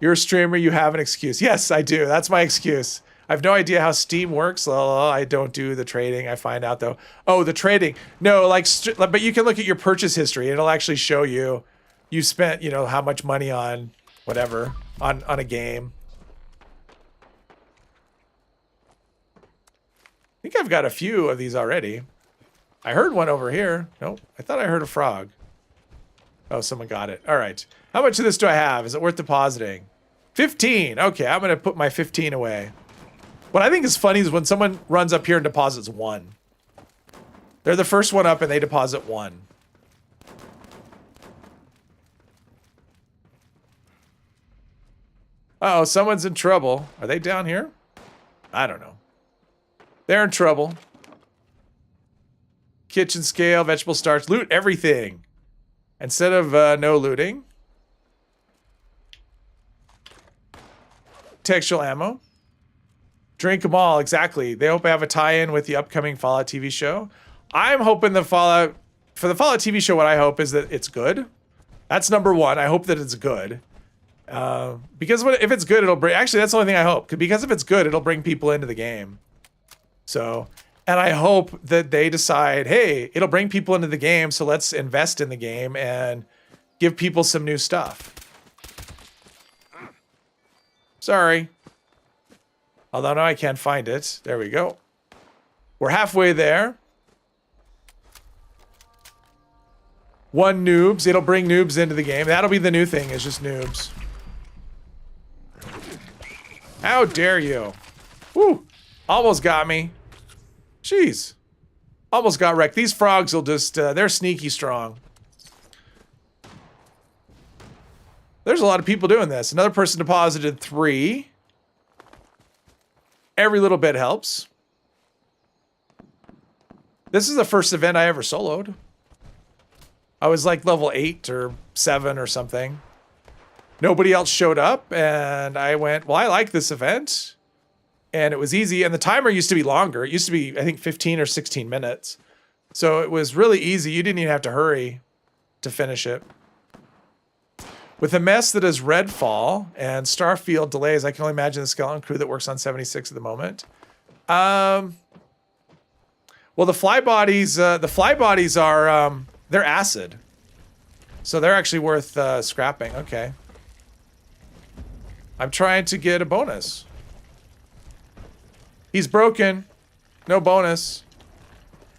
You're a streamer, you have an excuse. Yes, I do. That's my excuse. I have no idea how Steam works. I don't do the trading. I find out though. Oh, the trading. No, but you can look at your purchase history. It'll actually show you spent, how much money on whatever. On a game. I think I've got a few of these already. I heard one over here. Nope. I thought I heard a frog. Oh, someone got it. All right. How much of this do I have? Is it worth depositing? 15. Okay, I'm going to put my 15 away. What I think is funny is when someone runs up here and deposits 1. They're the first one up and they deposit 1. Uh-oh, someone's in trouble. Are they down here? I don't know. They're in trouble. Kitchen scale, vegetable starch. Loot everything. Instead of no looting. Textual ammo. Drink them all, exactly. They hope I have a tie-in with the upcoming Fallout TV show. I'm hoping for the Fallout TV show, what I hope is that it's good. That's number one. I hope that it's good. Because if it's good, it'll bring... Actually, that's the only thing I hope. Because if it's good, it'll bring people into the game. So... And I hope that they decide, hey, it'll bring people into the game, so let's invest in the game and give people some new stuff. Sorry. Although now I can't find it. There we go. We're halfway there. 1 noobs. It'll bring noobs into the game. That'll be the new thing, is just noobs. How dare you? Woo! Almost got me. Jeez. Almost got wrecked. These frogs will just, they're sneaky strong. There's a lot of people doing this. Another person deposited 3. Every little bit helps. This is the first event I ever soloed. I was like level 8 or 7 or something. Nobody else showed up, and I went, well, I like this event. And it was easy, and the timer used to be longer. It used to be, I think, 15 or 16 minutes. So it was really easy. You didn't even have to hurry to finish it. With a mess that is Redfall and Starfield delays, I can only imagine the skeleton crew that works on 76 at the moment. Well, the flybodies are, they're acid. So they're actually worth scrapping. Okay. I'm trying to get a bonus. He's broken. No bonus.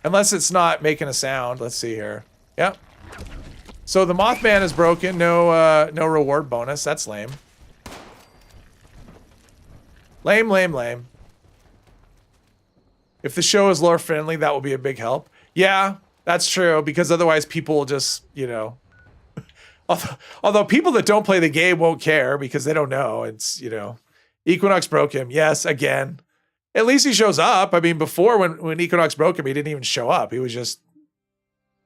Unless it's not making a sound. Let's see here. Yep. So the Mothman is broken. No no reward bonus. That's lame. Lame, lame, lame. If the show is lore friendly, that will be a big help. Yeah, that's true, because otherwise people will just, you know... although people that don't play the game won't care because they don't know. It's, you know... Equinox broke him. Yes, again. At least he shows up. I mean, before when Equinox broke him, he didn't even show up. He was just...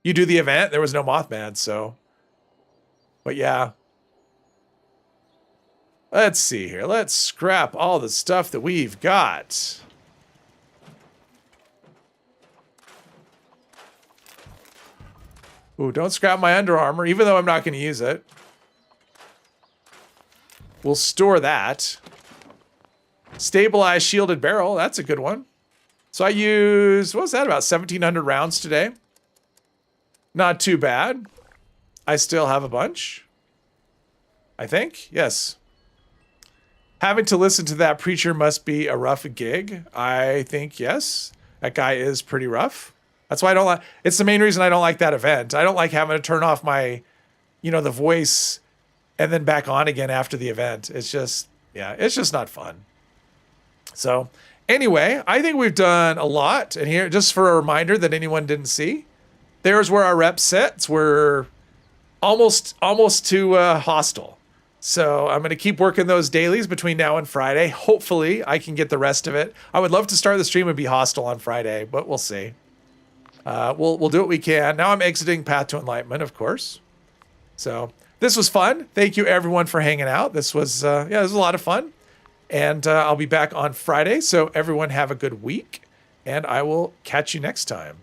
You do the event, there was no Mothman, so... But yeah. Let's see here. Let's scrap all the stuff that we've got. Ooh, don't scrap my Under Armour, even though I'm not going to use it. We'll store that. Stabilized shielded barrel. That's a good one. So I used, what was that, about 1,700 rounds today. Not too bad. I still have a bunch. I think. Yes. Having to listen to that preacher must be a rough gig. I think, yes. That guy is pretty rough. That's why I don't like, it's the main reason I don't like that event. I don't like having to turn off my, you know, the voice and then back on again after the event. It's just, yeah, it's just not fun. So anyway, I think we've done a lot. And here, just for a reminder that anyone didn't see, there's where our rep sits. We're almost to hostile. So I'm going to keep working those dailies between now and Friday. Hopefully I can get the rest of it. I would love to start the stream and be hostile on Friday, but we'll see. We'll do what we can. Now I'm exiting Path to Enlightenment, of course. So this was fun. Thank you everyone for hanging out. This was, yeah, this was a lot of fun. And I'll be back on Friday. So everyone have a good week and I will catch you next time.